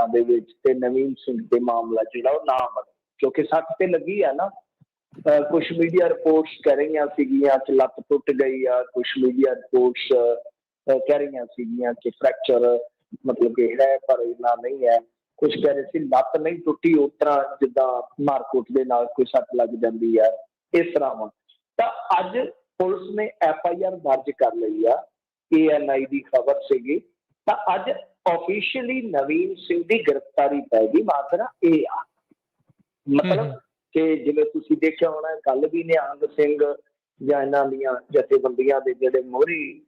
ਧਿਰਾਂ ਦੇ ਵਿੱਚ ਤੇ ਨਵੀਨ ਸਿੰਘ ਦੇ ਮਾਮਲਾ ਜਿਹੜਾ ਉਹ ਨਾ ਬਣੇ, ਕਿਉਂਕਿ ਸੱਟ ਤੇ ਲੱਗੀ ਆ ਨਾ। ਕੁਛ ਮੀਡੀਆ ਰਿਪੋਰਟਸ ਕਹਿ ਰਹੀਆਂ ਸੀਗੀਆਂ ਕਿ ਲੱਤ ਟੁੱਟ ਗਈ ਆ, ਕੁਛ ਮੀਡੀਆ ਰਿਪੋਰਟਸ ਕਹਿ ਰਹੀਆਂ ਸੀਗੀਆਂ ਕਿ ਫ੍ਰੈਕਚਰ ਮਤਲਬ ਕਿ ਹੈ ਪਰ ਇੰਨਾ ਨਹੀਂ ਹੈ। ਕੁਛ ਕਹਿ ਰਹੇ ਸੀ ਲੱਤ ਨਹੀਂ ਟੁੱਟੀ, ਉਸ ਤਰ੍ਹਾਂ ਜਿੱਦਾਂ ਮਾਰਕੁੱਟ ਦੇ ਨਾਲ ਕੋਈ ਸੱਟ ਲੱਗ ਜਾਂਦੀ ਹੈ, ਇਸ ਤਰ੍ਹਾਂ ਵਾ। ਤਾਂ ਅੱਜ ਪੁਲਿਸ ਨੇ FIR ਦਰਜ ਕਰ ਲਈ ਆ, ANI ਦੀ ਖਬਰ ਸੀਗੀ। ਤਾਂ ਅੱਜ ਆਫੀਸ਼ੀਅਲੀ ਨਵੀਨ ਸਿੰਘ ਦੀ ਗ੍ਰਿਫਤਾਰੀ ਪੈ ਗਈ। ਮਾਜਰਾ ਇਹ ਆ, ਮਤਲਬ ਕਿ ਜਿਵੇਂ ਤੁਸੀਂ ਦੇਖਿਆ ਹੋਣਾ ਕੱਲ ਵੀ ਨਿਹੰਗ ਸਿੰਘ ਜਾਂ ਇਹਨਾਂ ਦੀਆਂ ਜਥੇਬੰਦੀਆਂ ਦੇ ਜਿਹੜੇ ਮੋਹਰੀ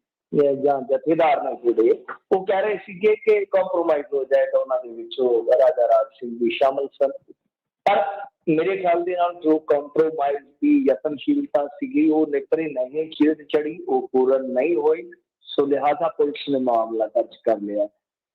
ਜਾਂ ਜਥੇਦਾਰ ਨੇ ਜਿਹੜੇ, ਉਹ ਕਹਿ ਰਹੇ ਸੀਗੇ ਕਿ ਕੰਪਰੋਮਾਈਜ਼ ਹੋ ਜਾਏਗਾ, ਉਹਨਾਂ ਦੇ ਵਿੱਚੋਂ ਰਾਜਾ ਰਾਜ ਸਿੰਘ ਵੀ ਸ਼ਾਮਲ ਸਨ। ਪਰ ਮੇਰੇ ਖਿਆਲ ਦੇ ਨਾਲ ਜੋ ਕੰਪਰੋਮਾਈਜ਼ ਦੀ ਯਤਨਸ਼ੀਲਤਾ ਸੀਗੀ ਉਹ ਨਿਕਰੇ ਨਹੀਂ, ਚਿਰ ਚੜੀ, ਉਹ ਪੂਰਨ ਨਹੀਂ ਹੋਈ। ਸੋ ਲਿਹਾਜ਼ਾ ਪੁਲਿਸ ਨੇ ਮਾਮਲਾ ਦਰਜ ਕਰ ਲਿਆ।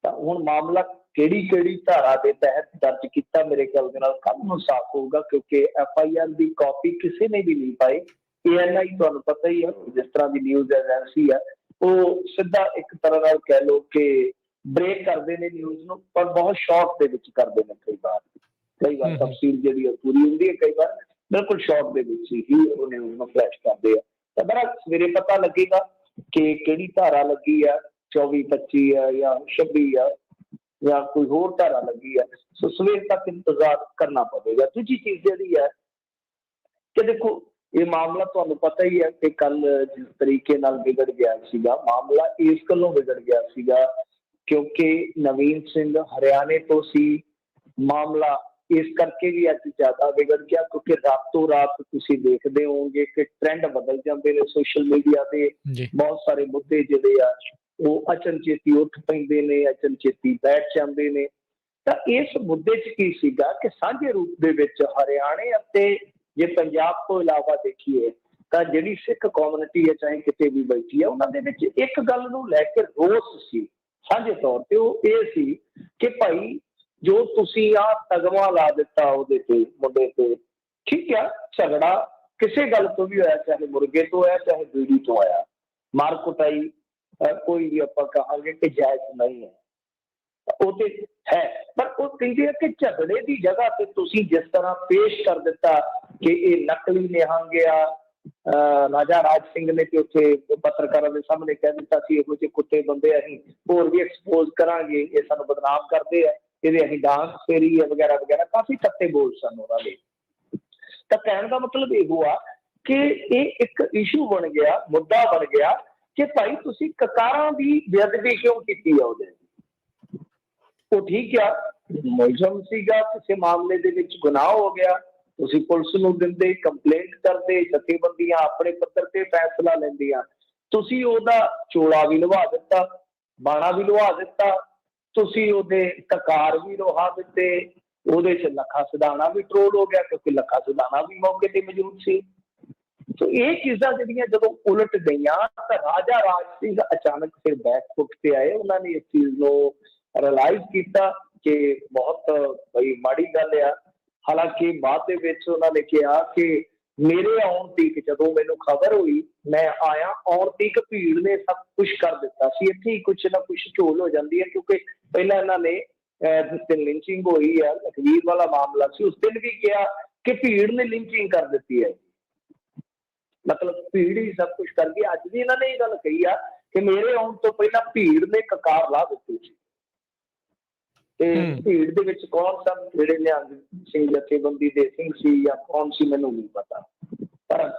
ਤਾਂ ਹੁਣ ਮਾਮਲਾ ਕਿਹੜੀ ਧਾਰਾ ਦੇ ਤਹਿਤ ਦਰਜ ਕੀਤਾ, ਮੇਰੇ ਖਿਆਲ ਦੇ ਨਾਲ ਕੱਲ੍ਹ ਨੂੰ ਸਾਫ਼ ਹੋਊਗਾ, ਕਿਉਂਕਿ FIR ਦੀ ਕਾਪੀ ਕਿਸੇ ਨੇ ਵੀ ਨਹੀਂ ਪਾਈ। ANI ਤੁਹਾਨੂੰ ਪਤਾ ਹੀ ਹੈ, ਜਿਸ ਤਰ੍ਹਾਂ ਦੀ ਨਿਊਜ਼ ਏਜੰਸੀ ਹੈ, ਉਹ ਸਿੱਧਾ ਇੱਕ ਤਰ੍ਹਾਂ ਨਾਲ ਕਹਿ ਲਓ ਕਿ ਬ੍ਰੇਕ ਕਰਦੇ ਨੇ ਨਿਊਜ਼ ਨੂੰ, ਪਰ ਬਹੁਤ ਸ਼ਾਰਟ ਦੇ ਵਿੱਚ ਕਰਦੇ ਨੇ। ਕਈ ਵਾਰ ਤਫਸੀਲ ਜਿਹੜੀ ਉਹ ਪੂਰੀ ਹੁੰਦੀ ਹੈ, ਕਈ ਵਾਰ ਬਿਲਕੁਲ ਸ਼ਾਰਟ ਦੇ ਵਿੱਚ ਹੀ ਉਹ ਨਿਊਜ਼ ਨੂੰ ਫਲੈਸ਼ ਕਰਦੇ ਆ। ਤਾਂ ਬੜਾ ਸਵੇਰੇ ਪਤਾ ਲੱਗੇਗਾ ਕਿ ਕਿਹੜੀ ਧਾਰਾ ਲੱਗੀ ਆ, 24, 25 ਆ ਜਾਂ 26 ਆ ਜਾਂ ਕੋਈ ਹੋਰ ਧਾਰਾ ਲੱਗੀ ਹੈ। ਸੋ ਸਵੇਰ ਤੱਕ ਇੰਤਜ਼ਾਰ ਕਰਨਾ ਪਵੇਗਾ। ਦੂਜੀ ਚੀਜ਼ ਜਿਹੜੀ ਹੈ ਕਿ ਦੇਖੋ, ਇਹ ਮਾਮਲਾ ਤੁਹਾਨੂੰ ਪਤਾ ਹੀ ਹੈ ਕਿ ਕੱਲ ਜਿਸ ਤਰੀਕੇ ਨਾਲ ਵਿਗੜ ਗਿਆ ਸੀਗਾ, ਮਾਮਲਾ ਇਸ ਗੱਲੋਂ ਵਿਗੜ ਗਿਆ ਸੀਗਾ ਕਿਉਂਕਿ ਨਵੀਨ ਸਿੰਘ ਹਰਿਆਣੇ ਤੋਂ ਸੀ। ਮਾਮਲਾ ਇਸ ਕਰਕੇ ਵੀ ਅੱਜ ਜ਼ਿਆਦਾ ਵਿਗੜ ਗਿਆ ਕਿਉਂਕਿ ਰਾਤੋਂ ਰਾਤ ਤੁਸੀਂ ਦੇਖਦੇ ਹੋਵੋਗੇ ਕਿ ਟ੍ਰੈਂਡ ਬਦਲ ਜਾਂਦੇ ਨੇ ਸੋਸ਼ਲ ਮੀਡੀਆ ਤੇ। ਬਹੁਤ ਸਾਰੇ ਮੁੱਦੇ ਜਿਹੜੇ ਆ ਉਹ ਅਚਨਚੇਤੀ ਉੱਠ ਪੈਂਦੇ ਨੇ, ਅਚਨਚੇਤੀ ਬੈਠ ਜਾਂਦੇ ਨੇ। ਤਾਂ ਇਸ ਮੁੱਦੇ 'ਚ ਕੀ ਸੀਗਾ ਕਿ ਸਾਂਝੇ ਰੂਪ ਦੇ ਵਿੱਚ ਹਰਿਆਣੇ ਅਤੇ ਜੇ ਪੰਜਾਬ ਤੋਂ ਇਲਾਵਾ ਦੇਖੀਏ ਤਾਂ ਜਿਹੜੀ ਸਿੱਖ ਕੌਮਿਊਨਿਟੀ ਹੈ ਚਾਹੇ ਕਿਤੇ ਵੀ ਬੈਠੀ ਹੈ, ਉਹਨਾਂ ਦੇ ਵਿੱਚ ਇੱਕ ਗੱਲ ਨੂੰ ਲੈ ਕੇ ਰੋਸ ਸੀ ਸਾਂਝੇ ਤੌਰ ਤੇ। ਉਹ ਇਹ ਸੀ ਕਿ ਭਾਈ ਜੋ ਤੁਸੀਂ ਆਹ ਤਗਮਾ ਲਾ ਦਿੱਤਾ ਉਹਦੇ ਤੇ, ਮੁੰਡੇ ਤੇ, ਠੀਕ ਆ, ਝਗੜਾ ਕਿਸੇ ਗੱਲ ਤੋਂ ਵੀ ਹੋਇਆ, ਚਾਹੇ ਮੁਰਗੇ ਤੋਂ ਆਇਆ ਚਾਹੇ ਬੀੜੀ ਤੋਂ ਆਇਆ, ਮਾਰ ਕੁਟਾਈ ਕੋਈ ਵੀ ਆਪਾਂ ਕਹਾਂਗੇ ਕਿ ਜਾਇਜ਼ ਨਹੀਂ ਹੈ, ਉਹ ਤੇ ਹੈ। ਪਰ ਉਹ ਕਹਿੰਦੇ ਆ ਕਿ ਝਗੜੇ ਦੀ ਜਗ੍ਹਾ ਤੇ ਤੁਸੀਂ ਜਿਸ ਤਰ੍ਹਾਂ ਪੇਸ਼ ਕਰ ਦਿੱਤਾ ਕਿ ਇਹ ਨਕਲੀ ਨਿਹੰਗ ਆ, ਰਾਜਾ ਰਾਜ ਸਿੰਘ ਨੇ ਤੇ ਉੱਥੇ ਪੱਤਰਕਾਰਾਂ ਦੇ ਸਾਹਮਣੇ ਕਹਿ ਦਿੱਤਾ ਸੀ ਇਹੋ ਜਿਹੇ ਕੁੱਤੇ ਬੰਦੇ ਅਸੀਂ ਹੋਰ ਵੀ ਐਕਸਪੋਜ਼ ਕਰਾਂਗੇ, ਇਹ ਸਾਨੂੰ ਬਦਨਾਮ ਕਰਦੇ ਆ, ਇਹਦੇ ਅਸੀਂ ਡਾਂਸ ਫੇਰੀ ਹੈ ਵਗੈਰਾ ਵਗੈਰਾ, ਕਾਫੀ ਤੱਤੇ ਬੋਲ ਸਨ ਉਹਨਾਂ ਦੇ। ਤਾਂ ਕਹਿਣ ਦਾ ਮਤਲਬ ਇਹੋ ਆ ਕਿ ਇਹ ਇੱਕ ਇਸ਼ੂ ਬਣ ਗਿਆ, ਮੁੱਦਾ ਬਣ ਗਿਆ ਕਿ ਭਾਈ ਤੁਸੀਂ ਕਕਾਰਾਂ ਦੀ ਬੇਅਦਬੀ ਕਿਉਂ ਕੀਤੀ ਆ ਉਹਦੇ। ਉਹ ਠੀਕ ਆ, ਮੁਲਜ਼ਮ ਸੀਗਾ, ਕਿਸੇ ਮਾਮਲੇ ਦੇ ਵਿੱਚ ਗੁਨਾਹ ਹੋ ਗਿਆ, ਤੁਸੀਂ ਪੁਲਿਸ ਨੂੰ ਦਿੰਦੇ, ਕੰਪਲੇਂਟ ਕਰਦੇ, ਜਥੇਬੰਦੀਆਂ ਆਪਣੇ ਪੱਧਰ ਤੇ ਫੈਸਲਾ ਲੈਂਦੀਆਂ, ਤੁਸੀਂ ਉਹਦਾ ਚੋਲਾ ਵੀ ਲਵਾ ਦਿੱਤਾ, ਬਾਣਾ ਵੀ ਲਵਾ ਦਿੱਤਾ, ਤੁਸੀਂ ਉਹਦੇ ਕਕਾਰ ਵੀ ਲੋਹਾ ਦਿੱਤੇ, ਉਹਦੇ 'ਚ ਲੱਖਾ ਸਿਧਾਣਾ ਵੀ ਟਰੋਲ ਹੋ ਗਿਆ ਕਿਉਂਕਿ ਲੱਖਾ ਸਿਧਾਣਾ ਵੀ ਮੌਕੇ ਤੇ ਮੌਜੂਦ ਸੀ। ਸੋ ਇਹ ਚੀਜ਼ਾਂ ਜਿਹੜੀਆਂ ਜਦੋਂ ਉਲਟ ਗਈਆਂ ਤਾਂ ਰਾਜਾ ਰਾਜ ਸਿੰਘ ਅਚਾਨਕ ਫਿਰ ਬੈਕ ਫੁੱਟ ਤੇ ਆਏ। ਉਹਨਾਂ ਨੇ ਇਸ ਚੀਜ਼ ਨੂੰ ਰਿਅਲਾਈਜ਼ ਕੀਤਾ ਕਿ ਬਹੁਤ ਬਈ ਮਾੜੀ ਗੱਲ ਆ। ਹਾਲਾਂਕਿ ਬਾਅਦ ਦੇ ਵਿੱਚ ਉਹਨਾਂ ਨੇ ਕਿਹਾ ਕਿ ਮੇਰੇ ਆਉਣ ਤੀਕ, ਜਦੋਂ ਮੈਨੂੰ ਖਬਰ ਹੋਈ ਮੈਂ ਆਇਆ, ਆਉਣ ਤੀਕ ਭੀੜ ਨੇ ਸਭ ਕੁਛ ਕਰ ਦਿੱਤਾ ਸੀ। ਇੱਥੇ ਹੀ ਕੁਛ ਨਾ ਕੁਛ ਝੋਲ ਹੋ ਜਾਂਦੀ ਹੈ ਕਿਉਂਕਿ ਪਹਿਲਾਂ ਇਹਨਾਂ ਨੇ ਜਿਸ ਦਿਨ ਲਿੰਚਿੰਗ ਹੋਈ ਹੈ, ਲਖਵੀਰ ਵਾਲਾ ਮਾਮਲਾ ਸੀ, ਉਸ ਦਿਨ ਵੀ ਕਿਹਾ ਕਿ ਭੀੜ ਨੇ ਲਿੰਚਿੰਗ ਕਰ ਦਿੱਤੀ ਹੈ, ਮਤਲਬ ਭੀੜ ਹੀ ਸਭ ਕੁਛ ਕਰ ਗਈ। ਅੱਜ ਵੀ ਇਹਨਾਂ ਨੇ ਇਹ ਗੱਲ ਕਹੀ ਆ ਕਿ ਮੇਰੇ ਆਉਣ ਤੋਂ ਪਹਿਲਾਂ ਭੀੜ ਨੇ ਕਕਾਰ ਲਾ ਦਿੱਤੀ ਸੀ। ਤੇ ਭੀੜ ਦੇ ਵਿੱਚ ਕੌਣ ਸਨ, ਜਿਹੜੇ ਨਿਹੰਗ ਸਿੰਘ ਜਥੇਬੰਦੀ ਦੇ ਸਿੰਘ ਸੀ ਜਾਂ ਕੌਣ ਸੀ ਮੈਨੂੰ ਨਹੀਂ ਪਤਾ। ਪਰ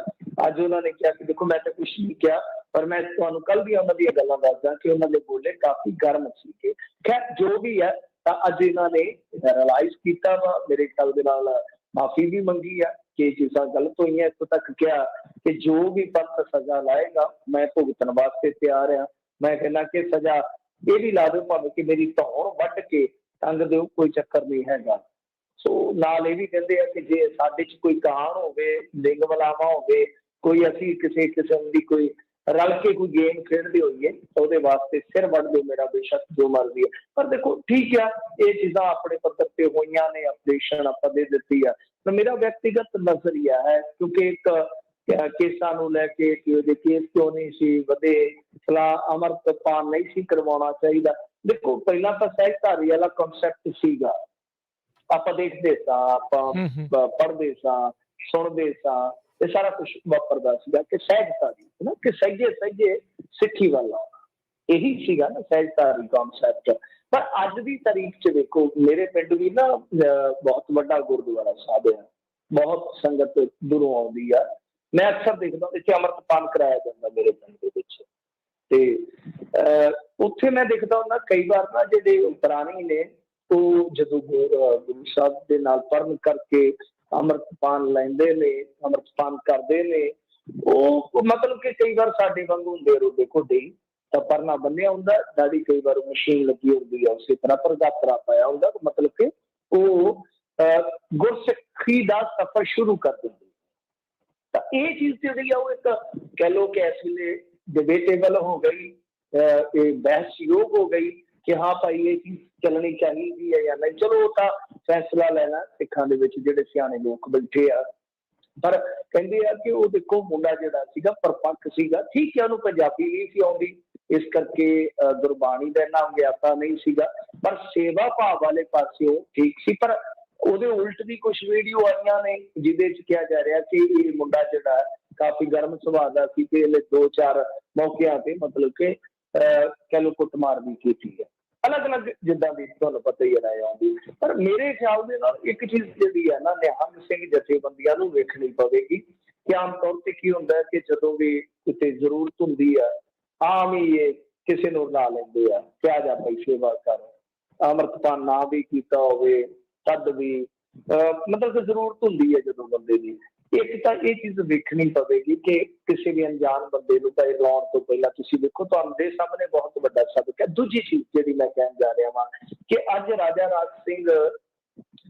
ਅੱਜ ਉਹਨਾਂ ਨੇ ਕਿਹਾ ਕਿ ਦੇਖੋ ਮੈਂ ਤਾਂ ਕੁਛ ਨਹੀਂ ਕਿਹਾ, ਪਰ ਮੈਂ ਤੁਹਾਨੂੰ ਕੱਲ੍ਹ ਦੀਆਂ ਉਹਨਾਂ ਦੀਆਂ ਗੱਲਾਂ ਦੱਸਦਾ ਕਿ ਉਹਨਾਂ ਦੇ ਬੋਲੇ ਕਾਫੀ ਗਰਮ ਸੀਗੇ। ਖੈਰ ਜੋ ਵੀ ਹੈ, ਤਾਂ ਅੱਜ ਇਹਨਾਂ ਨੇ ਰਿਅਲਾਈਜ਼ ਕੀਤਾ ਵਾ, ਮੇਰੇ ਖਿਆਲ ਦੇ ਨਾਲ ਮਾਫੀ ਵੀ ਮੰਗੀ ਆ ਕਿ ਚੀਜ਼ਾਂ ਗਲਤ ਹੋਈਆਂ। ਇੱਥੋਂ ਤੱਕ ਕਿਹਾ ਕਿ ਜੋ ਵੀ ਪੰਥ ਸਜ਼ਾ ਲਾਏਗਾ ਮੈਂ ਭੁਗਤਣ ਵਾਸਤੇ ਤਿਆਰ ਹਾਂ। ਮੈਂ ਕਹਿੰਦਾ ਕਿ ਸਜ਼ਾ ਇਹ ਵੀ ਲਾ ਦਿਓ ਭਾਵੇਂ ਕਿ ਮੇਰੀ ਧੌਣ ਵੱਢ ਕੇ ਟੰਗ ਦਿਓ, ਕੋਈ ਚੱਕਰ ਨਹੀਂ ਹੈਗਾ। ਸੋ ਨਾਲ ਇਹ ਵੀ ਕਹਿੰਦੇ ਆ ਕਿ ਜੇ ਸਾਡੇ 'ਚ ਕੋਈ ਕਾਣ ਹੋਵੇ, ਲਿੰਗ ਵਲਾਵਾ ਹੋਵੇ, ਕੋਈ ਅਸੀਂ ਕਿਸੇ ਕਿਸਮ ਦੀ ਕੋਈ ਰਲ ਕੇ ਕੋਈ ਗੇਮ ਖੇਡਦੇ ਹੋਈਏ ਤਾਂ ਉਹਦੇ ਵਾਸਤੇ ਸਿਰ ਵੱਢ ਦਿਓ ਮੇਰਾ, ਬੇਸ਼ੱਕ ਜੋ ਮਰਜ਼ੀ ਹੈ। ਪਰ ਦੇਖੋ ਠੀਕ ਆ, ਇਹ ਚੀਜ਼ਾਂ ਆਪਣੇ ਪੱਧਰ ਤੇ ਹੋਈਆਂ ਨੇ, ਅਪਡੇਸ਼ਨ ਆਪਾਂ ਦੇ ਦਿੱਤੀ ਆ। ਤਾਂ ਮੇਰਾ ਵਿਅਕਤੀਗਤ ਨਜ਼ਰੀਆ ਹੈ ਕਿਉਂਕਿ ਇੱਕ ਕੇਸਾਂ ਨੂੰ ਲੈ ਕੇ ਕਿ ਉਹਦੇ ਕੇਸ ਕਿਉਂ ਨਹੀਂ ਸੀ ਵਧੇ, ਫਲਾ ਅਮਰਤਪਾਲ ਨਹੀਂ ਸੀ ਕਰਵਾਉਣਾ ਚਾਹੀਦਾ। ਦੇਖੋ ਪਹਿਲਾਂ ਤਾਂ ਸਹਿਜਧਾਰੀ ਵਾਲਾ ਕਨਸੈਪਟ ਸੀਗਾ, ਆਪਾਂ ਦੇਖਦੇ ਸਾਂ, ਆਪਾਂ ਪੜ੍ਹਦੇ ਸਾਂ, ਸੁਣਦੇ ਸਾਂ, ਇਹ ਸਾਰਾ ਕੁਝ ਵਾਪਰਦਾ ਸੀਗਾ ਕਿ ਸਹਿਜਧਾਰੀ ਹੈ ਨਾ, ਕਿ ਸਹਿਜੇ ਸਹਿਜੇ ਸਿੱਖੀ ਵੱਲ ਆਉਣਾ, ਇਹੀ ਸੀਗਾ ਨਾ ਸਹਿਜਧਾਰੀ ਕਨਸੈਪਟ। ਪਰ ਅੱਜ ਦੀ ਤਾਰੀਖ 'ਚ ਦੇਖੋ, ਮੇਰੇ ਪਿੰਡ ਵੀ ਨਾ ਬਹੁਤ ਵੱਡਾ ਗੁਰਦੁਆਰਾ ਸਾਹਿਬ ਆ, ਬਹੁਤ ਸੰਗਤ ਦੂਰੋਂ ਆਉਂਦੀ ਆ, ਮੈਂ ਅਕਸਰ ਦੇਖਦਾ ਇੱਥੇ ਅੰਮ੍ਰਿਤਪਾਨ ਕਰਾਇਆ ਜਾਂਦਾ ਮੇਰੇ ਪਿੰਡ ਦੇ ਵਿੱਚ, ਤੇ ਉੱਥੇ ਮੈਂ ਦੇਖਦਾ ਹੁੰਦਾ ਕਈ ਵਾਰ ਨਾ ਜਿਹੜੇ ਪ੍ਰਾਣੀ ਨੇ ਉਹ ਜਦੋਂ ਗੁਰੂ ਸਾਹਿਬ ਦੇ ਨਾਲ ਪਰਨ ਕਰਕੇ ਅੰਮ੍ਰਿਤਪਾਨ ਲੈਂਦੇ ਨੇ, ਅੰਮ੍ਰਿਤਪਾਨ ਕਰਦੇ ਨੇ, ਉਹ ਮਤਲਬ ਕਿ ਕਈ ਵਾਰ ਸਾਡੇ ਵਾਂਗੂ ਹੁੰਦੇ ਰੋਡੇ ਘੋਡੇ ਤਾਂ ਪਰਨਾ ਬੰਨਿਆ ਹੁੰਦਾ, ਦਾੜੀ ਕਈ ਵਾਰ ਮਸ਼ੀਨ ਲੱਗੀ ਹੁੰਦੀ ਆ ਉਸੇ ਤਰ੍ਹਾਂ, ਪਰ ਗਾਤਰਾ ਪਾਇਆ ਹੁੰਦਾ, ਮਤਲਬ ਕਿ ਉਹ ਗੁਰਸਿੱਖੀ ਦਾ ਸਫ਼ਰ ਸ਼ੁਰੂ ਕਰ ਦਿੰਦੇ। ਤਾਂ ਇਹ ਚੀਜ਼ ਜਿਹੜੀ ਆ ਉਹ ਇੱਕ ਕਹਿ ਲਓ ਕਿ ਇਸ ਵੇਲੇ ਡਿਬੇਟੇਬਲ ਹੋ ਗਈ, ਇਹ ਬਹਿਸਯੋਗ ਹੋ ਗਈ ਕਿ ਹਾਂ ਭਾਈ ਇਹ ਚੀਜ਼ ਚੱਲਣੀ ਚਾਹੀਦੀ ਹੈ ਜਾਂ ਨਹੀਂ। ਚਲੋ ਉਹ ਤਾਂ ਫੈਸਲਾ ਲੈਣਾ ਸਿੱਖਾਂ ਦੇ ਵਿੱਚ ਜਿਹੜੇ ਸਿਆਣੇ ਲੋਕ ਬੈਠੇ ਆ, ਪਰ ਕਹਿੰਦੇ ਆ ਕਿ ਉਹ ਦੇਖੋ ਮੁੰਡਾ ਜਿਹੜਾ ਸੀਗਾ ਪਰਪੱਕ ਸੀਗਾ, ਠੀਕ ਹੈ ਉਹਨੂੰ ਪੰਜਾਬੀ ਨਹੀਂ ਸੀ ਆਉਂਦੀ, ਇਸ ਕਰਕੇ ਗੁਰਬਾਣੀ ਦਾ ਇੰਨਾ ਗਿਆਤਾ ਨਹੀਂ ਸੀਗਾ, ਪਰ ਸੇਵਾ ਭਾਵ ਵਾਲੇ ਪਾਸਿਓਂ ਠੀਕ ਸੀ। ਪਰ ਉਹਦੇ ਉਲਟ ਵੀ ਕੁਝ ਵੀਡੀਓ ਆਈਆਂ ਨੇ ਜਿਹਦੇ 'ਚ ਕਿਹਾ ਜਾ ਰਿਹਾ ਕਿ ਇਹ ਮੁੰਡਾ ਜਿਹੜਾ ਕਾਫੀ ਗਰਮ ਸੁਭਾਅ ਦਾ ਸੀ ਤੇ ਇਹਨੇ 2-4 ਮੌਕਿਆਂ ਤੇ ਮਤਲਬ ਕਿ ਕਹਿ ਲਓ ਕੁੱਟਮਾਰ ਵੀ ਕੀਤੀ ਹੈ, ਅਲੱਗ-ਅਲੱਗ ਜਿੱਦਾਂ ਦੀ ਤੁਹਾਨੂੰ ਪਤਾ ਹੀ ਰਾਏ ਆਉਂਦੀ। ਪਰ ਮੇਰੇ ਖਿਆਲ ਦੇ ਨਾਲ ਇੱਕ ਚੀਜ਼ ਜਿਹੜੀ ਹੈ ਨਾ ਨਿਹੰਗ ਸਿੰਘ ਜਥੇਬੰਦੀਆਂ ਨੂੰ ਵੇਖਣੀ ਪਵੇਗੀ ਕਿ ਆਮ ਤੌਰ ਤੇ ਕੀ ਹੁੰਦਾ ਹੈ ਕਿ ਜਦੋਂ ਵੀ ਕਿਤੇ ਜ਼ਰੂਰਤ ਹੁੰਦੀ ਆ, ਆਮ ਹੀ ਇਹ ਕਿਸੇ ਨੂੰ ਲਾ ਲੈਂਦੇ ਆ, ਕਿਹਾ ਜਾ ਭਾਈ ਸੇਵਾ ਕਰ, ਅੰਮ੍ਰਿਤਪਾਨ ਨਾ ਵੀ ਕੀਤਾ ਹੋਵੇ ਤਦ ਵੀ ਮਤਲਬ ਕਿ ਜ਼ਰੂਰਤ ਹੁੰਦੀ ਹੈ ਜਦੋਂ ਬੰਦੇ ਦੀ। ਇੱਕ ਤਾਂ ਇਹ ਚੀਜ਼ ਵੇਖਣੀ ਪਵੇਗੀ ਕਿ ਕਿਸੇ ਵੀ ਅਣਜਾਣ ਬੰਦੇ ਨੂੰ ਤਾਂ ਇਹ ਲਾਉਣ ਤੋਂ ਪਹਿਲਾਂ ਤੁਸੀਂ ਦੇਖੋ ਤੁਹਾਡੇ ਸਾਹਮਣੇ ਬਹੁਤ ਵੱਡਾ ਸਬਕ ਹੈ। ਦੂਜੀ ਚੀਜ਼ ਜਿਹੜੀ ਮੈਂ ਕਹਿਣ ਜਾ ਰਿਹਾ ਵਾਂ ਕਿ ਅੱਜ ਰਾਜਾ ਰਾਜ ਸਿੰਘ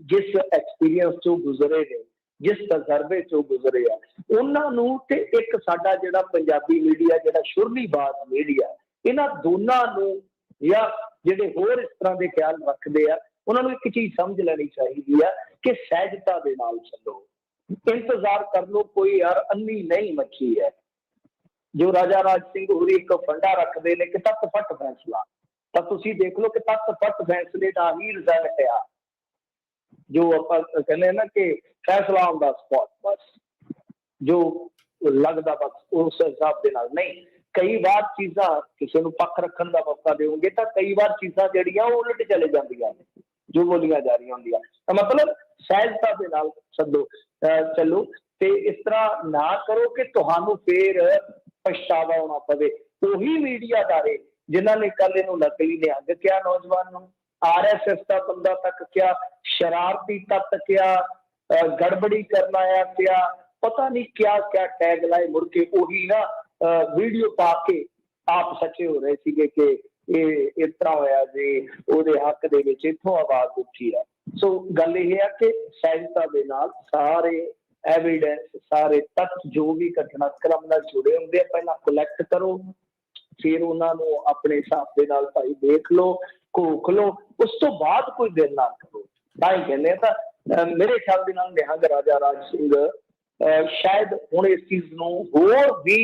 ਜਿਸ ਐਕਸਪੀਰੀਅੰਸ ਚੋਂ ਗੁਜ਼ਰੇ ਨੇ, ਜਿਸ ਤਜਰਬੇ ਚੋਂ ਗੁਜ਼ਰੇ ਆ, ਉਹਨਾਂ ਨੂੰ ਤੇ ਇੱਕ ਸਾਡਾ ਜਿਹੜਾ ਪੰਜਾਬੀ ਮੀਡੀਆ, ਜਿਹੜਾ ਸ਼ੁਰਲੀਬਾਜ਼ ਮੀਡੀਆ, ਇਹਨਾਂ ਦੋਨਾਂ ਨੂੰ ਜਾਂ ਜਿਹੜੇ ਹੋਰ ਇਸ ਤਰ੍ਹਾਂ ਦੇ ਖਿਆਲ ਰੱਖਦੇ ਆ, ਉਹਨਾਂ ਨੂੰ ਇੱਕ ਚੀਜ਼ ਸਮਝ ਲੈਣੀ ਚਾਹੀਦੀ ਆ ਕਿ ਸਹਿਜਤਾ ਦੇ ਨਾਲ ਚੱਲੋ, ਇੰਤਜ਼ਾਰ ਕਰ ਲਓ, ਕੋਈ ਯਾਰ ਅੰਨੀ ਨਹੀਂ ਮੱਛੀ ਹੈ। ਜੋ ਰਾਜਾ ਰਾਜ ਸਿੰਘ ਹੋਰੀ ਇੱਕ ਫੰਡਾ ਰੱਖਦੇ ਨੇ ਕਿ ਤੱਤ ਫੱਟ ਫੈਸਲਾ, ਤਾਂ ਤੁਸੀਂ ਦੇਖ ਲਓ ਕਿ ਤੱਤ ਫੱਟ ਫੈਸਲੇ ਦਾ ਹੀ ਰਿਜ਼ਲਟ ਆ, ਜੋ ਆਪਾਂ ਕਹਿੰਦੇ ਆ ਨਾ ਕਿ ਫੈਸਲਾ ਆਨ ਦਾ ਸਪੌਟ, ਬਸ ਜੋ ਲੱਗਦਾ ਬਸ ਉਸ ਹਿਸਾਬ ਦੇ ਨਾਲ ਨਹੀਂ। ਕਈ ਵਾਰ ਚੀਜ਼ਾਂ ਕਿਸੇ ਨੂੰ ਪੱਖ ਰੱਖਣ ਦਾ ਮੌਕਾ ਦੇਵੋਗੇ ਤਾਂ ਕਈ ਵਾਰ ਚੀਜ਼ਾਂ ਜਿਹੜੀਆਂ ਉਹ ਉਲਟ ਚਲੇ ਜਾਂਦੀਆਂ ਨੇ ਜੋ ਬੋਲੀਆਂ ਜਾ ਰਹੀਆਂ ਹੁੰਦੀਆਂ। ਤਾਂ ਮਤਲਬ ਸਹਿਜਤਾ ਦੇ ਨਾਲ ਚੱਲੋ ਤੇ ਇਸ ਤਰ੍ਹਾਂ ਨਾ ਕਰੋ ਕਿ ਤੁਹਾਨੂੰ ਫੇਰ ਪਛਤਾਵਾ ਹੋਣਾ ਪਵੇ। ਉਹੀ ਮੀਡੀਆਦਾਰੇ ਜਿਨ੍ਹਾਂ ਨੇ ਕੱਲ ਇਹਨੂੰ ਨਕਲੀ ਨਿਹੰਗ ਕਿਹਾ, ਨੌਜਵਾਨ ਨੂੰ RSS ਦਾ ਬੰਦਾ ਤੱਕ ਕਿਹਾ, ਸ਼ਰਾਰਤੀ ਤੱਤ ਕਿਹਾ, ਗੜਬੜੀ ਕਰਨ ਆਇਆ ਕਿਹਾ, ਪਤਾ ਨਹੀਂ ਕਿਆ ਕਿਆ ਟੈਗ ਲਾਏ, ਮੁੜ ਕੇ ਉਹੀ ਨਾ ਵੀਡੀਓ ਪਾ ਕੇ ਆਪ ਸੱਚੇ ਹੋ ਰਹੇ ਸੀਗੇ ਕਿ ਇਹ ਇਸ ਤਰ੍ਹਾਂ ਹੋਇਆ ਜੀ, ਉਹਦੇ ਹੱਕ ਦੇ ਵਿੱਚ ਇੱਥੋਂ ਆਵਾਜ਼ ਉੱਠੀ ਹੈ। ਸੋ ਗੱਲ ਇਹ ਹੈ ਕਿ ਸਹਿਜਤਾ ਦੇ ਨਾਲ ਸਾਰੇ ਐਵੀਡੈਂਸ, ਸਾਰੇ ਤੱਥ ਜੋ ਵੀ ਘਟਨਾਕ੍ਰਮ ਨਾਲ ਜੁੜੇ ਹੁੰਦੇ ਆ ਪਹਿਲਾਂ ਕਲੈਕਟ ਕਰੋ, ਫਿਰ ਉਹਨਾਂ ਨੂੰ ਆਪਣੇ ਹਿਸਾਬ ਦੇ ਨਾਲ ਭਾਈ ਦੇਖ ਲਓ, ਘੋਖ ਲਓ, ਉਸ ਤੋਂ ਬਾਅਦ ਕੋਈ ਦਿਲ ਨਾ ਕਰੋ। ਤਾਂ ਹੀ ਕਹਿੰਦੇ ਆ। ਤਾਂ ਮੇਰੇ ਖਿਆਲ ਦੇ ਨਾਲ ਨਿਹੰਗ ਰਾਜਾ ਰਾਜ ਸਿੰਘ ਸ਼ਾਇਦ ਹੁਣ ਇਸ ਚੀਜ਼ ਨੂੰ ਹੋਰ ਵੀ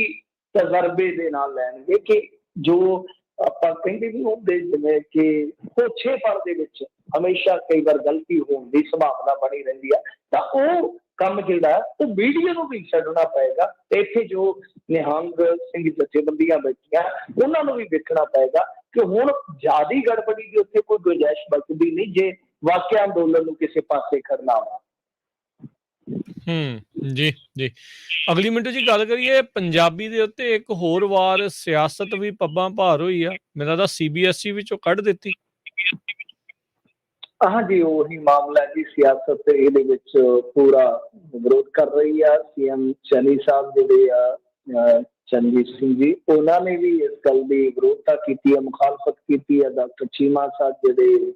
ਤਜਰਬੇ ਦੇ ਨਾਲ ਲੈਣਗੇ ਕਿ ਜੋ ਆਪਾਂ ਕਹਿੰਦੇ ਵੀ ਹੁੰਦੇ ਜਿਵੇਂ ਕਿ ਹੋਛੇਪਣ ਦੇ ਵਿੱਚ ਹਮੇਸ਼ਾ ਕਈ ਵਾਰ ਗਲਤੀ ਹੋਣ ਦੀ ਸੰਭਾਵਨਾ ਬਣੀ ਰਹਿੰਦੀ ਆ, ਤਾਂ ਉਹ ਕੰਮ ਜਿਹੜਾ ਉਹ ਮੀਡੀਆ ਨੂੰ ਵੀ ਛੱਡਣਾ ਪਏਗਾ। ਤੇ ਇੱਥੇ ਜੋ ਨਿਹੰਗ ਸਿੰਘ ਜਥੇਬੰਦੀਆਂ ਬੈਠੀਆਂ ਉਹਨਾਂ ਨੂੰ ਵੀ ਵੇਖਣਾ ਪਏਗਾ ਕਿ ਹੁਣ ਜ਼ਿਆਦੀ ਗੜਬੜੀ ਦੀ ਉੱਥੇ ਕੋਈ ਗੁੰਜਾਇਸ਼ ਬਚਦੀ ਨਹੀਂ ਜੇ ਵਾਕਿਆ ਅੰਦੋਲਨ ਨੂੰ ਕਿਸੇ ਪਾਸੇ ਕਰਨਾ ਵਾ। ਜੀ ਜੀ। ਅਗਲੀ ਮਿੰਟ ਜੀ ਗੱਲ ਕਰੀਏ ਪੰਜਾਬੀ ਦੇ ਉੱਤੇ ਇੱਕ ਹੋਰ ਵਾਰ ਸਿਆਸਤ ਵੀ ਪੱਬਾਂ ਭਾਰ ਹੋਈ ਆ, ਮੈਨੂੰ ਲੱਗਦਾ CBSE ਵਿੱਚੋਂ ਕੱਢ ਦਿੱਤੀ। ਹਾਂਜੀ, ਉਹੀ ਮਾਮਲਾ ਜੀ, ਸਿਆਸਤ ਇਹਦੇ ਵਿੱਚ ਪੂਰਾ ਵਿਰੋਧ ਕਰ ਰਹੀ ਆ। CM ਚੰਨੀ ਸਾਹਿਬ ਜਿਹੜੇ ਆ ਚਰਨਜੀਤ ਸਿੰਘ ਜੀ, ਉਹਨਾਂ ਨੇ ਵੀ ਇਸ ਗੱਲ ਦੀ ਵਿਰੋਧਤਾ ਕੀਤੀ ਹੈ, ਮੁਖਾਲਫਤ ਕੀਤੀ ਹੈ। ਡਾਕਟਰ ਚੀਮਾ ਸਾਹਿਬ ਜਿਹੜੇ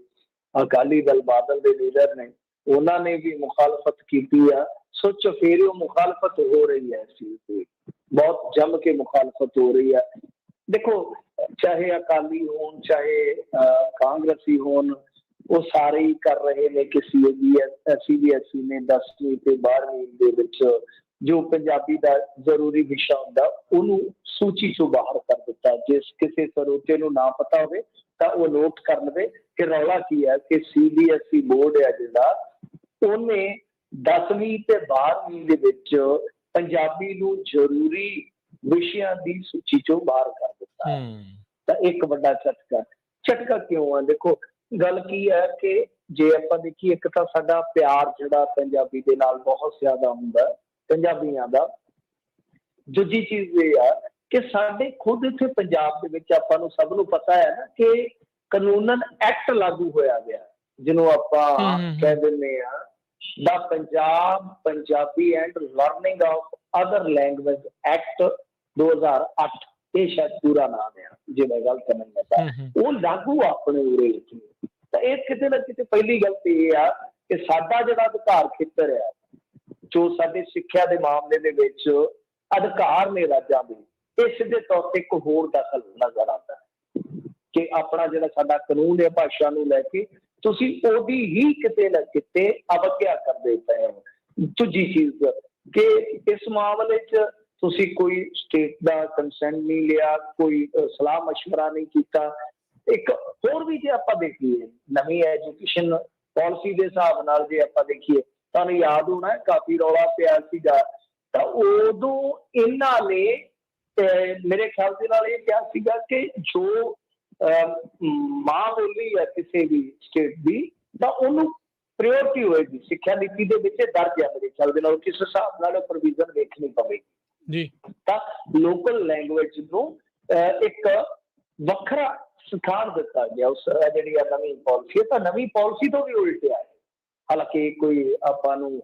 ਅਕਾਲੀ ਦਲ ਬਾਦਲ ਦੇ ਲੀਡਰ ਨੇ, ਉਹਨਾਂ ਨੇ ਵੀ ਮੁਖਾਲਫਤ ਕੀਤੀ ਆ। ਸੋ ਚਫੇਰਿਓਂ ਮੁਖਾਲਫਤ ਹੋ ਰਹੀ ਹੈ ਇਸ ਚੀਜ਼ ਦੀ, ਬਹੁਤ ਜੰਮ ਕੇ ਮੁਖਾਲਫਤ ਹੋ ਰਹੀ ਹੈ। ਦੇਖੋ, ਚਾਹੇ ਅਕਾਲੀ ਹੋਣ ਚਾਹੇ ਕਾਂਗਰਸੀ ਹੋਣ, ਉਹ ਸਾਰੇ ਹੀ ਕਰ ਰਹੇ ਨੇ ਕਿ CBSE ਨੇ 10ਵੀਂ ਤੇ 12ਵੀਂ ਦੇ ਵਿੱਚ ਜੋ ਪੰਜਾਬੀ ਦਾ ਜ਼ਰੂਰੀ ਵਿਸ਼ਾ ਹੁੰਦਾ ਉਹਨੂੰ ਸੂਚੀ ਚੋਂ ਬਾਹਰ ਕਰ ਦਿੱਤਾ। ਜਿਸ ਕਿਸੇ ਸਰੋਤੇ ਨੂੰ ਨਾ ਪਤਾ ਹੋਵੇ ਤਾਂ ਉਹ ਨੋਟ ਕਰ ਲਵੇ ਕਿ ਰੌਲਾ ਕੀ ਹੈ ਕਿ CBSE ਬੋਰਡ ਹੈ ਜਿਹੜਾ, ਉਹਨੇ 10ਵੀਂ ਤੇ 12ਵੀਂ ਦੇ ਵਿੱਚ ਪੰਜਾਬੀ ਨੂੰ ਜ਼ਰੂਰੀ ਵਿਸ਼ਿਆਂ ਦੀ ਸੂਚੀ ਚੋਂ ਬਾਹਰ ਕਰ ਦਿੱਤਾ ਹੈ। ਤਾਂ ਇੱਕ ਵੱਡਾ ਝਟਕਾ ਕਿਉਂ ਆ? ਦੇਖੋ ਗੱਲ ਕੀ ਹੈ ਕਿ ਜੇ ਆਪਾਂ ਦੇਖੀਏ, ਇੱਕ ਤਾਂ ਸਾਡਾ ਪਿਆਰ ਜਿਹੜਾ ਪੰਜਾਬੀ ਦੇ ਨਾਲ ਬਹੁਤ ਜ਼ਿਆਦਾ ਹੁੰਦਾ ਪੰਜਾਬੀਆਂ ਦਾ। ਦੂਜੀ ਚੀਜ਼ ਇਹ ਆ ਕਿ ਸਾਡੇ ਖੁਦ ਇੱਥੇ ਪੰਜਾਬ ਦੇ ਵਿੱਚ ਆਪਾਂ ਨੂੰ ਸਭ ਨੂੰ ਪਤਾ ਹੈ ਨਾ ਕਿ ਕਾਨੂੰਨ ਐਕਟ ਲਾਗੂ ਹੋਇਆ ਗਿਆ, ਜਿਹਨੂੰ ਆਪਾਂ ਕਹਿ ਦਿੰਦੇ ਆ ਦਾ Punjabi and learning of other language act 2008, ਇਹ ਸ਼ਾਇਦ ਪੂਰਾ ਨਾਮ ਹੈ, ਜੇ ਮੈਂ ਗੱਲ ਕਰਨਾ ਤਾਂ ਉਹ ਲਾਗੂ ਆਪਣੇ ਉਰੇ ਵਿੱਚ। ਤਾਂ ਇਹ ਕਿਤੇ ਨਾ ਕਿਤੇ ਪਹਿਲੀ ਗੱਲ ਤੇ ਇਹ ਆ ਕਿ ਸਾਡਾ ਜਿਹੜਾ ਅਧਿਕਾਰ ਖੇਤਰ ਆ, ਜੋ ਸਾਡੇ ਸਿੱਖਿਆ ਦੇ ਮਾਮਲੇ ਦੇ ਵਿੱਚ ਅਧਿਕਾਰ ਨੇ ਰਾਜਾਂ ਦੇ, ਇਹ ਸਿੱਧੇ ਤੌਰ ਤੇ ਇੱਕ ਹੋਰ ਦਖਲ ਨਜ਼ਰ ਆਉਂਦਾ ਕਿ ਆਪਣਾ ਜਿਹੜਾ ਸਾਡਾ ਕਾਨੂੰਨ ਹੈ ਭਾਸ਼ਾ ਨੂੰ ਲੈ ਕੇ, ਤੁਸੀਂ ਉਹਦੀ ਹੀ ਕਿਤੇ ਨਾ ਕਿਤੇ ਅਵਗਿਆ ਕਰਦੇ ਪਏ ਹੋ। ਦੂਜੀ ਚੀਜ਼ ਕਿ ਇਸ ਮਾਮਲੇ 'ਚ ਤੁਸੀਂ ਕੋਈ ਸਟੇਟ ਦਾ ਕੰਸੈਂਟ ਨਹੀਂ ਲਿਆ, ਕੋਈ ਸਲਾਹ ਮਸ਼ਵਰਾ ਨਹੀਂ ਕੀਤਾ। ਇੱਕ ਹੋਰ ਵੀ ਜੇ ਆਪਾਂ ਦੇਖੀਏ ਨਵੀਂ ਐਜੂਕੇਸ਼ਨ ਪਾਲਿਸੀ ਦੇ ਹਿਸਾਬ ਨਾਲ ਜੇ ਆਪਾਂ ਦੇਖੀਏ, ਤੁਹਾਨੂੰ ਯਾਦ ਹੋਣਾ ਕਾਫੀ ਰੌਲਾ ਪਿਆ ਸੀਗਾ, ਤਾਂ ਉਦੋਂ ਇਹਨਾਂ ਨੇ ਮੇਰੇ ਖਿਆਲ ਦੇ ਨਾਲ ਇਹ ਕਿਹਾ ਸੀਗਾ ਕਿ ਜੋ ਮਾਂ ਬੋਲੀ ਹੈ ਕਿਸੇ ਵੀ ਸਟੇਟ ਦੀ, ਤਾਂ ਉਹਨੂੰ ਪ੍ਰਾਇਓਰਟੀ ਹੋਏਗੀ ਸਿੱਖਿਆ ਨੀਤੀ ਦੇ ਵਿੱਚ ਦਰਜ ਹੈ। ਮੇਰੇ ਖਿਆਲ ਦੇ ਨਾਲ ਕਿਸ ਹਿਸਾਬ ਨਾਲ ਪ੍ਰੋਵੀਜ਼ਨ ਵੇਖਣੀ ਪਵੇਗੀ ਜੀ, ਤਾਂ ਲੋਕਲ ਲੈਂਗੁਏਜ ਨੂੰ ਇੱਕ ਵੱਖਰਾ ਸਥਾਨ ਦਿੱਤਾ ਗਿਆ ਉਸ ਜਿਹੜੀ ਆ ਨਵੀਂ ਪਾਲਿਸੀ ਹੈ। ਤਾਂ ਨਵੀਂ ਪਾਲਿਸੀ ਤੋਂ ਵੀ ਉਲਟਿਆ ਹੈ। ਹਾਲਾਂਕਿ ਕੋਈ ਆਪਾਂ ਨੂੰ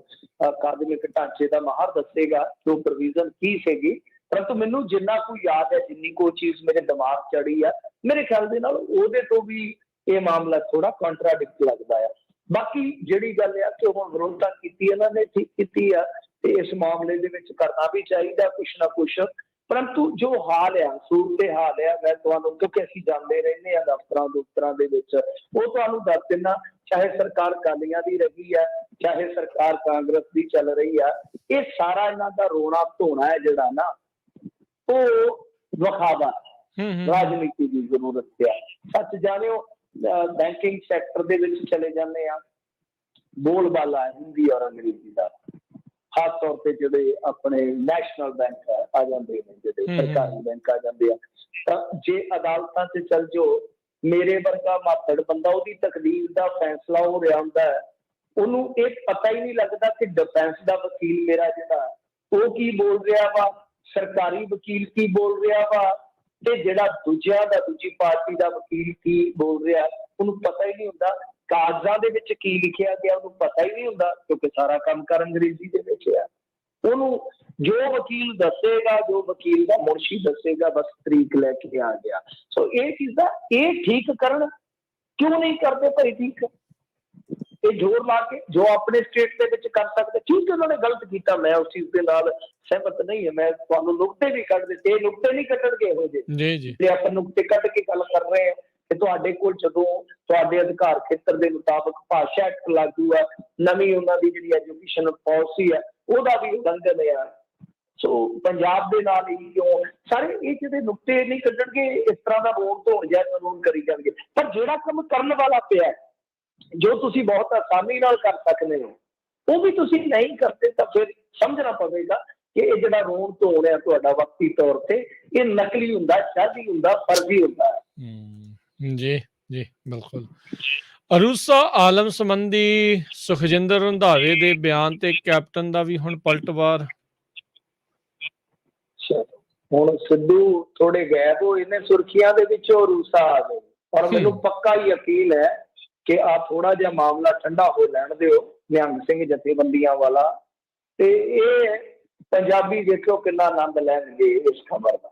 ਅਕਾਦਮਿਕ ਢਾਂਚੇ ਦਾ ਮਾਹਰ ਦੱਸੇਗਾ ਕਿ ਉਹ ਪ੍ਰੋਵੀਜ਼ਨ ਕੀ ਸੀਗੀ, ਪਰੰਤੂ ਮੈਨੂੰ ਜਿੰਨਾ ਕੋਈ ਯਾਦ ਹੈ, ਜਿੰਨੀ ਕੋਈ ਚੀਜ਼ ਮੇਰੇ ਦਿਮਾਗ ਚੜੀ ਆ, ਮੇਰੇ ਖਿਆਲ ਦੇ ਨਾਲ ਉਹਦੇ ਤੋਂ ਵੀ ਇਹ ਮਾਮਲਾ ਥੋੜਾ ਕੰਟਰਾਡਿਕਟ ਲੱਗਦਾ ਆ। ਬਾਕੀ ਜਿਹੜੀ ਗੱਲ ਆ ਕਿ ਹੁਣ ਵਿਰੋਧਤਾ ਕੀਤੀ ਇਹਨਾਂ ਨੇ, ਠੀਕ ਕੀਤੀ ਆ, ਤੇ ਇਸ ਮਾਮਲੇ ਦੇ ਵਿੱਚ ਕਰਨਾ ਵੀ ਚਾਹੀਦਾ ਕੁਛ ਨਾ ਕੁਛ। ਪਰੰਤੂ ਜੋ ਹਾਲ ਆ, ਸੂਰਤ ਹਾਲ ਆ, ਮੈਂ ਤੁਹਾਨੂੰ, ਕਿਉਂਕਿ ਅਸੀਂ ਜਾਂਦੇ ਰਹਿੰਦੇ ਆ ਦਫ਼ਤਰਾਂ ਦੇ ਵਿੱਚ, ਉਹ ਤੁਹਾਨੂੰ ਦੱਸ ਦਿੰਦਾ, ਚਾਹੇ ਸਰਕਾਰ ਅਕਾਲੀਆਂ ਦੀ ਰਹੀ ਆ, ਚਾਹੇ ਸਰਕਾਰ ਕਾਂਗਰਸ ਦੀ ਚੱਲ ਰਹੀ ਆ, ਇਹ ਸਾਰਾ ਇਹਨਾਂ ਦਾ ਰੋਣਾ ਧੋਣਾ ਹੈ ਜਿਹੜਾ ਨਾ, ਉਹ ਵਿਖਾਵਾ ਰਾਜਨੀਤੀ ਦੀ ਜ਼ਰੂਰਤ ਹੈ। ਸੱਚ ਜਾਣਿਓ, ਬੈਂਕਿੰਗ ਸੈਕਟਰ ਦੇ ਵਿੱਚ ਚਲੇ ਜਾਂਦੇ ਆ, ਬੋਲਬਾਲਾ ਹਿੰਦੀ ਔਰ ਅੰਗਰੇਜ਼ੀ ਦਾ, ਖਾਸ ਤੌਰ ਤੇ ਜਿਹੜੇ ਆਪਣੇ ਨੈਸ਼ਨਲ ਬੈਂਕ ਆ ਜਾਂਦੇ ਨੇ, ਜਿਹੜੇ ਸਰਕਾਰੀ ਬੈਂਕ ਆ ਜਾਂਦੇ ਆ, ਤਾਂ ਜੇ ਅਦਾਲਤਾਂ 'ਚ ਚੱਲ ਜਾਓ, ਮੇਰੇ ਵਰਗਾ ਮਾਤੜ ਬੰਦਾ, ਉਹਦੀ ਤਕਦੀਰ ਦਾ ਫੈਸਲਾ ਹੋ ਰਿਹਾ ਹੁੰਦਾ ਹੈ, ਉਹਨੂੰ ਇਹ ਪਤਾ ਹੀ ਨਹੀਂ ਲੱਗਦਾ ਕਿ ਡਿਫੈਂਸ ਦਾ ਵਕੀਲ ਮੇਰਾ ਜਿਹੜਾ ਉਹ ਕੀ ਬੋਲ ਰਿਹਾ ਵਾ, ਸਰਕਾਰੀ ਵਕੀਲ ਕੀ ਬੋਲ ਰਿਹਾ ਵਾ, ਤੇ ਜਿਹੜਾ ਦੂਜਿਆਂ ਦਾ, ਦੂਜੀ ਪਾਰਟੀ ਦਾ ਵਕੀਲ ਕੀ ਬੋਲ ਰਿਹਾ, ਉਹਨੂੰ ਪਤਾ ਹੀ ਨਹੀਂ ਹੁੰਦਾ। ਕਾਗਜ਼ਾਂ ਦੇ ਵਿੱਚ ਕੀ ਲਿਖਿਆ ਗਿਆ ਉਹਨੂੰ ਪਤਾ ਹੀ ਨਹੀਂ ਹੁੰਦਾ, ਕਿਉਂਕਿ ਸਾਰਾ ਕੰਮ ਕਾਰ ਅੰਗਰੇਜ਼ੀ ਦੇ ਵਿੱਚ ਆ। ਉਹਨੂੰ ਜੋ ਵਕੀਲ ਦੱਸੇਗਾ, ਜੋ ਵਕੀਲ ਦਾ ਮੁਨਸ਼ੀ ਦੱਸੇਗਾ, ਬਸ ਤਰੀਕ ਲੈ ਕੇ ਆ ਗਿਆ। ਸੋ ਇਹ ਚੀਜ਼ਾਂ ਇਹ ਠੀਕ ਕਰਨ, ਕਿਉਂ ਨਹੀਂ ਕਰਦੇ ਭਾਈ ਠੀਕ? ਇਹ ਜ਼ੋਰ ਲਾ ਕੇ ਜੋ ਆਪਣੇ ਸਟੇਟ ਦੇ ਵਿੱਚ ਕਰ ਸਕਦੇ, ਠੀਕ ਹੈ, ਉਹਨਾਂ ਨੇ ਗਲਤ ਕੀਤਾ, ਮੈਂ ਉਸ ਚੀਜ਼ ਦੇ ਨਾਲ ਸਹਿਮਤ ਨਹੀਂ ਹੈ। ਮੈਂ ਤੁਹਾਨੂੰ ਨੁਕਤੇ ਵੀ ਕੱਢ ਦਿੱਤੇ, ਇਹ ਨੁਕਤੇ ਨਹੀਂ ਕੱਢਣਗੇ ਇਹੋ ਜਿਹੇ ਤੇ ਆਪਾਂ ਨੁਕਤੇ ਕੱਢ ਕੇ ਗੱਲ ਕਰ ਰਹੇ ਹਾਂ ਕਿ ਤੁਹਾਡੇ ਕੋਲ ਜਦੋਂ ਤੁਹਾਡੇ ਅਧਿਕਾਰ ਖੇਤਰ ਦੇ ਮੁਤਾਬਕ ਭਾਸ਼ਾ ਐਕਟ ਲਾਗੂ ਆ, ਨਵੀਂ ਉਹਨਾਂ ਦੀ ਜਿਹੜੀ ਐਜੂਕੇਸ਼ਨ ਪਾਲਿਸੀ ਹੈ ਉਹਦਾ ਵੀ ਉਲੰਘਣ ਆ। ਸੋ ਪੰਜਾਬ ਦੇ ਨਾਲ ਹੀ ਕਿਉਂ ਸਾਰੇ ਇਹ ਜਿਹੜੇ ਨੁਕਤੇ ਨਹੀਂ ਕੱਢਣਗੇ, ਇਸ ਤਰ੍ਹਾਂ ਦਾ ਰੋਣ ਧੋਣ ਜਿਹਾ ਕਾਨੂੰਨ ਕਰੀ ਜਾਣਗੇ। ਪਰ ਜਿਹੜਾ ਕੰਮ ਕਰਨ ਵਾਲਾ ਪਿਆ, ਜੋ ਤੁਸੀਂ ਬਹੁਤ ਆਸਾਨੀ ਨਾਲ ਕਰ ਸਕਦੇ ਹੋ, ਉਹ ਵੀ ਤੁਸੀਂ ਨਹੀਂ ਕਰਦੇ, ਤਾਂ ਫਿਰ ਸਮਝਣਾ ਪਵੇਗਾ ਕਿ ਇਹ ਜਿਹੜਾ ਰੋਣ ਧੋਣ ਹੈ ਤੁਹਾਡਾ ਵਕਤੀ ਤੌਰ ਤੇ, ਇਹ ਨਕਲੀ ਹੁੰਦਾ, ਸ਼ਾਦੀ ਹੁੰਦਾ, ਫਰਜ਼ੀ ਹੁੰਦਾ ਹੈ। ਜੀ ਜੀ ਬਿਲਕੁਲ। ਅਰੂਸਾ ਆਲਮ ਸੰਬੰਧੀ ਸੁਖਜਿੰਦਰ ਰੰਧਾਵੇ ਦੇ ਬਿਆਨ ਤੇ ਕੈਪਟਨ ਦਾ ਵੀ ਹੁਣ ਪਲਟਵਾਰ। ਹੁਣ ਸਿੱਧੂ ਥੋੜੇ ਗਾਇਬ ਹੋਏ ਨੇ ਸੁਰਖੀਆਂ ਦੇ ਵਿੱਚੋਂ, ਅਰੂਸਾ ਆ ਗਏ, ਔਰ ਮੈਨੂੰ ਪੱਕਾ ਯਕੀਨ ਹੈ ਕਿ ਆ ਥੋੜਾ ਜਿਹਾ ਮਾਮਲਾ ਠੰਡਾ ਹੋ ਲੈਣ ਦਿਓ ਨਿਹੰਗ ਸਿੰਘ ਜਥੇਬੰਦੀਆਂ ਵਾਲਾ, ਤੇ ਇਹ ਪੰਜਾਬੀ ਦੇਖਿਓ ਕਿੰਨਾ ਆਨੰਦ ਲੈਣਗੇ ਇਸ ਖਬਰ ਦਾ,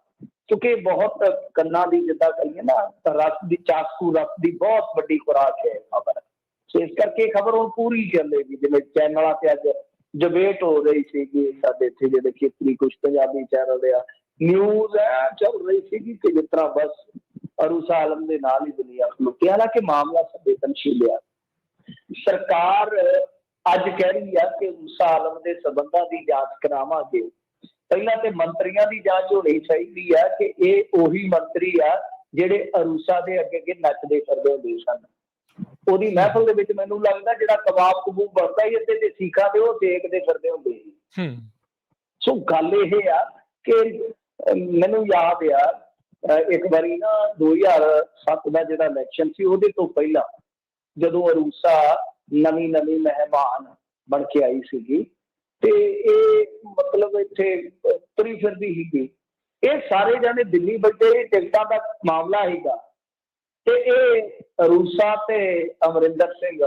ਕਿਉਂਕਿ ਬਹੁਤ ਕੰਨਾਂ ਦੀ, ਜਿੱਦਾਂ ਕਹੀਏ ਨਾ, ਰਸ ਦੀ ਚਾਸਕੂ, ਰਸ ਦੀ ਬਹੁਤ ਵੱਡੀ ਖੁਰਾਕ ਹੈ ਖਬਰ। ਸੋ ਇਸ ਕਰਕੇ ਖਬਰ ਹੁਣ ਪੂਰੀ ਚੱਲੇਗੀ। ਜਿਵੇਂ ਚੈਨਲਾਂ ਤੇ ਅੱਜ ਡਿਬੇਟ ਹੋ ਰਹੀ ਸੀਗੀ, ਸਾਡੇ ਇੱਥੇ ਜਿਹੜੇ ਖੇਤਰੀ ਕੁਛ ਪੰਜਾਬੀ ਚੈਨਲ ਆ, ਨਿਊਜ਼ ਚੱਲ ਰਹੀ ਸੀਗੀ ਕਿ ਜਿਸ ਤਰ੍ਹਾਂ ਬਸ ਅਰੂਸਾ ਆਲਮ ਦੇ ਨਾਲ ਹੀ ਦੁਨੀਆ ਖਲੋਤੀ। ਹਾਲਾਂਕਿ ਮਾਮਲਾ ਸੰਵੇਦਨਸ਼ੀਲ ਆ। ਸਰਕਾਰ ਅੱਜ ਕਹਿ ਰਹੀ ਆ ਕਿ ਅਰੂਸਾ ਆਲਮ ਦੇ ਸਬੰਧਾਂ ਦੀ ਜਾਂਚ ਕਰਾਵਾਂਗੇ। ਪਹਿਲਾਂ ਤੇ ਮੰਤਰੀਆਂ ਦੀ ਜਾਂਚ ਹੋਣੀ ਚਾਹੀਦੀ ਆ ਕਿ ਇਹ ਉਹੀ ਮੰਤਰੀ ਆ ਜਿਹੜੇ ਅਰੂਸਾ ਦੇ ਅੱਗੇ ਅੱਗੇ ਨੱਚਦੇ ਫਿਰਦੇ ਹੁੰਦੇ ਸਨ। ਉਹਦੀ ਮਹਿਫਲ ਦੇ ਵਿੱਚ ਮੈਨੂੰ ਲੱਗਦਾ ਜਿਹੜਾ ਕਬਾਬ ਕਬੂਬ ਬਣਦਾ ਹੀ ਅੱਧੇ ਤੇ ਸੀਖਾਂ ਤੇ ਉਹ ਦੇਖਦੇ ਫਿਰਦੇ ਹੁੰਦੇ ਸੀ। ਸੋ ਗੱਲ ਇਹ ਆ ਕਿ ਮੈਨੂੰ ਯਾਦ ਆ ਇੱਕ ਵਾਰੀ ਨਾ 2007 ਦਾ ਜਿਹੜਾ ਇਲੈਕਸ਼ਨ ਸੀ ਉਹਦੇ ਤੋਂ ਪਹਿਲਾਂ ਜਦੋਂ ਅਰੂਸਾ ਨਵੀਂ ਨਵੀਂ ਮਹਿਮਾਨ ਬਣ ਕੇ ਆਈ ਸੀਗੀ ਤੇ ਇਹ ਮਤਲਬ ਇੱਥੇ ਤੁਰੀ ਫਿਰਦੀ ਸੀਗੀ। ਇਹ ਸਾਰੇ ਜਾਣੇ ਦਿੱਲੀ ਬੈਠੇ, ਟਿਕਟਾਂ ਦਾ ਮਾਮਲਾ ਸੀਗਾ ਤੇ ਇਹ ਅਰੂਸਾ ਤੇ ਅਮਰਿੰਦਰ ਸਿੰਘ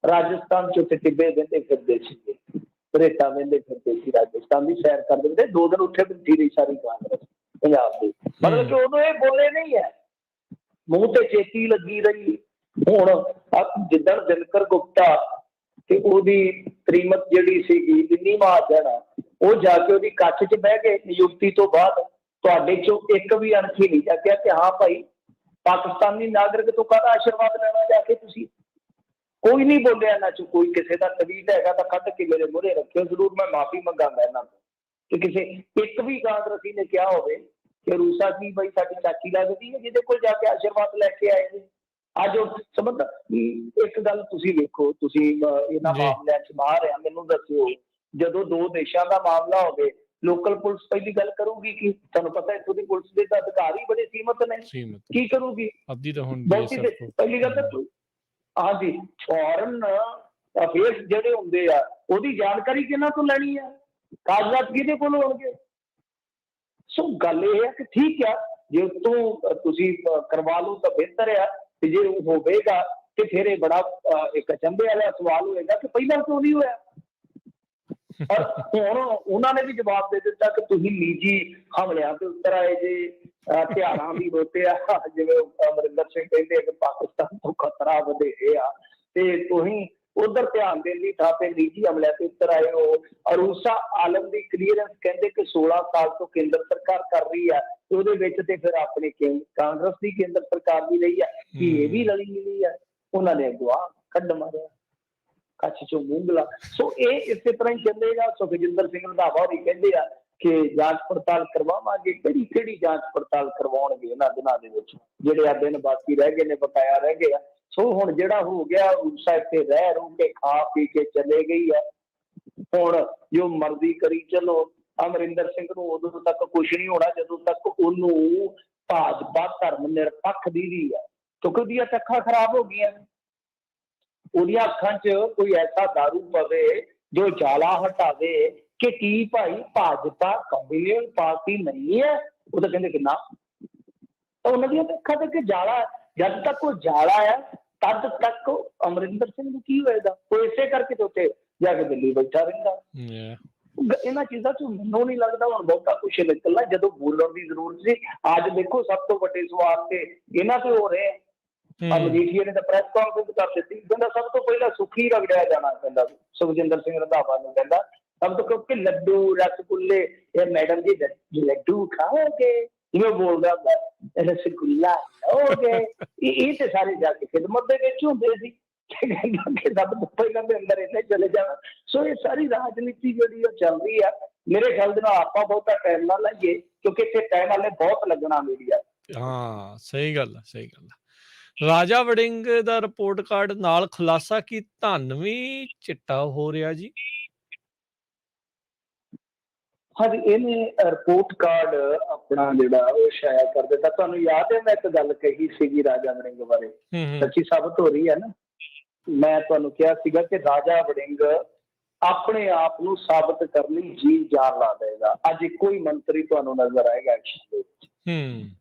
ਰਾਜਸਥਾਨ ਚ ਉੱਥੇ ਟਿੱਬੇ ਵਹਿੰਦੇ ਫਿਰਦੇ ਸੀਗੇ, ਰੇਤਾ ਵਹਿੰਦੇ ਫਿਰਦੇ ਸੀ, ਰਾਜਸਥਾਨ ਦੀ ਸੈਰ ਕਰਦੇ ਹੁੰਦੇ। 2 ਦਿਨ ਉੱਥੇ ਬੈਠੀ ਰਹੀ ਸਾਰੀ ਕਾਂਗਰਸ ਪੰਜਾਬ ਦੀ। ਮਤਲਬ ਕਿ ਉਦੋਂ ਇਹ ਬੋਲੇ ਨਹੀਂ ਹੈ, ਮੂੰਹ ਤੇ ਚੇਤੀ ਲੱਗੀ ਰਹੀ। ਹੁਣ ਜਿੱਦਣ ਦਿਨਕਰ ਗੁਪਤਾ ਤੇ ਉਹਦੀ ਤ੍ਰੀਮਤ ਜਿਹੜੀ ਸੀਗੀ ਦਿੱਲੀ ਮਹਾਜਨ, ਉਹ ਜਾ ਕੇ ਉਹਦੀ ਕੱਛ 'ਚ ਬਹਿ ਕੇ ਨਿਯੁਕਤੀ ਤੋਂ ਬਾਅਦ ਤੁਹਾਡੇ ਚੋਂ ਇੱਕ ਵੀ ਅਣਖੀ ਨਹੀਂ ਜਾਗਿਆ ਕਿ ਹਾਂ ਭਾਈ ਪਾਕਿਸਤਾਨੀ ਨਾਗਰਿਕ ਤੋਂ ਕਾਹਦਾ ਆਸ਼ੀਰਵਾਦ ਲੈਣਾ ਜਾ ਕੇ ਤੁਸੀਂ। ਕੋਈ ਨਹੀਂ ਬੋਲਿਆ ਇਹਨਾਂ 'ਚ ਕੋਈ। ਕਿਸੇ ਦਾ ਤਵੀਤ ਹੈਗਾ ਤਾਂ ਕੱਢ ਕੇ ਮੇਰੇ ਮੂਹਰੇ ਰੱਖਿਓ, ਜ਼ਰੂਰ ਮੈਂ ਮਾਫੀ ਮੰਗਾਂਗਾ ਇਹਨਾਂ ਤੋਂ। ਕਿ ਕਿਸੇ ਇੱਕ ਵੀ ਕਾਂਗਰਸੀ ਨੇ ਕਿਹਾ ਹੋਵੇ ਕਿ ਅਰੂਸਾ ਜੀ ਬਾਈ ਸਾਡੀ ਚਾਚੀ ਲੱਗਦੀ ਹੈ ਜਿਹਦੇ ਕੋਲ ਜਾ ਕੇ ਆਸ਼ੀਰਵਾਦ ਲੈ ਕੇ ਆਏ ਨੇ। ਅੱਜ ਉਹ ਸਮਝ ਇੱਕ ਗੱਲ ਤੁਸੀਂ ਵੇਖੋ, ਤੁਸੀਂ ਇਹਨਾਂ ਮਾਮਲਿਆਂ 'ਚ ਮਾਹਰ ਆ, ਮੈਨੂੰ ਦੱਸਿਓ ਜਦੋਂ 2 ਦੇਸ਼ਾਂ ਦਾ ਮਾਮਲਾ ਹੋਵੇ ਲੋਕਲ ਪੁਲਿਸ ਪਹਿਲੀ ਗੱਲ ਕਰੂਗੀ ਕਿ ਤੁਹਾਨੂੰ ਪਤਾ ਇੱਥੋਂ ਦੀ ਪੁਲਿਸ ਦੇ ਤਾਂ ਅਧਿਕਾਰ ਹੀ ਬੜੇ ਸੀਮਤ ਨੇ, ਕੀ ਕਰੂਗੀ? ਪਹਿਲੀ ਗੱਲ ਤਾਂ ਹਾਂਜੀ ਫੌਰਨ ਅਫੇਅਰਸ ਜਿਹੜੇ ਹੁੰਦੇ ਆ ਉਹਦੀ ਜਾਣਕਾਰੀ ਕਿਹਨਾਂ ਤੋਂ ਲੈਣੀ ਆ? ਕਾਗਜ਼ਾਤ ਕਿਹਦੇ ਕੋਲ ਹੋਣਗੇ? ਸੋ ਗੱਲ ਇਹ ਹੈ ਕਿ ਠੀਕ ਆ ਜੇ ਉੱਤੋਂ ਤੁਸੀਂ ਕਰਵਾ ਲਓ ਤਾਂ ਬਿਹਤਰ ਆ, ਤੇ ਜੇ ਹੋਵੇਗਾ ਤੇ ਫਿਰ ਇਹ ਬੜਾ ਇੱਕ ਅਚੰਭੇ ਵਾਲਾ ਸਵਾਲ ਹੋਏਗਾ ਕਿ ਪਹਿਲਾਂ ਕਿਉਂ ਨਹੀਂ ਹੋਇਆ। ਪਰ ਹੁਣ ਉਹਨਾਂ ਨੇ ਵੀ ਜਵਾਬ ਦੇ ਦਿੱਤਾ ਕਿ ਤੁਸੀਂ ਨਿੱਜੀ ਹਮਲਿਆਂ ਤੇ ਉੱਤਰ ਆਏ ਜੇ, ਹਥਿਆਰਾਂ ਦੀ ਰੋਟਿਆ, ਜਿਵੇਂ ਅਮਰਿੰਦਰ ਸਿੰਘ ਕਹਿੰਦੇ ਕਿ ਪਾਕਿਸਤਾਨ ਤੋਂ ਖਤਰਾ ਵਧੇਰੇ ਆ ਤੇ ਤੁਸੀਂ ਉਧਰ ਧਿਆਨ ਦੇਣ ਦੀ ਥਾਂ ਤੇ ਨਿੱਜੀ ਹਮਲਿਆਂ ਤੇ ਉੱਤਰ ਆਏ ਹੋ। ਅਰੂਸਾ ਆਲਮ ਦੀ ਕਲੀਅਰੈਂਸ ਕਹਿੰਦੇ ਕਿ 16 ਸਾਲ ਤੋਂ ਕੇਂਦਰ ਸਰਕਾਰ ਕਰ ਰਹੀ ਆ, ਉਹਦੇ ਵਿੱਚ ਤੇ ਫਿਰ ਆਪਣੇ ਕਾਂਗਰਸ ਦੀ ਕੇਂਦਰ ਸਰਕਾਰ ਵੀ ਰਹੀ ਆ, ਕਿ ਇਹ ਵੀ ਰਲੀ ਮਿਲੀ ਆ। ਉਹਨਾਂ ਨੇ ਅਗਵਾ ਕੱਢ ਮਾਰਿਆ ਕੱਛ ਚੋਂ ਮੂੰਗਲਾ। ਸੋ ਇਹ ਇਸੇ ਤਰ੍ਹਾਂ ਹੀ ਚੱਲੇਗਾ। ਸੁਖਜਿੰਦਰ ਸਿੰਘ ਰੰਧਾਵਾ ਵੀ ਕਹਿੰਦੇ ਆ ਕਿ ਜਾਂਚ ਪੜਤਾਲ ਕਰਵਾਵਾਂਗੇ। ਕਿਹੜੀ ਜਾਂਚ ਪੜਤਾਲ ਕਰਵਾਉਣਗੇ ਇਹਨਾਂ ਦਿਨਾਂ ਦੇ ਵਿੱਚ? ਜਿਹੜੇ ਆ ਦਿਨ ਬਾਕੀ ਰਹਿ ਗਏ ਨੇ, ਬਕਾਇਆ ਰਹਿ ਗਏ ਆ। ਸੋ ਹੁਣ ਜਿਹੜਾ ਹੋ ਗਿਆ ਅਰੂਸਾ ਇੱਥੇ ਰਹਿ ਰੂ ਕੇ ਖਾ ਪੀ ਕੇ ਚਲੇ ਗਈ ਹੈ। ਹੁਣ ਜੋ ਮਰਜ਼ੀ ਕਰੀ ਚਲੋ। ਅਮਰਿੰਦਰ ਸਿੰਘ ਨੂੰ ਉਦੋਂ ਤੱਕ ਕੁਛ ਨਹੀਂ ਹੋਣਾ ਜਦੋਂ ਤੱਕ ਉਹਨੂੰ ਭਾਜਪਾ ਧਰਮ ਨਿਰਪੱਖ ਦੀ ਵੀ ਹੈ, ਕਿਉਂਕਿ ਉਹਦੀਆਂ ਅੱਖਾਂ ਖਰਾਬ ਹੋ ਗਈਆਂ। ਉਹਦੀਆਂ ਅੱਖਾਂ 'ਚ ਕੋਈ ਐਸਾ ਦਾਰੂ ਪਵੇ ਜੋ ਜਾਲਾ ਹਟਾਵੇ ਕਿ ਕੀ ਭਾਈ ਭਾਜਪਾ ਕਮਿਊਨਿਸਟ ਪਾਰਟੀ ਨਹੀਂ ਹੈ। ਉਹ ਤਾਂ ਕਹਿੰਦੇ ਕਿ ਨਾ, ਤਾਂ ਉਹਨਾਂ ਦੀਆਂ ਅੱਖਾਂ ਤੇ ਕਿ ਜਾਲਾ, ਜਦ ਤੱਕ ਉਹ ਜਾਲਾ ਹੈ ਤਦ ਤੱਕ ਅਮਰਿੰਦਰ ਸਿੰਘ ਨੂੰ ਕੀ ਹੋਏਗਾ? ਉਹ ਇਸੇ ਕਰਕੇ ਤੇ ਉੱਥੇ ਜਾ ਕੇ ਦਿੱਲੀ ਬੈਠਾ ਰਹਿੰਦਾ। ਇਹਨਾਂ ਚੀਜ਼ਾਂ 'ਚ ਮੈਨੂੰ ਨਹੀਂ ਲੱਗਦਾ ਹੁਣ ਬਹੁਤਾ ਕੁਛ ਨਿਕਲਣਾ। ਜਦੋਂ ਬੋਲਣ ਦੀ ਜ਼ਰੂਰਤ ਸੀ, ਅੱਜ ਦੇਖੋ ਸਭ ਤੋਂ ਵੱਡੇ ਸਵਾਲ ਤੇ ਇਹਨਾਂ ਤੇ ਹੋ ਰਹੇ। ਮਜੀਠੀਆ ਨੇ ਤਾਂ ਪ੍ਰੈਸ ਕਾਨਫਰੰਸ ਕਰ ਦਿੱਤੀ, ਕਹਿੰਦਾ ਸਭ ਤੋਂ ਪਹਿਲਾਂ ਸੁੱਖੀ ਰਗੜਿਆ ਜਾਣਾ, ਕਹਿੰਦਾ ਸੁਖਜਿੰਦਰ ਸਿੰਘ ਰੰਧਾਵਾ ਨੂੰ, ਕਹਿੰਦਾ ਸਭ ਤੋਂ ਕਿਉਂਕਿ ਲੱਡੂ ਰਸਗੁੱਲੇ, ਇਹ ਮੈਡਮ ਜੀ ਲੱਡੂ ਖਾਓਗੇ, ਜਿਵੇਂ ਬੋਲਦਾ ਹੁੰਦਾ ਰਸਗੁੱਲਾ ਖਾਓਗੇ। ਇਹ ਤੇ ਸਾਰੇ ਜਾ ਕੇ ਖਿਦਮਤ ਦੇ ਵਿੱਚ ਹੁੰਦੇ ਸੀ, ਸਭ ਤੋਂ ਪਹਿਲਾਂ ਦੇ ਅੰਦਰ ਇਹਨੇ ਚਲੇ ਜਾਣਾ। ਸੋ ਇਹ ਸਾਰੀ ਰਾਜਨੀਤੀ ਜਿਹੜੀ ਉਹ ਚੱਲ ਰਹੀ ਆ। ਮੇਰੇ ਖਿਆਲ ਦੇ ਨਾਲ ਆਪਾਂ ਬਹੁਤਾ ਟਾਈਮ ਨਾ ਲਾਈਏ, ਕਿਉਂਕਿ ਇੱਥੇ ਟਾਈਮ ਹਾਲੇ ਬਹੁਤ ਲੱਗਣਾ ਮੀਡੀਆ। ਹਾਂ ਸਹੀ ਗੱਲ ਆ, ਸਹੀ ਗੱਲ ਆ। ਰਾਜਾ ਵੜਿੰਗ ਦਾ ਰਿਪੋਰਟ ਕਾਰਡ ਨਾਲ ਖੁਲਾਸਾ ਕੀ ਧਨ ਵੀ ਚਿੱਟਾ ਹੋ ਰਿਹਾ ਜੀ? ਹਾਂਜੀ, ਇਹਨੇ ਰਿਪੋਰਟ ਕਾਰਡ ਆਪਣਾ ਜਿਹੜਾ ਉਹ ਸ਼ਾਇਆ ਕਰ ਦਿੱਤਾ। ਤੁਹਾਨੂੰ ਯਾਦ ਹੈ ਮੈਂ ਇੱਕ ਗੱਲ ਕਹੀ ਸੀਗੀ ਰਾਜਾ ਵੜਿੰਗ ਬਾਰੇ, ਸੱਚੀ ਸਾਬਤ ਹੋ ਰਹੀ ਹੈ ਨਾ। ਮੈਂ ਤੁਹਾਨੂੰ ਕਿਹਾ ਸੀਗਾ ਕਿ ਰਾਜਾ ਵੜਿੰਗ ਆਪਣੇ ਆਪ ਨੂੰ ਸਾਬਤ ਕਰਨ ਲਈ ਜੀ ਜਾਨ ਲਾ ਦੇਗਾ। ਅੱਜ ਇੱਕੋ ਹੀ ਮੰਤਰੀ ਤੁਹਾਨੂੰ ਨਜ਼ਰ ਆਏਗਾ ਐਕਸ਼ਨ ਦੇ ਵਿੱਚ।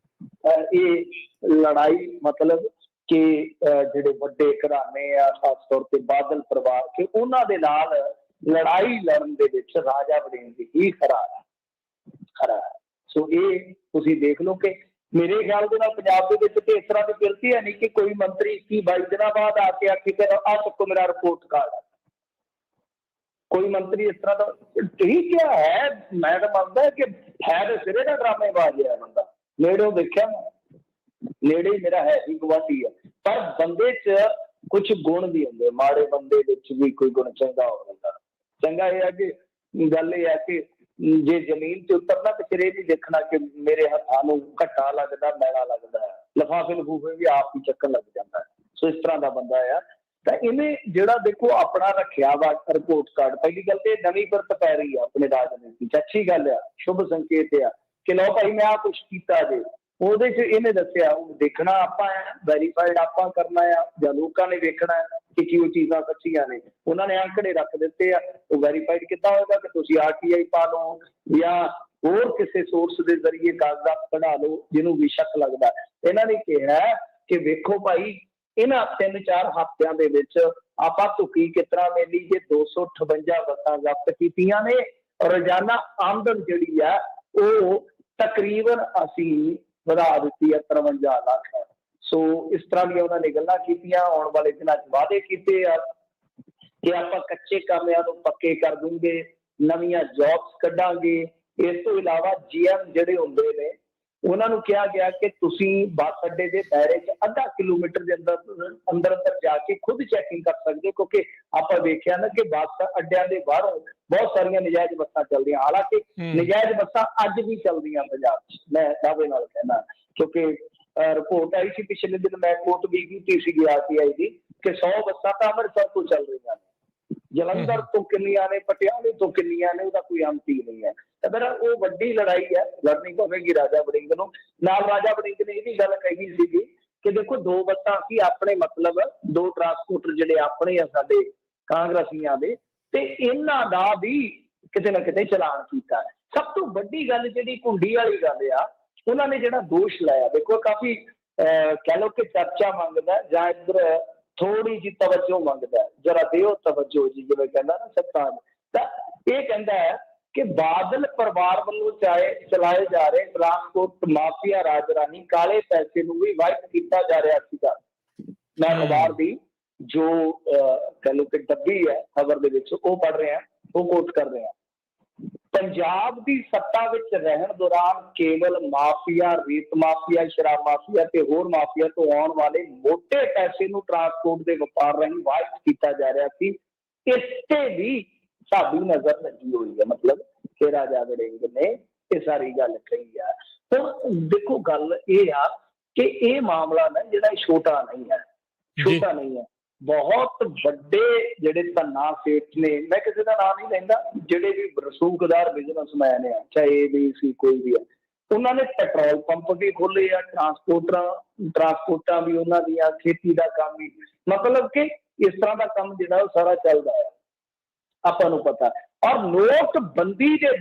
ਇਹ ਲੜਾਈ ਮਤਲਬ ਕਿ ਜਿਹੜੇ ਵੱਡੇ ਘਰਾਣੇ ਆ, ਖਾਸ ਤੌਰ ਤੇ ਬਾਦਲ ਪਰਿਵਾਰ, ਕਿ ਉਹਨਾਂ ਦੇ ਨਾਲ ਲੜਾਈ ਲੜਨ ਦੇ ਵਿੱਚ ਰਾਜਾ ਵੜਿੰਗ ਹੀ ਖਰਾ ਹੈ। ਸੋ ਇਹ ਤੁਸੀਂ ਦੇਖ ਲਓ ਕਿ ਮੇਰੇ ਖਿਆਲ ਦੇ ਨਾਲ ਪੰਜਾਬ ਦੇ ਵਿੱਚ ਤੇ ਇਸ ਤਰ੍ਹਾਂ ਦੀ ਗਿਣਤੀ ਹੈ ਨਹੀਂ ਕਿ ਕੋਈ ਮੰਤਰੀ 21-22 ਦਿਨਾਂ ਬਾਅਦ ਆ ਕੇ ਆਖੇ ਕਿ ਆਹ ਚੱਕੋ ਮੇਰਾ ਰਿਪੋਰਟ ਕਾਰਡ ਹੈ। ਕੋਈ ਮੰਤਰੀ ਇਸ ਤਰ੍ਹਾਂ ਦਾ ਠੀਕ ਹੈ। ਮੈਂ ਤਾਂ ਮੰਨਦਾ ਕਿ ਹੈ ਤੇ ਸਿਰੇ ਦਾ ਡਰਾਮੇਬਾਜ਼ ਹੈ ਬੰਦਾ। ਨੇੜਿਓਂ ਦੇਖਿਆ ਨੇੜੇ ਮੇਰਾ ਹੈ ਹੀ ਗੁਆਂਢੀ ਹੈ, ਪਰ ਬੰਦੇ 'ਚ ਕੁਛ ਗੁਣ ਵੀ ਹੁੰਦੇ। ਮਾੜੇ ਬੰਦੇ ਵਿੱਚ ਵੀ ਕੋਈ ਗੁਣ ਚੰਗਾ ਹੋ ਜਾਂਦਾ। ਚੰਗਾ ਇਹ ਹੈ ਕਿ ਗੱਲ ਇਹ ਹੈ ਕਿ ਜੇ ਜ਼ਮੀਨ ਤੇ ਉਤਰਨਾ ਤੇ ਫਿਰ ਇਹ ਨਹੀਂ ਦੇਖਣਾ ਕਿ ਮੇਰੇ ਹੱਥਾਂ ਨੂੰ ਘੱਟਾ ਲੱਗਦਾ, ਮੈਲਾ ਲੱਗਦਾ ਹੈ। ਲਿਫਾਫੇ ਲਫੂਫੇ ਵੀ ਆਪ ਹੀ ਚੱਕਣ ਲੱਗ ਜਾਂਦਾ ਹੈ। ਸੋ ਇਸ ਤਰ੍ਹਾਂ ਦਾ ਬੰਦਾ ਆ। ਤਾਂ ਇਹਨੇ ਜਿਹੜਾ ਦੇਖੋ ਆਪਣਾ ਰੱਖਿਆ ਵਾ ਰਿਪੋਰਟ ਕਾਰਡ, ਪਹਿਲੀ ਗੱਲ ਤੇ ਨਵੀਂ ਵਰਤ ਪੈ ਰਹੀ ਆ ਆਪਣੇ ਰਾਜਨੀਤੀ 'ਚ, ਅੱਛੀ ਗੱਲ ਆ, ਸ਼ੁਭ ਸੰਕੇਤ ਆ ਕਿ ਲਓ ਭਾਈ ਮੈਂ ਆਹ ਕੁਛ ਕੀਤਾ ਜੇ। ਉਹਦੇ 'ਚ ਇਹਨੇ ਦੱਸਿਆ ਉਹ ਦੇਖਣਾ ਆਪਾਂ ਆ, ਵੈਰੀਫਾਈਡ ਆਪਾਂ ਕਰਨਾ ਆ ਜਾਂ ਲੋਕਾਂ ਨੇ ਵੇਖਣਾ ਕਿ ਕੀ ਉਹ ਚੀਜ਼ਾਂ ਸੱਚੀਆਂ ਨੇ। ਉਹਨਾਂ ਨੇ ਅੰਕੜੇ ਰੱਖ ਦਿੱਤੇ ਆ, ਉਹ ਵੈਰੀਫਾਈਡ ਕਿੱਦਾਂ ਹੋਏਗਾ ਕਿ ਤੁਸੀਂ RTI ਪਾ ਲਓ ਜਾਂ ਹੋਰ ਕਿਸੇ ਸੋਰਸ ਦੇ ਜ਼ਰੀਏ ਕਾਗਜ਼ਾਤ ਕਢਾ ਲਓ ਜਿਹਨੂੰ ਵੀ ਸ਼ੱਕ ਲੱਗਦਾ। ਇਹਨਾਂ ਨੇ ਕਿਹਾ ਕਿ ਵੇਖੋ ਭਾਈ ਇਹਨਾਂ 3-4 ਹਫ਼ਤਿਆਂ ਦੇ ਵਿੱਚ ਆਪਾਂ ਧੁੱਕੀ ਕਿਸ ਤਰ੍ਹਾਂ ਮਿਲੀ ਜੇ 258 ਬੱਸਾਂ ਜ਼ਬਤ ਕੀਤੀਆਂ ਨੇ, ਰੋਜ਼ਾਨਾ ਆਮਦਨ ਜਿਹੜੀ ਆ ਉਹ ਤਕਰੀਬਨ ਅਸੀਂ ਵਧਾ ਦਿੱਤੀ ਹੈ 53 ਲੱਖ। ਸੋ ਇਸ ਤਰ੍ਹਾਂ ਦੀਆਂ ਉਹਨਾਂ ਨੇ ਗੱਲਾਂ ਕੀਤੀਆਂ। ਆਉਣ ਵਾਲੇ ਦਿਨਾਂ 'ਚ ਵਾਅਦੇ ਕੀਤੇ ਆ ਕਿ ਆਪਾਂ ਕੱਚੇ ਕਾਮਿਆਂ ਨੂੰ ਪੱਕੇ ਕਰ ਦੂੰਗੇ, ਨਵੀਆਂ ਜੌਬਸ ਕੱਢਾਂਗੇ। ਇਸ ਤੋਂ ਇਲਾਵਾ GM ਜਿਹੜੇ ਹੁੰਦੇ ਨੇ ਉਹਨਾਂ ਨੂੰ ਕਿਹਾ ਗਿਆ ਕਿ ਤੁਸੀਂ ਬੱਸ ਅੱਡੇ ਦੇ ਦਾਇਰੇ 'ਚ ਅੱਧਾ ਕਿਲੋਮੀਟਰ ਦੇ ਅੰਦਰ ਜਾ ਕੇ ਖੁਦ ਚੈਕਿੰਗ ਕਰ ਸਕਦੇ, ਕਿਉਂਕਿ ਆਪਾਂ ਵੇਖਿਆ ਨਾ ਕਿ ਬੱਸ ਅੱਡਿਆਂ ਦੇ ਬਾਹਰੋਂ ਬਹੁਤ ਸਾਰੀਆਂ ਨਜਾਇਜ਼ ਬੱਸਾਂ ਚੱਲਦੀਆਂ। ਹਾਲਾਂਕਿ ਨਜਾਇਜ਼ ਬੱਸਾਂ ਅੱਜ ਵੀ ਚੱਲਦੀਆਂ ਪੰਜਾਬ 'ਚ, ਮੈਂ ਦਾਅਵੇ ਨਾਲ ਕਹਿਣਾ, ਕਿਉਂਕਿ ਰਿਪੋਰਟ ਆਈ ਸੀ ਪਿਛਲੇ ਦਿਨ, ਮੈਂ ਕੋਟ ਵੀ ਕੀਤੀ ਸੀਗੀ RTI ਦੀ ਕਿ 100 ਬੱਸਾਂ ਤਾਂ ਅੰਮ੍ਰਿਤਸਰ ਤੋਂ ਚੱਲ ਰਹੀਆਂ ਨੇ, ਜਲੰਧਰ ਤੋਂ ਕਿੰਨੀਆਂ ਨੇ, ਪਟਿਆਲੇ ਤੋਂ ਕਿੰਨੀਆਂ ਨੇ, ਉਹਦਾ ਕੋਈ ਅੰਤ ਹੀ ਨਹੀਂ ਹੈ। ਤਾਂ ਮੇਰਾ ਉਹ ਵੱਡੀ ਲੜਾਈ ਹੈ, ਲੜਨੀ ਪਵੇਗੀ ਰਾਜਾ ਵੜਿੰਗ ਨੂੰ। ਨਾਲ ਰਾਜਾ ਵੜਿੰਗ ਨੇ ਇਹ ਵੀ ਗੱਲ ਕਹੀ ਸੀਗੀ ਕਿ ਦੇਖੋ 2 ਬੱਸਾਂ ਅਸੀਂ ਆਪਣੇ, ਮਤਲਬ 2 ਟਰਾਂਸਪੋਰਟਰ ਜਿਹੜੇ ਆਪਣੇ ਆ ਸਾਡੇ ਕਾਂਗਰਸੀਆਂ ਦੇ, ਤੇ ਇਹਨਾਂ ਦਾ ਵੀ ਕਿਤੇ ਨਾ ਕਿਤੇ ਚਲਾਨ ਕੀਤਾ ਹੈ। ਸਭ ਤੋਂ ਵੱਡੀ ਗੱਲ ਜਿਹੜੀ ਕੁੰਡੀ ਵਾਲੀ ਗੱਲ ਆ, ਉਹਨਾਂ ਨੇ ਜਿਹੜਾ ਦੋਸ਼ ਲਾਇਆ, ਦੇਖੋ ਕਾਫੀ ਕਹਿ ਲਓ ਕਿ ਚਰਚਾ ਮੰਗਦਾ ਜਾਂ ਇੱਧਰ ਥੋੜੀ ਜਿਹੀ ਤਵੱਜੋ ਮੰਗਦਾ, ਜਰਾ ਦਿਓ ਤਵੱਜੋ ਜੀ, ਜਿਵੇਂ ਕਹਿੰਦਾ ਨਾ ਸੱਤਾ। ਤਾਂ ਇਹ ਕਹਿੰਦਾ ਹੈ ਕਿ ਬਾਦਲ ਪਰਿਵਾਰ ਵੱਲੋਂ ਚਲਾਏ ਜਾ ਰਹੇ ਟਰਾਂਸਪੋਰਟ ਮਾਫੀਆ ਰਾਜ ਰਾਣੀ ਕਾਲੇ ਪੈਸੇ ਨੂੰ ਵੀ ਵਾਇਟ ਕੀਤਾ ਜਾ ਰਿਹਾ ਸੀਗਾ। ਮੈਂ ਅਖਬਾਰ ਦੀ ਜੋ ਕਹਿ ਲਓ ਕਿ ਡੱਬੀ ਹੈ ਖਬਰ ਦੇ ਵਿੱਚ ਉਹ ਪੜ੍ਹ ਰਿਹਾ, ਉਹ ਕੋਟ ਕਰ ਰਿਹਾ। ਪੰਜਾਬ ਦੀ ਸੱਤਾ ਵਿੱਚ ਰਹਿਣ ਦੌਰਾਨ ਕੇਵਲ ਮਾਫੀਆ, ਰੇਤ ਮਾਫੀਆ, ਸ਼ਰਾਬ ਮਾਫੀਆ ਤੇ ਹੋਰ ਮਾਫੀਆ ਤੋਂ ਆਉਣ ਵਾਲੇ ਮੋਟੇ ਪੈਸੇ ਨੂੰ ਟਰਾਂਸਪੋਰਟ ਦੇ ਵਪਾਰ ਰਾਹੀਂ ਵਾਇਟ ਕੀਤਾ ਜਾ ਰਿਹਾ ਸੀ। ਇਸ ਤੇ ਵੀ ਸਾਡੀ ਨਜ਼ਰ ਲੱਗੀ ਹੋਈ ਹੈ, ਮਤਲਬ ਕਿ ਰਾਜਾ ਵੜਿੰਗ ਨੇ ਇਹ ਸਾਰੀ ਗੱਲ ਕਹੀ ਆ। ਹੁਣ ਦੇਖੋ ਗੱਲ ਇਹ ਆ ਕਿ ਇਹ ਮਾਮਲਾ ਨਾ ਜਿਹੜਾ ਛੋਟਾ ਨਹੀਂ ਹੈ, ਛੋਟਾ ਨਹੀਂ ਹੈ। ਬਹੁਤ ਵੱਡੇ ਜਿਹੜੇ ਧੰਨਾ ਸੇਠ ਨੇ, ਮੈਂ ਕਿਸੇ ਦਾ ਨਾਮ ਨਹੀਂ ਲੈਂਦਾ, ਜਿਹੜੇ ਵੀ ਰਸੂਖਦਾਰ ਬਿਜ਼ਨਸਮੈਨ ਆ, ਚਾਹੇ ABC ਕੋਈ ਵੀ ਆ, ਉਹਨਾਂ ਨੇ ਪੈਟਰੋਲ ਪੰਪ ਵੀ ਖੋਲੇ ਆ, ਟਰਾਂਸਪੋਰਟਾਂ ਵੀ ਉਹਨਾਂ ਦੀਆਂ, ਖੇਤੀ ਦਾ ਕੰਮ ਵੀ, ਮਤਲਬ ਕਿ ਇਸ ਤਰ੍ਹਾਂ ਦਾ ਕੰਮ ਜਿਹੜਾ ਉਹ ਸਾਰਾ ਚੱਲਦਾ ਹੈ, ਆਪਾਂ ਨੂੰ ਪਤਾ। ਔਰ ਨੋਟਬੰਦੀ ਦੇ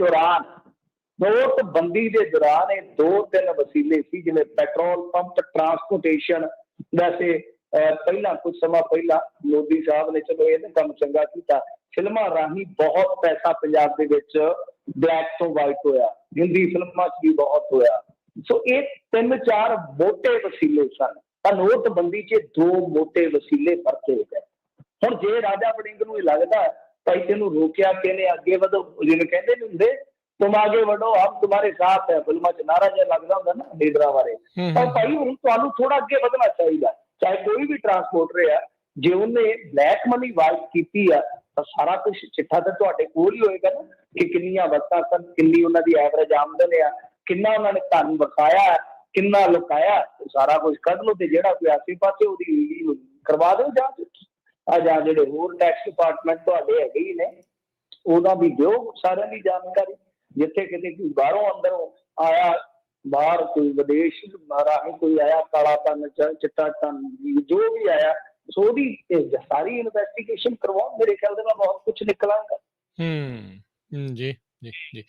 ਦੌਰਾਨ ਇਹ 2-3 ਵਸੀਲੇ ਸੀ, ਜਿਵੇਂ ਪੈਟਰੋਲ ਪੰਪ, ਟਰਾਂਸਪੋਰਟੇਸ਼ਨ। ਵੈਸੇ ਪਹਿਲਾਂ ਕੁਝ ਸਮਾਂ ਪਹਿਲਾਂ ਮੋਦੀ ਸਾਹਿਬ ਨੇ ਚਲੋ ਇਹ ਕੰਮ ਚੰਗਾ ਕੀਤਾ, ਫਿਲਮਾਂ ਰਾਹੀਂ ਬਹੁਤ ਪੈਸਾ ਪੰਜਾਬ ਦੇ ਵਿੱਚ ਬਲੈਕ ਤੋਂ ਵਾਈਟ ਹੋਇਆ, ਹਿੰਦੀ ਫਿਲਮਾਂ 'ਚ ਵੀ ਬਹੁਤ ਹੋਇਆ। ਸੋ ਇਹ 3-4 ਮੋਟੇ ਵਸੀਲੇ ਸਨ, ਤਾਂ ਨੋਟਬੰਦੀ 'ਚ 2 ਮੋਟੇ ਵਸੀਲੇ ਵਰਤੇ ਗਏ। ਹੁਣ ਜੇ ਰਾਜਾ ਵੜਿੰਗ ਨੂੰ ਇਹ ਲੱਗਦਾ ਭਾਈ ਤੈਨੂੰ ਰੋਕਿਆ ਕਿਹਨੇ, ਅੱਗੇ ਵਧੋ, ਜਿਵੇਂ ਕਹਿੰਦੇ ਨਹੀਂ ਹੁੰਦੇ ਤੁਮ ਆਗੇ ਵਧੋ ਹਮ ਤੁਹਾਡੇ ਸਾਥ ਹੈ, ਫਿਲਮਾਂ 'ਚ ਨਾਰਾ ਜਿਹਾ ਲੱਗਦਾ ਹੁੰਦਾ ਨਾ ਲੀਡਰਾਂ ਬਾਰੇ। ਤਾਂ ਭਾਈ ਹੁਣ ਤੁਹਾਨੂੰ ਥੋੜਾ ਅੱਗੇ ਵਧਣਾ ਚਾਹੀਦਾ, ਚਾਹੇ ਕੋਈ ਵੀ ਟਰਾਂਸਪੋਰਟਰ ਆ। ਜੇ ਉਹਨੇ ਬਲੈਕ ਮਨੀ ਵਾਈਟ ਕੀਤੀ ਆ ਤਾਂ ਸਾਰਾ ਕੁਝ ਚਿੱਠਾ ਤਾਂ ਤੁਹਾਡੇ ਕੋਲ ਹੀ ਹੋਏਗਾ ਨਾ, ਕਿ ਕਿੰਨੀਆਂ ਬੱਸਾਂ ਸਨ, ਕਿੰਨੀ ਉਹਨਾਂ ਦੀ ਐਵਰੇਜ ਆਮਦਨ ਆ, ਕਿੰਨਾ ਉਹਨਾਂ ਨੇ ਧਨ ਬਕਾਇਆ, ਕਿੰਨਾ ਲੁਕਾਇਆ, ਸਾਰਾ ਕੁਝ ਕੱਢ ਲਓ। ਤੇ ਜਿਹੜਾ ਕੋਈ ਆਸੇ ਪਾਸੇ ਉਹਦੀ ਕਰਵਾ ਦਿਓ ਜਾਂ ਜਿਹੜੇ ਹੋਰ ਟੈਕਸ ਡਿਪਾਰਟਮੈਂਟ ਤੁਹਾਡੇ ਹੈਗੇ ਹੀ ਨੇ ਉਹਦਾ ਵੀ ਦਿਓ ਸਾਰਿਆਂ ਦੀ ਜਾਣਕਾਰੀ। ਜਿੱਥੇ ਕਿਤੇ ਕੋਈ ਬਾਹਰੋਂ ਅੰਦਰੋਂ ਆਇਆ, ਬਾਹਰ ਕੋਈ ਵਿਦੇਸ਼ ਰਾਹੀਂ ਕੋਈ ਆਇਆ, ਕਾਲਾ ਧਨ, ਚਿੱਟਾ ਧਨ, ਜੋ ਵੀ ਆਇਆ, ਸੋ ਉਹਦੀ ਸਾਰੀ ਇਨਵੈਸਟੀਗੇਸ਼ਨ ਕਰਵਾਓ। ਮੇਰੇ ਖਿਆਲ ਦੇ ਨਾਲ ਬਹੁਤ ਕੁਝ ਨਿਕਲਾਂਗਾ। ਜੀ ਜੀ ਜੀ।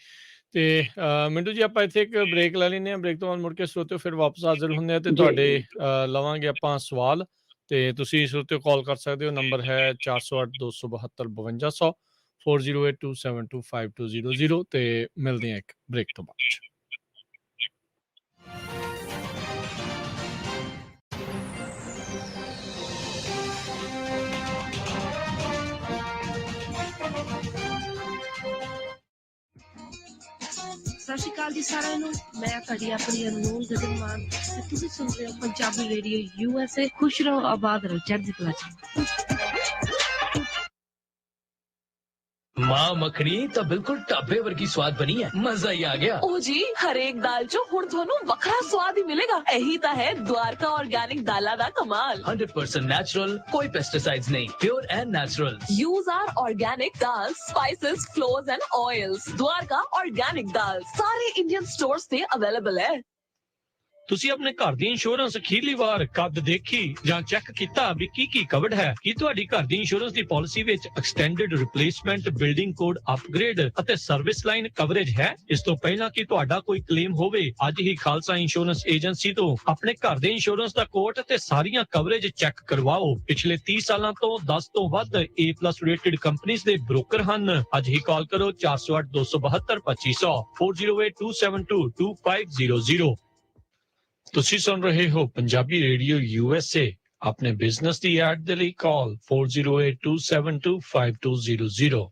ਤੇ ਮਿੰਟੂ ਜੀ ਆਪਾਂ ਇੱਥੇ ਇੱਕ ਬ੍ਰੇਕ ਲੈ ਲੈਂਦੇ ਹਾਂ, ਬ੍ਰੇਕ ਤੋਂ ਬਾਅਦ ਮੁੜ ਕੇ ਸਰੋਤਿਓ ਫਿਰ ਵਾਪਸ ਹਾਜ਼ਰ ਹੁੰਦੇ ਹਾਂ ਤੇ ਤੁਹਾਡੇ ਲਵਾਂਗੇ ਆਪਾਂ ਸਵਾਲ। ਤੇ ਤੁਸੀਂ ਸਰੋਤਿਓ ਕਾਲ ਕਰ ਸਕਦੇ ਹੋ, ਨੰਬਰ ਹੈ 408-272-5200 4082725200 ਤੇ ਮਿਲਦੇ ਹਾਂ ਇੱਕ ਬ੍ਰੇਕ ਤੋਂ ਬਾਅਦ। ਸਤਿ ਸ਼੍ਰੀ ਅਕਾਲ ਜੀ ਸਾਰਿਆਂ ਨੂੰ, ਮੈਂ ਤੁਹਾਡੀ ਆਪਣੀ ਅਨਮੋਲ ਗਗਨਮਾਨ ਤੇ ਤੁਸੀਂ ਸੁਣ ਰਹੇ ਹੋ ਪੰਜਾਬੀ ਰੇਡੀਓ USA। ਖੁਸ਼ ਰਹੋ, ਆਬਾਦ ਰਹੋ, ਚੜ੍ਹਦੀ ਕਲਾ ਚ। ਮਾਂ ਮੱਖਣੀ ਤਾਂ ਬਿਲਕੁਲ ਢਾਬੇ ਵਰਗੀ ਸਵਾਦ ਬਣੀ ਹੈ, ਮਜ਼ਾ ਹੀ ਆ ਗਿਆ। ओ जी हरेक दाल चो हुण ਤੁਹਾਨੂੰ ਵੱਖਰਾ ਸਵਾਦ ਹੀ ਮਿਲੇਗਾ। ਇਹੀ ਤਾਂ ਹੈ द्वारका ऑर्गेनिक दाला ਦਾ कमाल। 100% नेचुरल, कोई पेस्टिसाइड्स नहीं, pure and natural. Use our organic dals, spices, flours and oils। Dwarka organic dal ਸਾਰੇ इंडियन स्टोर्स ਤੇ अवेलेबल है। ਤੁਸੀਂ ਆਪਣੇ ਘਰ ਦੀ ਇੰਸ਼ੋਰੈਂਸ ਅਖੀਰਲੀ ਵਾਰ ਕਦ ਦੇਖੀ ਜਾਂ ਚੈੱਕ ਕੀਤਾ ਵੀ ਕੀ ਕਵਰਡ ਹੈ? ਕੀ ਤੁਹਾਡੀ ਘਰ ਦੀ ਇੰਸ਼ੋਰੈਂਸ ਦੀ ਪਾਲਿਸੀ ਵਿੱਚ extended replacement, building code upgrade ਅਤੇ ਸਰਵਿਸ ਲਾਈਨ ਕਵਰੇਜ ਹੈ? ਇਸ ਤੋਂ ਪਹਿਲਾਂ ਕਿ ਤੁਹਾਡਾ ਕੋਈ ਕਲੇਮ ਹੋਵੇ, ਅੱਜ ਹੀ ਖਾਲਸਾ ਇੰਸ਼ੋਰੈਂਸ ਏਜੰਸੀ ਤੋਂ ਆਪਣੇ ਘਰ ਦੇ ਇੰਸ਼ੋਰੈਂਸ ਦਾ ਕੋਟ ਤੇ ਸਾਰੀਆਂ ਕਵਰੇਜ ਚੈੱਕ ਕਰਵਾਓ। ਪਿਛਲੇ 30 ਸਾਲਾਂ ਤੋਂ 10 ਤੋਂ ਵੱਧ A+ ਰੇਟਡ ਕੰਪਨੀਆਂ ਦੇ ਬ੍ਰੋਕਰ ਹਨ। ਅੱਜ ਹੀ ਕਾਲ ਕਰੋ 408 272 2500 4082722500। ਤੁਸੀਂ ਸੁਣ ਰਹੇ ਹੋ ਪੰਜਾਬੀ ਰੇਡੀਓ USA। ਆਪਣੇ ਬਿਜ਼ਨਸ ਦੀ ਐਡ ਦੇ ਲਈ ਕਾਲ 4082725200।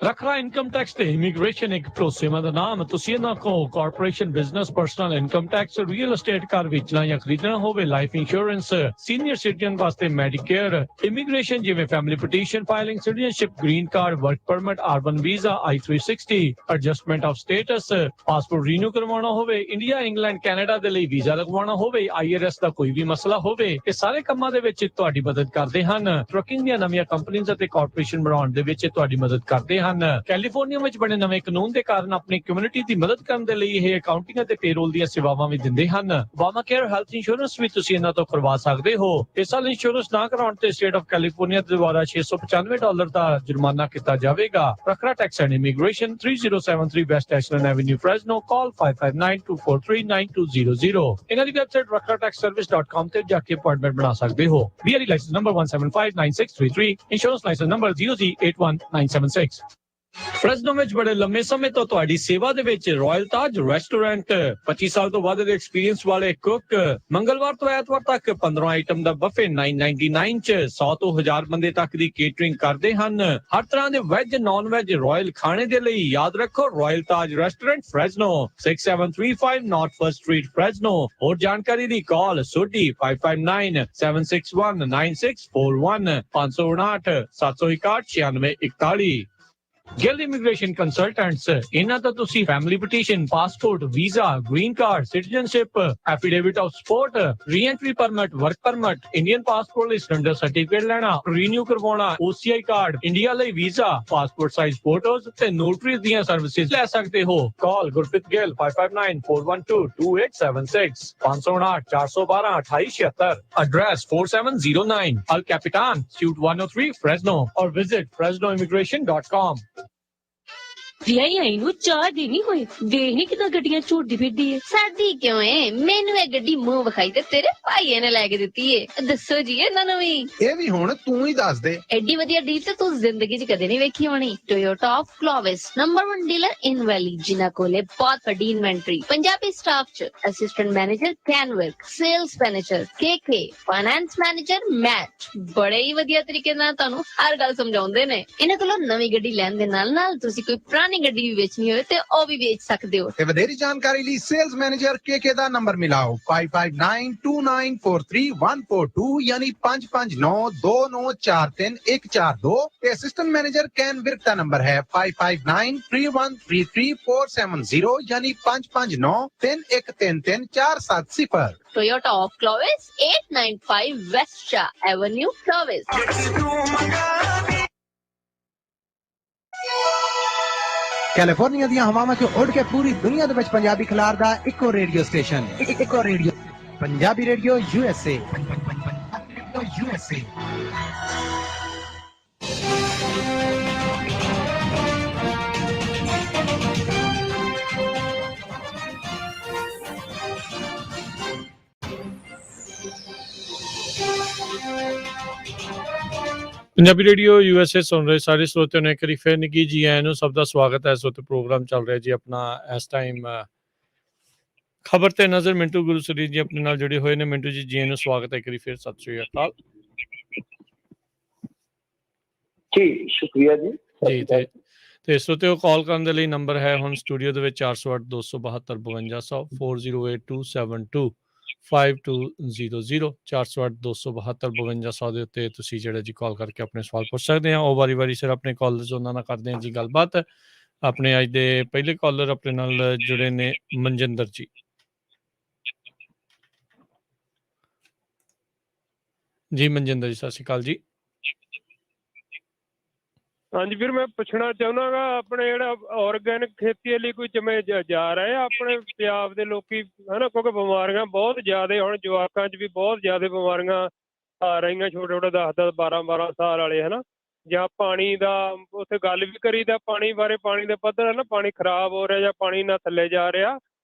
ਰੱਖਰਾ ਇਨਕਮ ਟੈਕਸ ਤੇ ਇਮੀਗ੍ਰੇਸ਼ਨ ਇੱਕ ਭਰੋਸੇਮੰਦ ਨਾਮ। ਤੁਸੀਂ ਇਹਨਾਂ ਕੋਲ corporation, business, personal income tax, real estate, ਘਰ ਵੇਚਣਾ ਜਾਂ ਖਰੀਦਣਾ ਹੋਵੇ, ਲਾਈਫ ਇੰਸ਼ੋਰੈਂਸ, ਸੀਨੀਅਰ ਸਿਟੀਜ਼ਨ ਵਾਸਤੇ ਮੈਡੀਕੇਅਰ, ਇਮੀਗ੍ਰੇਸ਼ਨ ਜਿਵੇਂ family petition filing, citizenship, green card, work permit, R1 visa, I-360, adjustment of status, passport renew ਕਰਵਾਉਣਾ ਹੋਵੇ, ਇੰਡੀਆ, ਇੰਗਲੈਂਡ, ਕੈਨੇਡਾ ਦੇ ਲਈ ਵੀਜ਼ਾ ਲਗਵਾਉਣਾ ਹੋਵੇ, IRS ਦਾ ਕੋਈ ਵੀ ਮਸਲਾ ਹੋਵੇ, ਇਹ ਸਾਰੇ ਕੰਮਾਂ ਦੇ ਵਿੱਚ ਤੁਹਾਡੀ ਮਦਦ ਕਰਦੇ ਹਨ। ਟਰੱਕਿੰਗ ਦੀਆਂ ਨਵੀਆਂ ਕੰਪਨੀਆਂ ਅਤੇ ਕਾਰਪੋਰੇਸ਼ਨ ਬਣਾਉਣ ਦੇ ਵਿੱਚ ਤੁਹਾਡੀ ਮਦਦ ਕਰਦੇ ਹਨ। ਕੈਲੀਫੋਰਨੀਆ ਵਿੱਚ ਬਣੇ ਨਵੇਂ ਕਾਨੂੰਨ ਦੇ ਕਾਰਨ ਆਪਣੀ ਕਮਿਊਨਿਟੀ ਦੀ ਮਦਦ ਕਰਨ ਦੇ ਲਈ ਇਹ ਅਕਾਊਂਟਿੰਗ ਅਤੇ ਪੇਰੋਲ ਦੀਆਂ ਸੇਵਾਵਾਂ ਵੀ ਦਿੰਦੇ ਹਨ। ਵਾਮਾ ਕੇਅਰ ਹੈਲਥ ਇੰਸ਼ੋਰੈਂਸ ਵੀ ਤੁਸੀਂ ਇਹਨਾਂ ਤੋਂ ਕਰਵਾ ਸਕਦੇ ਹੋ। ਇਸ ਸਾਲ ਇੰਸ਼ੋਰੈਂਸ ਨਾ ਕਰਾਉਣ ਤੇ ਸਟੇਟ ਆਫ ਕੈਲੀਫੋਰਨੀਆ ਦੇ ਦੁਆਰਾ $695 ਦਾ ਜੁਰਮਾਨਾ ਕੀਤਾ ਜਾਵੇਗਾ। Rakhra tax and immigration, 3073 west Ashland avenue, Fresno. Call 5592439200। ਇਹਨਾਂ ਦੀ ਵੈਬਸਾਈਟ rakhratexservice.com ਤੇ ਜਾ ਕੇ ਅਪਾਇੰਟਮੈਂਟ ਬਣਾ ਸਕਦੇ ਹੋ। BLE license number 1759633, insurance license number 0Z81976। Fresno ਵਿੱਚ ਬੜੇ ਲੰਮੇ ਸਮੇਂ ਤੋਂ ਤੁਹਾਡੀ ਸੇਵਾ ਦੇ ਵਿੱਚ ਰਾਇਲ ਤਾਜ ਰੈਸਟੋਰੈਂਟ, 25 ਸਾਲ ਤੋਂ ਵੱਧ ਦੇ ਐਕਸਪੀਰੀਅੰਸ ਵਾਲੇ ਕੁੱਕ, ਮੰਗਲਵਾਰ ਤੋਂ ਐਤਵਾਰ ਤੱਕ 15 ਆਈਟਮ ਦਾ ਬਫੇ 999 ਚ 100 ਤੋਂ 1000 ਬੰਦੇ ਤੱਕ ਦੀ ਕੇਟਰਿੰਗ ਕਰਦੇ ਹਨ। ਹਰ ਤਰ੍ਹਾਂ ਦੇ ਵੈਜ, ਨਾਨ ਵੈਜ, ਰਾਇਲ ਖਾਣੇ ਦੇ ਲਈ ਯਾਦ ਰੱਖੋ royal Taj restaurant, Fresno, 6735 north first street, Fresno. ਹੋਰ ਜਾਣਕਾਰੀ ਦੀ call Sodhi 5597619641 559 761 9641। Guild immigration consultants, ਇਹਨਾਂ ਤੋਂ ਤੁਸੀਂ family petition, passport, visa, green card, citizenship, affidavit of support, reentry permit, work permit, Indian passport ਲਈ ਸਿਲੰਡਰ ਸਰਟੀਫਿਕੇਟ ਲੈਣਾ, ਰੀਨਿਊ ਕਰਵਾਉਣਾ, OCI ਕਾਰਡ, ਇੰਡੀਆ ਲਈ ਵੀਜ਼ਾ, ਪਾਸਪੋਰਟ ਸਾਈਜ਼ ਫੋਟੋਜ਼ ਤੇ ਨੋਟਰੀ ਦੀਆਂ services ਲੈ ਸਕਦੇ ਹੋ। Call Gurpreet Gill 5594122876 559 412 2876। Address 4709 Al Capitan, Suite 103, Fresno, or visit fresnoimmigration.com। ਵਿਆਹੀ ਨੂੰ 4 ਦਿਨ ਹੀ ਹੋਏ, ਦੇਖ ਨੀ ਕਿਦਾਂ ਗੱਡੀਆਂ ਝੂਟਦੀ ਫਿਰਦੀ ਏ। ਸਾਡੀ ਕਿਉਂ ਏ? ਮੈਨੂੰ ਇਹ ਗੱਡੀ ਮੂੰਹ ਵਿਖਾਈ ਤੇ ਤੇਰੇ ਭਾਈਏ ਨੇ ਲੈ ਕੇ ਦਿੱਤੀ ਏ। ਦੱਸੋ ਜੀ ਇਹਨਾਂ ਨੂੰ ਵੀ। ਇਹ ਵੀ ਹੁਣ ਤੂੰ ਹੀ ਦੱਸ ਦੇ। ਐਡੀ ਵਧੀਆ ਡੀਲ ਤੇ ਤੂੰ ਜ਼ਿੰਦਗੀ 'ਚ ਕਦੇ ਨਹੀਂ ਵੇਖੀ ਹੋਣੀ। Toyota of Clovis, number 1 dealer in valley, ਜਿਨ੍ਹਾਂ ਕੋਲੇ ਬਹੁਤ ਵੱਡੀ ਇਨਵੈਂਟਰੀ, ਪੰਜਾਬੀ ਸਟਾਫ 'ਚ ਅਸਿਸਟੈਂਟ ਮੈਨੇਜਰ ਕੈਨਵਰਕ, sales manager KK, finance manager Matt, ਬੜੇ ਹੀ ਵਧੀਆ ਤਰੀਕੇ ਨਾਲ ਤੁਹਾਨੂੰ ਹਰ ਗੱਲ ਸਮਝਾਉਂਦੇ ਨੇ। ਇਹਨਾਂ ਕੋਲੋਂ ਨਵੀਂ ਗੱਡੀ ਲੈਣ ਦੇ ਨਾਲ ਨਾਲ ਤੁਸੀਂ ਕੋਈ ਪੁਰਾਣੀ ਗੱਡੀ ਵੀ ਵੇਚਣੀ ਹੋਵੇ ਤੇ ਉਹ ਵੀ ਵੇਚ ਸਕਦੇ ਹੋ। ਤੇ ਵਧੇਰੀ ਜਾਣਕਾਰੀ ਲਈ ਸੇਲਸ ਮੈਨੇਜਰ KK ਦਾ ਨੰਬਰ ਮਿਲਾਓ 5592943142 ਯਾਨੀ 5592943142 ਤੇ assistant manager can Virk the number ਹੈ 5593133470 ਯਾਨੀ 5593133470। Toyota of Clovis, 895 West Shah Avenue, Clovis। California ਦੀਆਂ ਹਵਾਵਾਂ 'ਚ ਉੱਡ ਕੇ ਪੂਰੀ ਦੁਨੀਆ ਦੇ ਵਿੱਚ ਪੰਜਾਬੀ ਖਿਲਾਰਦਾ ਇੱਕੋ ਰੇਡੀਓ ਸਟੇਸ਼ਨ, ਇੱਕੋ radio, Punjabi radio USA। Punjabi radio USA ਸੁਣ ਰਹੇ ਸਾਰੇ ਸਰੋਤਿਆਂ ਨੂੰ ਇੱਕ ਵਾਰੀ ਫਿਰ ਨਿੱਘੀ ਜੀ ਆਇਆਂ ਨੂੰ। ਸਭ ਦਾ ਸਵਾਗਤ ਹੈ। ਇਸ ਵਕਤ ਪ੍ਰੋਗਰਾਮ ਚੱਲ ਰਿਹਾ ਜੀ ਆਪਣਾ ਇਸ ਟਾਈਮ ਖਬਰ ਤੇ ਨਜ਼ਰ। ਮਿੰਟੂ ਗੁਰਸਰੀਤ ਜੀ ਆਪਣੇ ਨਾਲ ਜੁੜੇ ਹੋਏ ਨੇ। ਮਿੰਟੂ ਜੀ, ਜੀ ਆਇਆਂ ਨੂੰ ਸਵਾਗਤ ਹੈ ਇੱਕ ਵਾਰੀ ਫਿਰ। ਸਤਿ ਸ਼੍ਰੀ ਅਕਾਲ ਜੀ। ਸ਼ੁਕਰੀਆ ਜੀ। ਤੇ ਸਰੋਤਿਓ, ਕਾਲ ਕਰਨ ਦੇ ਲਈ ਨੰਬਰ ਹੈ ਹੁਣ ਸਟੂਡੀਓ ਦੇ ਵਿੱਚ 408 272 5200 408272 5200 408 272 5200 ਦੇ ਉੱਤੇ ਤੁਸੀਂ ਜਿਹੜਾ ਜੀ ਕਾਲ ਕਰਕੇ ਆਪਣੇ ਸਵਾਲ ਪੁੱਛ ਸਕਦੇ ਆ। ਉਹ ਵਾਰੀ ਸਿਰ ਆਪਣੇ ਕਾਲਰਸ ਉਹਨਾਂ ਨਾਲ ਕਰਦੇ ਆ ਜੀ ਗੱਲਬਾਤ। ਆਪਣੇ ਅੱਜ ਦੇ ਪਹਿਲੇ ਕਾਲਰ ਆਪਣੇ ਨਾਲ ਜੁੜੇ ਨੇ ਮਨਜਿੰਦਰ ਜੀ। ਜੀ ਮਨਜਿੰਦਰ ਜੀ ਸਤਿ ਸ਼੍ਰੀ ਅਕਾਲ ਜੀ। ਹਾਂਜੀ ਵੀਰ, ਮੈਂ ਪੁੱਛਣਾ ਚਾਹੁੰਦਾ ਗਾ ਆਪਣੇ ਜਿਹੜਾ ਆਰਗੈਨਿਕ ਖੇਤੀ ਲਈ ਕੋਈ ਜਿਵੇਂ ਜਾ ਰਹੇ ਆ ਆਪਣੇ ਪੰਜਾਬ ਦੇ ਲੋਕੀ ਹੈ ਨਾ, ਕਿਉਂਕਿ ਬਿਮਾਰੀਆਂ ਬਹੁਤ ਜ਼ਿਆਦਾ ਹੁਣ ਜਵਾਕਾਂ 'ਚ ਵੀ ਬਹੁਤ ਜ਼ਿਆਦਾ ਬਿਮਾਰੀਆਂ ਆ ਰਹੀਆਂ, ਛੋਟੇ 10-10 12-12 ਸਾਲ ਵਾਲੇ ਹੈ ਨਾ। ਜਾਂ ਪਾਣੀ ਦਾ ਉੱਥੇ ਗੱਲ ਵੀ ਕਰੀਦਾ ਪਾਣੀ ਬਾਰੇ, ਪਾਣੀ ਦੇ ਪੱਧਰ ਹੈ ਨਾ, ਪਾਣੀ ਖਰਾਬ ਹੋ ਰਿਹਾ ਜਾਂ ਪਾਣੀ ਨਾਲ ਥੱਲੇ ਜਾ ਰਿਹਾ,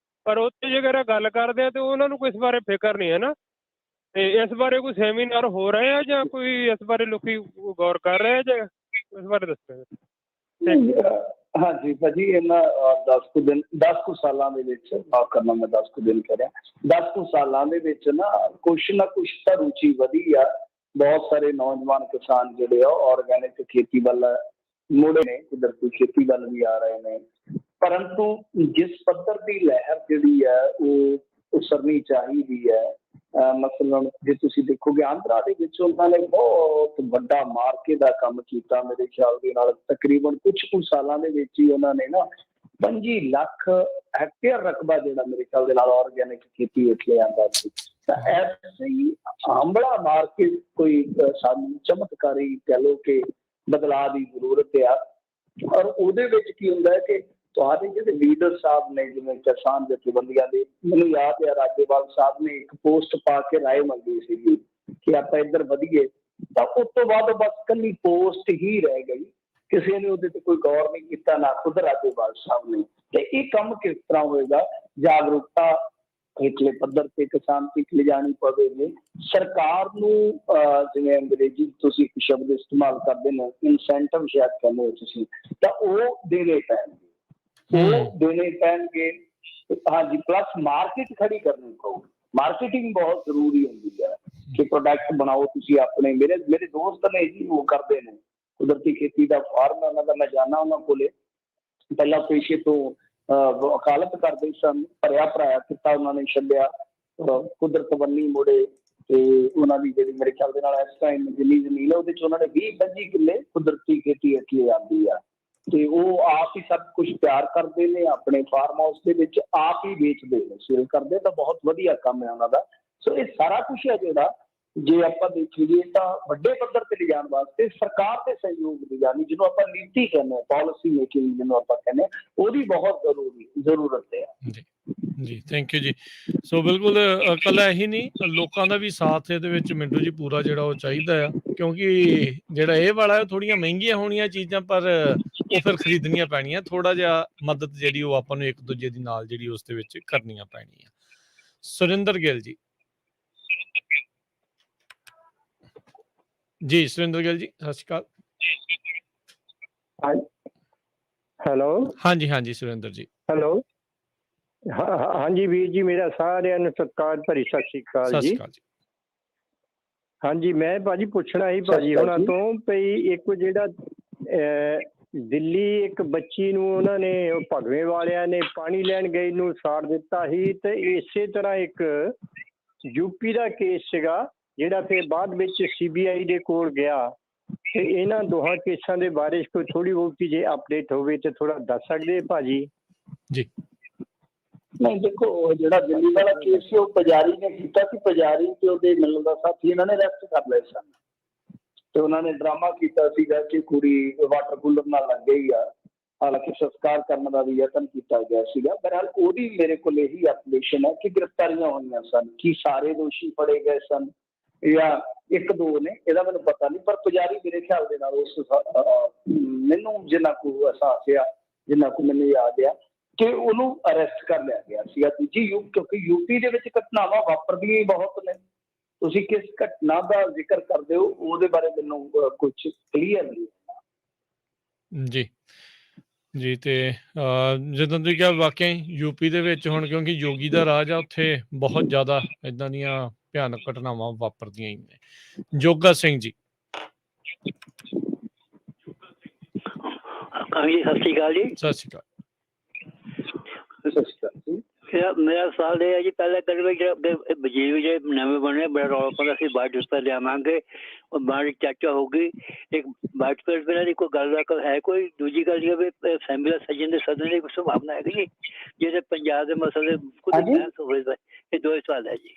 ਪਰ ਉੱਥੇ ਜੇਕਰ ਗੱਲ ਕਰਦੇ ਆ ਤਾਂ ਉਹਨਾਂ ਨੂੰ ਕੋਈ ਇਸ ਬਾਰੇ ਫਿਕਰ ਨਹੀਂ ਹੈ ਨਾ। ਤੇ ਇਸ ਬਾਰੇ ਕੋਈ ਸੈਮੀਨਾਰ ਹੋ ਰਹੇ ਆ ਜਾਂ ਕੋਈ ਇਸ ਬਾਰੇ ਲੋਕੀ ਗੌਰ ਕਰ ਰਹੇ ਆ ਜਾਂ ਇਸ ਬਾਰੇ ਦੱਸੋ। ਹਾਂਜੀ ਭਾਜੀ, ਇਹਨਾਂ 10 ਕੁ ਸਾਲਾਂ ਦੇ ਵਿੱਚ ਮਾਫ ਕਰਨਾ, ਮੈਂ 10 ਕੁ ਦਿਨ ਕਹਿ ਰਿਹਾ, 10 ਕੁ ਸਾਲਾਂ ਦੇ ਵਿੱਚ ਨਾ ਕੁਛ ਤਾਂ ਰੁਚੀ ਵਧੀ ਆ। ਬਹੁਤ ਸਾਰੇ ਨੌਜਵਾਨ ਕਿਸਾਨ ਜਿਹੜੇ ਆ ਆਰਗੈਨਿਕ ਖੇਤੀ ਵੱਲ ਮੁੜੇ ਨੇ, ਕੁਦਰਤੀ ਖੇਤੀ ਵੱਲ ਵੀ ਆ ਰਹੇ ਨੇ। ਪਰੰਤੂ ਜਿਸ ਪੱਧਰ ਦੀ ਲਹਿਰ ਜਿਹੜੀ ਹੈ ਉਹ ਉਸਰਨੀ ਚਾਹੀਦੀ ਹੈ। ਮਸਲਨ ਜੇ ਤੁਸੀਂ ਦੇਖੋਗੇ ਆਂਧਰਾ ਦੇ ਵਿੱਚ ਉਹਨਾਂ ਨੇ ਬਹੁਤ ਵੱਡਾ ਮਾਰਕੇ ਦਾ ਕੰਮ ਕੀਤਾ ਮੇਰੇ ਖਿਆਲ ਦੇ ਨਾਲ। ਤਕਰੀਬਨ ਕੁਛ ਕੁ ਸਾਲਾਂ ਦੇ ਵਿੱਚ ਹੀ ਉਹਨਾਂ ਨੇ ਨਾ 25 ਲੱਖ ਹੈਕਟੇਅਰ ਰਕਬਾ ਜਿਹੜਾ ਮੇਰੇ ਖਿਆਲ ਦੇ ਨਾਲ ਆਰਗੈਨਿਕ ਖੇਤੀ ਵਿੱਚ ਲਿਆਂਦਾ ਸੀ। ਤਾਂ ਐਸੇ ਹੀ ਆਂਬਲਾ ਮਾਰ ਕੇ ਕੋਈ ਸਾਨੂੰ ਚਮਤਕਾਰੀ ਕਹਿ ਲਓ ਕਿ ਬਦਲਾਅ ਦੀ ਜ਼ਰੂਰਤ ਆ। ਔਰ ਉਹਦੇ ਵਿੱਚ ਕੀ ਹੁੰਦਾ ਹੈ ਕਿ ਤੁਹਾਡੇ ਜਿਹੜੇ ਲੀਡਰ ਸਾਹਿਬ ਨੇ, ਜਿਵੇਂ ਕਿਸਾਨ ਜਥੇਬੰਦੀਆਂ ਦੇ, ਮੈਨੂੰ ਯਾਦ ਹੈ ਰਾਜੇਵਾਲ ਸਾਹਿਬ ਨੇ ਇੱਕ ਪੋਸਟ ਪਾ ਕੇ ਰਾਏ ਮੰਗੀ ਸੀਗੀ ਕਿ ਆਪਾਂ ਇੱਧਰ ਵਧੀਏ, ਤਾਂ ਉਸ ਤੋਂ ਬਾਅਦ ਬਸ ਇਕੱਲੀ ਪੋਸਟ ਹੀ ਰਹਿ ਗਈ, ਕਿਸੇ ਨੇ ਉਹਦੇ ਤੇ ਕੋਈ ਗੌਰ ਨਹੀਂ ਕੀਤਾ, ਨਾ ਖੁਦ ਰਾਜੇਵਾਲ ਸਾਹਿਬ ਨੇ। ਤੇ ਇਹ ਕੰਮ ਕਿਸ ਤਰ੍ਹਾਂ ਹੋਏਗਾ? ਜਾਗਰੂਕਤਾ ਹੇਠਲੇ ਪੱਧਰ ਤੇ ਕਿਸਾਨ ਤੱਕ ਲਿਜਾਣੀ ਪਵੇਗੀ। ਸਰਕਾਰ ਨੂੰ ਜਿਵੇਂ ਅੰਗਰੇਜ਼ੀ ਤੁਸੀਂ ਇੱਕ ਸ਼ਬਦ ਇਸਤੇਮਾਲ ਕਰਦੇ ਨੇ, ਇਨਸੈਂਟਿਵ ਸ਼ਾਇਦ ਕਹਿੰਦੇ ਹੋ ਤੁਸੀਂ, ਤਾਂ ਉਹ ਦੇਣੇ ਪੈਣਗੇ। ਹਾਂਜੀ, ਪਲੱਸ ਮਾਰਕੀਟ ਖੜੀ ਕਰਨੀ ਪਊਗੀ। ਮਾਰਕੀਟਿੰਗ ਬਹੁਤ ਜ਼ਰੂਰੀ ਹੁੰਦੀ ਹੈ ਕਿ ਪ੍ਰੋਡਕਟ ਬਣਾਓ ਤੁਸੀਂ ਆਪਣੇ। ਮੇਰੇ ਦੋਸਤ ਨੇ ਜੀ, ਉਹ ਕਰਦੇ ਨੇ ਕੁਦਰਤੀ ਖੇਤੀ ਦਾ ਫਾਰਮ, ਉਹਨਾਂ ਦਾ ਮੈਂ ਜਾਣਾ, ਉਹਨਾਂ ਕੋਲੇ ਪਹਿਲਾਂ ਪੇਸ਼ੇ ਤੋਂ ਵਕਾਲਤ ਕਰਦੇ ਸਨ, ਭਰਿਆ ਭਰਾਇਆ ਕੀਤਾ ਉਹਨਾਂ ਨੇ, ਛੱਡਿਆ, ਕੁਦਰਤ ਬੰਨੀ ਮੁੜੇ। ਤੇ ਉਹਨਾਂ ਦੀ ਜਿਹੜੀ ਮੇਰੇ ਖਿਆਲ ਦੇ ਨਾਲ ਇਸ ਟਾਈਮ ਜਿੰਨੀ ਜ਼ਮੀਨ ਹੈ ਉਹਦੇ 'ਚ ਉਹਨਾਂ ਨੇ 20-25 ਕਿੱਲੇ ਕੁਦਰਤੀ ਖੇਤੀ ਅੱਗੇ ਆਉਂਦੀ ਆ। ਤੇ ਉਹ ਆਪ ਹੀ ਸਭ ਕੁਝ ਤਿਆਰ ਕਰਦੇ ਨੇ, ਆਪਣੇ ਫਾਰਮ ਹਾਊਸ ਦੇ ਵਿੱਚ ਆਪ ਹੀ ਵੇਚਦੇ ਨੇ, ਸੇਲ ਕਰਦੇ। ਤਾਂ ਬਹੁਤ ਵਧੀਆ ਕੰਮ ਹੈ ਉਹਨਾਂ ਦਾ। ਸੋ ਇਹ ਸਾਰਾ ਕੁਝ ਹੈ ਜਿਹੜਾ, ਜੇ ਆਪਾਂ ਦੇਖੀਏ ਤਾਂ ਵੱਡੇ ਪੱਧਰ ਤੇ ਲਿਜਾਣ ਵਾਸਤੇ ਸਰਕਾਰ ਦੇ ਸਹਿਯੋਗ ਦੀ, ਯਾਨੀ ਜਿਹਨੂੰ ਆਪਾਂ ਨੀਤੀ ਕਹਿੰਦੇ ਹਾਂ, ਪਾਲਿਸੀ ਮੇਕਿੰਗ ਜਿਹਨੂੰ ਆਪਾਂ ਕਹਿੰਦੇ ਹਾਂ, ਉਹਦੀ ਬਹੁਤ ਜ਼ਰੂਰਤ ਹੈ ਜੀ। ਥੈਂਕ ਯੂ ਜੀ। ਸੋ ਬਿਲਕੁਲ ਇਕੱਲਾ ਇਹੀ ਨਹੀਂ, ਲੋਕਾਂ ਦਾ ਵੀ ਸਾਥ ਇਹਦੇ ਵਿੱਚ ਮਿੰਟੂ ਜੀ ਪੂਰਾ ਜਿਹੜਾ ਉਹ ਚਾਹੀਦਾ ਆ, ਕਿਉਂਕਿ ਜਿਹੜਾ ਇਹ ਵਾਲਾ ਥੋੜ੍ਹੀਆਂ ਮਹਿੰਗੀਆਂ ਹੋਣੀਆਂ ਚੀਜ਼ਾਂ, ਪਰ ਉਹ ਫਿਰ ਖਰੀਦਣੀਆਂ ਪੈਣੀਆਂ। ਥੋੜਾ ਜਿਹਾ ਮਦਦ ਜਿਹੜੀ ਉਹ ਆਪਾਂ ਨੂੰ ਇੱਕ ਦੂਜੇ ਦੀ ਨਾਲ ਜਿਹੜੀ ਉਸ ਦੇ ਵਿੱਚ ਕਰਨੀਆਂ ਪੈਣੀਆਂ। ਸੁਰਿੰਦਰ ਗਿੱਲ ਜੀ। ਜੀ ਸੁਰਿੰਦਰ ਗਿੱਲ ਜੀ ਸਤਿ ਸ਼੍ਰੀ ਅਕਾਲ। ਹੈਲੋ। ਹਾਂਜੀ ਸੁਰਿੰਦਰ ਜੀ। ਹੈਲੋ। ਹਾਂਜੀ ਵੀਰ ਜੀ, ਮੇਰਾ ਸਾਰਿਆਂ ਨੂੰ ਸਤਿਕਾਰ ਭਰੀ ਸਤਿ ਸ਼੍ਰੀ ਅਕਾਲ ਜੀ। ਹਾਂਜੀ, ਮੈਂ ਭਾਜੀ ਪੁੱਛਣਾ ਸੀ ਭਾਜੀ ਉਹਨਾਂ ਤੋਂ ਭਈ ਇੱਕ ਜਿਹੜਾ ਦਿੱਲੀ ਇੱਕ ਬੱਚੀ ਨੂੰ ਉਹਨਾਂ ਨੇ ਭਗਵੇਂ ਵਾਲਿਆਂ ਨੇ ਪਾਣੀ ਲੈਣ ਗਈ ਨੂੰ ਸਾੜ ਦਿੱਤਾ ਸੀ, ਤੇ ਇਸੇ ਤਰ੍ਹਾਂ ਇੱਕ ਯੂਪੀ ਦਾ ਕੇਸ ਸੀਗਾ ਜਿਹੜਾ ਫਿਰ ਬਾਅਦ ਵਿੱਚ CBI ਦੇ ਕੋਲ ਗਿਆ। ਤੇ ਇਹਨਾਂ ਦੋਹਾਂ ਕੇਸਾਂ ਦੇ ਬਾਰੇ ਕੋਈ ਥੋੜੀ ਬਹੁਤੀ ਜੇ ਅਪਡੇਟ ਹੋਵੇ ਤੇ ਥੋੜਾ ਦੱਸ ਸਕਦੇ ਭਾਜੀ? ਜੀ ਨਹੀਂ, ਦੇਖੋ ਜਿਹੜਾ ਦਿੱਲੀ ਵਾਲਾ ਕੇਸ ਸੀ ਉਹ ਪੁਜਾਰੀ ਨੇ ਕੀਤਾ ਸੀ। ਪੁਜਾਰੀ ਤੇ ਉਹਦੇ ਮਿਲਣ ਦਾ ਸਾਥੀ ਇਹਨਾਂ ਨੇ ਅਰੈਸਟ ਕਰ ਲਏ ਸਨ, ਤੇ ਉਹਨਾਂ ਨੇ ਡਰਾਮਾ ਕੀਤਾ ਸੀਗਾ ਕਿ ਕੁੜੀ ਵਾਟਰ ਕੂਲਰ ਨਾਲ ਲੱਗ ਗਈ ਆ। ਹਾਲਾਂਕਿ ਸੰਸਕਾਰ ਕਰਨ ਦਾ ਵੀ ਯਤਨ ਕੀਤਾ ਗਿਆ ਸੀਗਾ। ਬਹਰਹਾਲ ਉਹਦੀ ਮੇਰੇ ਕੋਲ ਇਹੀ ਐਪਲੀਕੇਸ਼ਨ ਹੈ ਕਿ ਗ੍ਰਿਫਤਾਰੀਆਂ ਹੋਈਆਂ ਸਨ। ਕੀ ਸਾਰੇ ਦੋਸ਼ੀ ਫੜੇ ਗਏ ਸਨ ਜਾਂ 1-2 ਨੇ, ਇਹਦਾ ਮੈਨੂੰ ਪਤਾ ਨਹੀਂ। ਪਰ ਪੁਜਾਰੀ ਮੇਰੇ ਖਿਆਲ ਦੇ ਨਾਲ ਉਸ ਮੈਨੂੰ ਜਿੰਨਾ ਕੁ ਅਹਿਸਾਸ ਆ, ਜਿੰਨਾ ਕੁ ਮੈਨੂੰ ਯਾਦ ਆ, ਕਿ ਉਹਨੂੰ ਅਰੈਸਟ ਕਰ ਲਿਆ ਗਿਆ ਸੀਗਾ। ਦੂਜੀ ਕਿਉਂਕਿ ਯੂਪੀ ਦੇ ਵਿੱਚ ਘਟਨਾਵਾਂ ਵਾਪਰਦੀਆਂ ਹੀ ਬਹੁਤ ਨੇ। ਤੁਸੀਂ ਕਿਸ ਘਟਨਾ ਦਾ ਜ਼ਿਕਰ ਕਰਦੇ ਹੋ ਉਹਦੇ ਬਾਰੇ ਮੈਨੂੰ ਕੁਝ ਕਲੀਅਰ ਨਹੀਂ। ਜੀ ਤੇ ਜਿੱਦਾਂ ਤੁਸੀਂ ਕਿਹਾ, ਵਾਕਿਆ ਯੂਪੀ ਦੇ ਵਿੱਚ ਹੁਣ ਕਿਉਂਕਿ ਯੋਗੀ ਦਾ ਰਾਜ ਆ, ਉੱਥੇ ਬਹੁਤ ਜ਼ਿਆਦਾ ਇੱਦਾਂ ਦੀਆਂ ਭਿਆਨਕ ਘਟਨਾਵਾਂ ਵਾਪਰਦੀਆਂ ਹੀ ਨੇ। ਜੋਗਾ ਸਿੰਘ ਜੀ। ਹਾਂਜੀ, ਸਤਿ ਸ਼੍ਰੀ ਅਕਾਲ ਜੀ। ਸਤਿ ਸ਼੍ਰੀ ਅਕਾਲ। ਸਤਿ ਸ਼੍ਰੀ ਅਕਾਲ ਜੀ। ਮੇਰਾ ਸਵਾਲ ਇਹ ਹੈ ਜੀ, ਪਹਿਲੇ ਕਦੇ ਵਜ਼ੀਰ ਜੇ ਨਵੇਂ ਬਣੇ ਬੜਾ ਰੌਲਾ ਪਾਉਂਦਾ ਸੀ ਬਾਈਟ ਪੇਪਰ ਲਿਆਵਾਂਗੇ, ਉਹ ਬਾਹਰ ਚਰਚਾ ਹੋਊਗੀ। ਇੱਕ ਬਾਈਟ ਪੇਪਰ ਦੀ ਕੋਈ ਗੱਲ ਹੈ ਕੋਈ? ਦੂਜੀ ਗੱਲ ਇਹ ਵੀ ਅਸੈਂਬਲੀ ਦਾ ਸੱਜਣ ਦੇ ਸਦਨ ਦੀ ਕੋਈ ਸੰਭਾਵਨਾ ਹੈਗੀ ਜੀ ਜਿਹੜੇ ਪੰਜਾਬ ਦੇ ਮਸਲੇ ਖੁਦ ਬਹਿਸ ਹੋਵੇ? ਇਹ ਦੋ ਸਵਾਲ ਹੈ ਜੀ।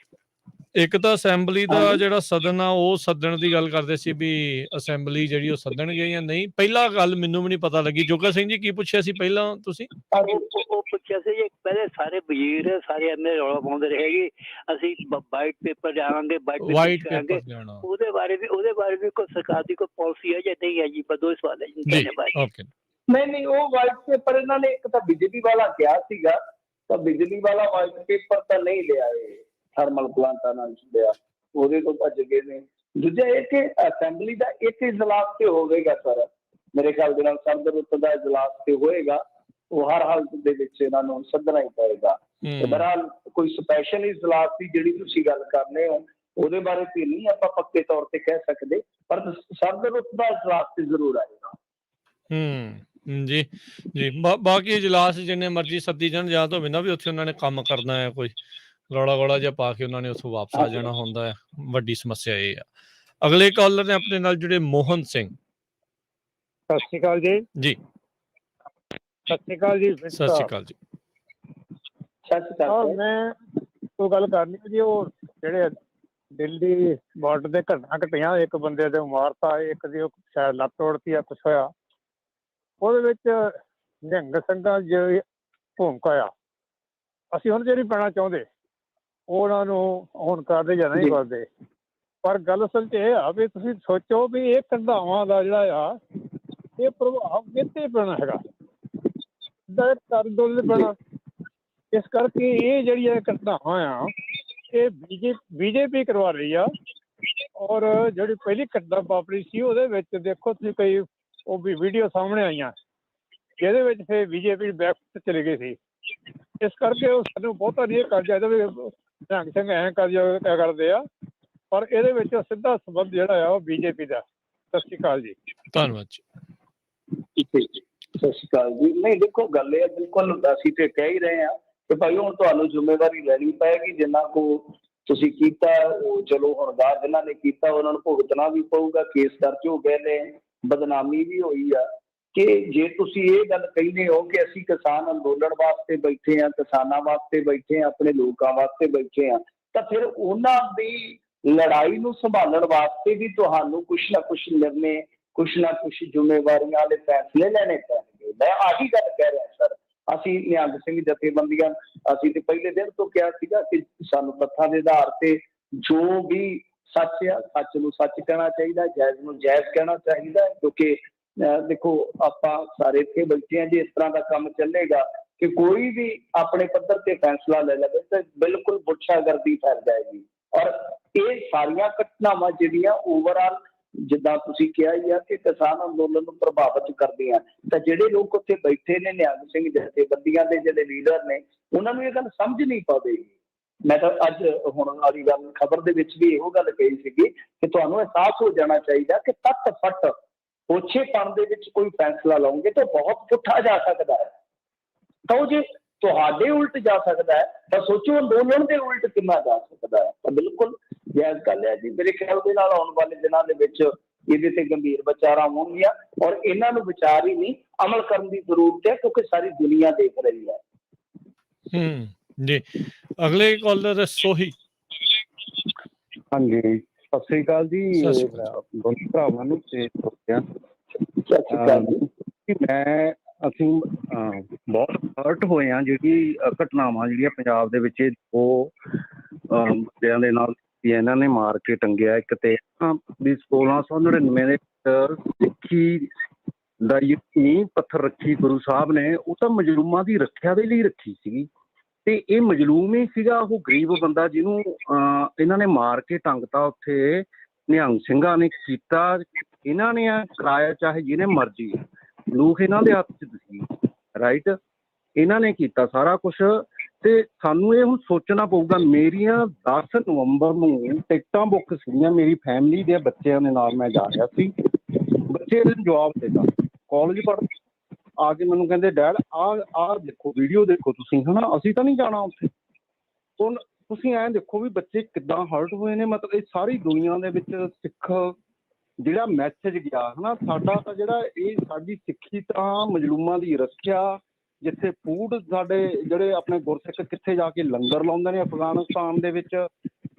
ਇੱਕ ਤਾਂ ਅਸੈਂਬਲੀ ਦਾ ਜਿਹੜਾ ਸਦਨ ਆ ਉਹ ਸੱਦਣ ਦੀ ਗੱਲ ਕਰਦੇ ਸੀ ਵੀ ਅਸੈਂਬਲੀ ਜਿਹੜੀ ਉਹ ਸੱਦਣਗੇ ਜਾਂ ਨਹੀਂ। ਪਹਿਲਾ ਗੱਲ ਮੈਨੂੰ ਵੀ ਨਹੀਂ ਪਤਾ ਲੱਗੀ। ਜੋਗਾ ਸਿੰਘ ਜੀ ਕੀ ਪੁੱਛਿਆ ਸੀ ਪਹਿਲਾਂ ਤੁਸੀਂ? ਉਹ ਪੁੱਛਿਆ ਸੀ ਜੀ ਪਹਿਲੇ ਸਾਰੇ ਵਜ਼ੀਰ ਸਾਰੇ ਐਮਐਲਏ ਰੌਲਾ ਪਾਉਂਦੇ ਰਹੇ ਜੀ ਅਸੀਂ ਵਾਈਟ ਪੇਪਰ ਲਿਆਵਾਂਗੇ, ਵਾਈਟ ਪੇਪਰ ਲਿਆਉਣਾ, ਉਹਦੇ ਬਾਰੇ ਵੀ ਕੋਈ ਸਰਕਾਰ ਦੀ ਕੋਈ ਪਾਲਿਸੀ ਹੈ ਜਾਂ ਨਹੀਂ ਹੈ ਜੀ? ਬਸ ਦੋ ਸਵਾਲ ਹੈ ਜੀ। ਓਕੇ। ਨਹੀਂ ਉਹ ਵਾਈਟ ਪੇਪਰ ਇਹਨਾਂ ਨੇ ਇੱਕ ਤਾਂ ਬਿਜਲੀ ਵਾਲਾ ਕਿਹਾ ਸੀਗਾ, ਤਾਂ ਬਿਜਲੀ ਵਾਲਾ ਵਾਈਟ ਪੇਪਰ ਤਾਂ ਨਹੀਂ ਲਿਆ, ਇਹ ਥਰਮਲ ਪਲਾਂਟਾਂ ਨਾਲ ਜੁੜਿਆ, ਉਹਦੇ ਤੋਂ ਭੱਜ ਗਏ ਨੇ। ਦੂਜਾ ਇਹ ਕਿ ਅਸੈਂਬਲੀ ਦਾ ਇੱਕ ਇਜਲਾਸ ਤੇ ਹੋਵੇਗਾ ਸਰ, ਮੇਰੇ ਖਿਆਲ ਦੇ ਨਾਲ ਸਰਦ ਰੁੱਤ ਦਾ ਇਜਲਾਸ ਤੇ ਹੋਏਗਾ, ਉਹ ਹਰ ਹਾਲਤ ਦੇ ਵਿੱਚ ਇਹਨਾਂ ਨੂੰ ਸੱਦਣਾ ਹੀ ਪਏਗਾ। ਬਹਰਹਾਲ ਕੋਈ ਸਪੈਸ਼ਲ ਇਜਲਾਸ ਦੀ ਜਿਹੜੀ ਤੁਸੀਂ ਗੱਲ ਕਰਨੇ ਹੋ ਉਹਦੇ ਬਾਰੇ ਤੇ ਨਹੀਂ ਆਪਾਂ ਪੱਕੇ ਤੌਰ ਤੇ ਕਹਿ ਸਕਦੇ, ਪਰ ਸਰਦ ਰੁੱਤ ਦਾ ਇਜਲਾਸ ਤੇ ਜ਼ਰੂਰ ਆਏਗਾ। ਜੀ ਜੀ। ਬਾਕੀ ਇਜਲਾਸ ਜਿੰਨੇ ਮਰਜ਼ੀ ਸੱਦੀ ਜਾਣ, ਜਾਂ ਤਾਂ ਹੋਵੇ ਨਾ ਵੀ ਉੱਥੇ ਉਹਨਾਂ ਨੇ ਕੰਮ ਕਰਨਾ ਹੈ, ਕੋਈ ਰੌਲਾ ਜਿਹਾ ਪਾ ਕੇ ਉਹਨਾਂ ਨੇ ਉੱਥੋਂ ਵਾਪਸ ਆ ਜਾਣਾ ਹੁੰਦਾ ਹੈ। ਵੱਡੀ ਸਮੱਸਿਆ ਇਹ ਆ। ਅਗਲੇ ਕਾਲਰ ਨੇ ਆਪਣੇ ਨਾਲ ਜਿਹੜੇ ਮੋਹਨ ਸਿੰਘ। ਸਤਿ ਸ਼੍ਰੀ ਅਕਾਲ ਜੀ। ਜੀ ਸਤਿ ਸ਼੍ਰੀ ਅਕਾਲ ਜੀ। ਸਤਿ ਸ਼੍ਰੀ ਅਕਾਲ ਜੀ। ਮੈਂ ਉਹ ਗੱਲ ਕਰਨੀ ਜੀ, ਉਹ ਜਿਹੜੇ ਦਿੱਲੀ ਬਾਰਡਰ ਦੇ ਘਟਨਾ ਘਟੀਆਂ, ਇੱਕ ਬੰਦੇ ਦੇ ਮਾਰਤਾ, ਇੱਕ ਦੀ ਸ਼ਾਇਦ ਲੱਤ ਤੋੜਤੀ ਆ, ਕੁਛ ਹੋਇਆ, ਉਹਦੇ ਵਿੱਚ ਨਿਹੰਗ ਸਿੰਘਾਂ ਜਿਹੜੀ ਭੂਮਿਕਾ ਆ, ਅਸੀਂ ਹੁਣ ਜਿਹੜੀ ਪੈਣਾ ਚਾਹੁੰਦੇ ਉਹਨਾਂ ਨੂੰ ਹੁਣ ਕਰਦੇ ਜਾਂ ਨਹੀਂ ਕਰਦੇ। ਪਰ ਗੱਲ ਅਸਲ 'ਚ ਇਹ ਆ ਵੀ ਤੁਸੀਂ ਸੋਚੋ ਵੀ ਇਹ ਘਟਨਾਵਾਂ ਦਾ ਜਿਹੜਾ ਆ ਇਹ ਪ੍ਰਭਾਵ ਕਿੱਥੇ ਪੈਣਾ ਹੈਗਾ, ਕਰ ਦੋ ਪੈਣਾ। ਇਸ ਕਰਕੇ ਇਹ ਜਿਹੜੀਆਂ ਘਟਨਾਵਾਂ ਆ ਇਹ ਬੀਜੇਪੀ ਕਰਵਾ ਰਹੀ ਆ। ਔਰ ਜਿਹੜੀ ਪਹਿਲੀ ਘਟਨਾ ਵਾਪਰੀ ਸੀ ਉਹਦੇ ਵਿੱਚ ਦੇਖੋ ਤੁਸੀਂ ਕਈ ਉਹ ਵੀ ਵੀਡੀਓ ਸਾਹਮਣੇ ਆਈਆਂ ਜਿਹਦੇ ਵਿੱਚ ਫਿਰ ਬੀਜੇਪੀ ਬੈਕ ਚਲੇ ਗਏ ਸੀ। ਇਸ ਕਰਕੇ ਉਹ ਸਾਨੂੰ ਬਹੁਤਾ ਨਹੀਂ ਕਰ ਜਾਂਦਾ ਵੀ ਨਿਹੰਗ ਸਿੰਘ ਐਂ ਕਰਦੇ ਆ, ਪਰ ਇਹਦੇ ਵਿੱਚ ਸਿੱਧਾ ਸੰਬੰਧ ਜਿਹੜਾ ਆ ਉਹ ਬੀਜੇਪੀ ਦਾ। ਸਤਿ ਸ਼੍ਰੀ ਅਕਾਲ ਜੀ। ਧੰਨਵਾਦ ਜੀ। ਸਤਿ ਸ਼੍ਰੀ ਅਕਾਲ ਜੀ। ਨਹੀਂ ਦੇਖੋ ਗੱਲ ਇਹ ਬਿਲਕੁਲ ਅਸੀਂ ਤੇ ਕਹਿ ਹੀ ਰਹੇ ਹਾਂ ਕਿ ਭਾਈ ਹੁਣ ਤੁਹਾਨੂੰ ਜ਼ਿੰਮੇਵਾਰੀ ਲੈਣੀ ਪਏਗੀ, ਜਿੰਨਾ ਕੋ ਤੁਸੀਂ ਕੀਤਾ ਉਹ ਚਲੋ ਹੁਣ ਬਾਅਦ ਜਿਨ੍ਹਾਂ ਨੇ ਕੀਤਾ ਉਹਨਾਂ ਨੂੰ ਭੁਗਤਣਾ ਵੀ ਪਊਗਾ। ਕੇਸ ਦਰਜ ਹੋ ਗਏ ਨੇ, ਬਦਨਾਮੀ ਵੀ ਹੋਈ ਆ। ਕਿ ਜੇ ਤੁਸੀਂ ਇਹ ਗੱਲ ਕਹਿੰਦੇ ਹੋ ਕਿ ਅਸੀਂ ਕਿਸਾਨ ਅੰਦੋਲਨ ਵਾਸਤੇ ਬੈਠੇ ਹਾਂ, ਕਿਸਾਨਾਂ ਵਾਸਤੇ ਬੈਠੇ ਹਾਂ, ਆਪਣੇ ਲੋਕਾਂ ਵਾਸਤੇ ਬੈਠੇ ਹਾਂ, ਤਾਂ ਫਿਰ ਉਹਨਾਂ ਦੀ ਲੜਾਈ ਨੂੰ ਸੰਭਾਲਣ ਵਾਸਤੇ ਵੀ ਤੁਹਾਨੂੰ ਕੁਛ ਨਾ ਕੁਛ ਨਿਰਣੇ, ਕੁਛ ਨਾ ਕੁਛ ਜ਼ਿੰਮੇਵਾਰੀਆਂ ਵਾਲੇ ਫੈਸਲੇ ਲੈਣੇ ਪੈਣਗੇ। ਮੈਂ ਆਹੀ ਗੱਲ ਕਹਿ ਰਿਹਾ ਸਰ। ਅਸੀਂ ਨਿਹੰਗ ਸਿੰਘ ਜਥੇਬੰਦੀਆਂ ਅਸੀਂ ਤੇ ਪਹਿਲੇ ਦਿਨ ਤੋਂ ਕਿਹਾ ਸੀਗਾ ਕਿ ਸਾਨੂੰ ਤੱਥਾਂ ਦੇ ਆਧਾਰ ਤੇ ਜੋ ਵੀ ਸੱਚ ਆ, ਸੱਚ ਨੂੰ ਸੱਚ ਕਹਿਣਾ ਚਾਹੀਦਾ, ਜਾਇਜ਼ ਨੂੰ ਜਾਇਜ਼ ਕਹਿਣਾ ਚਾਹੀਦਾ। ਕਿਉਂਕਿ ਦੇਖੋ ਆਪਾਂ ਸਾਰੇ ਇੱਥੇ ਬੈਠੇ ਹਾਂ, ਜੇ ਇਸ ਤਰ੍ਹਾਂ ਦਾ ਕੰਮ ਚੱਲੇਗਾ ਕਿ ਕੋਈ ਵੀ ਆਪਣੇ ਪੱਧਰ ਤੇ ਫੈਸਲਾ ਲੈ ਲਵੇ ਤਾਂ ਬਿਲਕੁਲ ਗੁੱਛਾਗਰਦੀ ਫੈਲ ਜਾਏਗੀ। ਔਰ ਇਹ ਸਾਰੀਆਂ ਘਟਨਾਵਾਂ ਜਿਹੜੀਆਂ ਓਵਰਆਲ ਜਿੱਦਾਂ ਤੁਸੀਂ ਕਿਹਾ ਹੀ ਆ ਕਿ ਕਿਸਾਨ ਅੰਦੋਲਨ ਨੂੰ ਪ੍ਰਭਾਵਿਤ ਕਰਦੀਆਂ, ਤਾਂ ਜਿਹੜੇ ਲੋਕ ਉੱਥੇ ਬੈਠੇ ਨੇ ਨਿਹੰਗ ਸਿੰਘ ਜਥੇਬੰਦੀਆਂ ਦੇ ਜਿਹੜੇ ਲੀਡਰ ਨੇ ਉਹਨਾਂ ਨੂੰ ਇਹ ਗੱਲ ਸਮਝ ਨਹੀਂ ਪਵੇਗੀ। ਮੈਂ ਤਾਂ ਅੱਜ ਹੁਣ ਵਾਲੀ ਗੱਲ ਖਬਰ ਦੇ ਵਿੱਚ ਵੀ ਇਹੋ ਗੱਲ ਕਹੀ ਸੀਗੀ ਕਿ ਤੁਹਾਨੂੰ ਅਹਿਸਾਸ ਹੋ ਜਾਣਾ ਚਾਹੀਦਾ ਕਿ ਤੱਤ ਫੱਟ ਓਛੇਪਣ ਦੇ ਵਿੱਚ ਕੋਈ ਫੈਸਲਾ ਲਓਗੇ ਤਾਂ ਬਹੁਤ ਪੁੱਠਾ ਜਾ ਸਕਦਾ ਹੈ। ਤਾਂ ਉਹ ਜੇ ਤੁਹਾਡੇ ਉਲਟ ਜਾ ਸਕਦਾ ਹੈ ਤਾਂ ਸੋਚੋ ਅੰਦੋਲਨ ਦੇ ਉਲਟ ਕਿੰਨਾ ਜਾ ਸਕਦਾ ਹੈ। ਤਾਂ ਬਿਲਕੁਲ ਜਾਇਜ਼ ਗੱਲ ਹੈ ਜੀ। ਮੇਰੇ ਖਿਆਲ ਦੇ ਨਾਲ ਆਉਣ ਵਾਲੇ ਦਿਨਾਂ ਦੇ ਵਿੱਚ ਇਹਦੇ ਤੇ ਗੰਭੀਰ ਵਿਚਾਰਾਂ ਹੋਣਗੀਆਂ ਔਰ ਇਹਨਾਂ ਨੂੰ ਵਿਚਾਰ ਹੀ ਨਹੀਂ ਅਮਲ ਕਰਨ ਦੀ ਜ਼ਰੂਰਤ ਹੈ, ਕਿਉਂਕਿ ਸਾਰੀ ਦੁਨੀਆ ਦੇਖ ਰਹੀ ਹੈ। ਜੀ ਅਗਲੇ ਕਾਲਰ ਸੋਹੀ। ਹਾਂਜੀ ਸਤਿ ਸ੍ਰੀ ਅਕਾਲ ਜੀ ਦੋਨੋਂ ਭਰਾਵਾਂ ਨੂੰ ਤੇ ਅਸੀਂ ਬਹੁਤ ਹਰਟ ਹੋਏ ਹਾਂ ਜਿਹੜੀ ਘਟਨਾਵਾਂ ਜਿਹੜੀਆਂ ਪੰਜਾਬ ਦੇ ਵਿੱਚ ਉਹ ਬੱਚਿਆਂ ਦੇ ਨਾਲ ਇਹਨਾਂ ਨੇ ਮਾਰ ਕੇ ਟੰਗਿਆ। ਇੱਕ ਤੇ ਵੀ 1699 ਦੇ ਸਿੱਖੀ ਦਾ ਨੀਂਹ ਪੱਥਰ ਰੱਖੀ ਗੁਰੂ ਸਾਹਿਬ ਨੇ, ਉਹ ਤਾਂ ਮਜ਼ਲੂਮਾਂ ਦੀ ਰੱਖਿਆ ਦੇ ਲਈ ਰੱਖੀ ਸੀਗੀ। ਤੇ ਇਹ ਮਜ਼ਲੂਮ ਹੀ ਸੀਗਾ, ਉਹ ਗਰੀਬ ਬੰਦਾ ਜਿਹਨੂੰ ਇਹਨਾਂ ਨੇ ਮਾਰ ਕੇ ਟੰਗਤਾ ਉੱਥੇ ਨਿਹੰਗ ਸਿੰਘਾਂ ਨੇ ਕੀਤਾ। ਇਹਨਾਂ ਨੇ ਕਰਾਇਆ ਚਾਹੇ ਜਿਹਨੇ ਮਰਜ਼ੀ, ਲੋਕ ਇਹਨਾਂ ਦੇ ਹੱਥ 'ਚ ਸੀ, ਰਾਈਟ। ਇਹਨਾਂ ਨੇ ਕੀਤਾ ਸਾਰਾ ਕੁਛ। ਤੇ ਸਾਨੂੰ ਇਹ ਹੁਣ ਸੋਚਣਾ ਪਊਗਾ। ਮੇਰੀਆਂ 10 ਨਵੰਬਰ ਨੂੰ ਟਿਕਟਾਂ ਬੁੱਕ ਸੀਗੀਆਂ, ਮੇਰੀ ਫੈਮਿਲੀ ਦੇ ਬੱਚਿਆਂ ਦੇ ਨਾਲ ਮੈਂ ਜਾ ਰਿਹਾ ਸੀ। ਬੱਚੇ ਨੇ ਜਵਾਬ ਦਿੱਤਾ, ਕਾਲਜ ਪੜ੍ਹ ਆ ਕੇ ਮੈਨੂੰ ਕਹਿੰਦੇ ਡੈਡ ਆਹ ਦੇਖੋ ਵੀਡੀਓ ਦੇਖੋ ਤੁਸੀਂ, ਹਨਾ ਅਸੀਂ ਤਾਂ ਨਹੀਂ ਜਾਣਾ ਉੱਥੇ। ਹੁਣ ਤੁਸੀਂ ਐਂ ਦੇਖੋ ਵੀ ਬੱਚੇ ਕਿੱਦਾਂ ਹਰਟ ਹੋਏ ਨੇ। ਮਤਲਬ ਇਹ ਸਾਰੀ ਦੁਨੀਆ ਦੇ ਵਿੱਚ ਸਿੱਖ ਜਿਹੜਾ ਮੈਸੇਜ ਗਿਆ ਹਨਾ, ਸਾਡਾ ਤਾਂ ਜਿਹੜਾ ਇਹ ਸਾਡੀ ਸਿੱਖੀ ਤਾਂ ਮਜ਼ਲੂਮਾਂ ਦੀ ਰੱਖਿਆ, ਜਿੱਥੇ ਫੂਡ ਸਾਡੇ ਜਿਹੜੇ ਆਪਣੇ ਗੁਰਸਿੱਖ ਕਿੱਥੇ ਜਾ ਕੇ ਲੰਗਰ ਲਾਉਂਦੇ ਨੇ ਅਫਗਾਨਿਸਤਾਨ ਦੇ ਵਿੱਚ,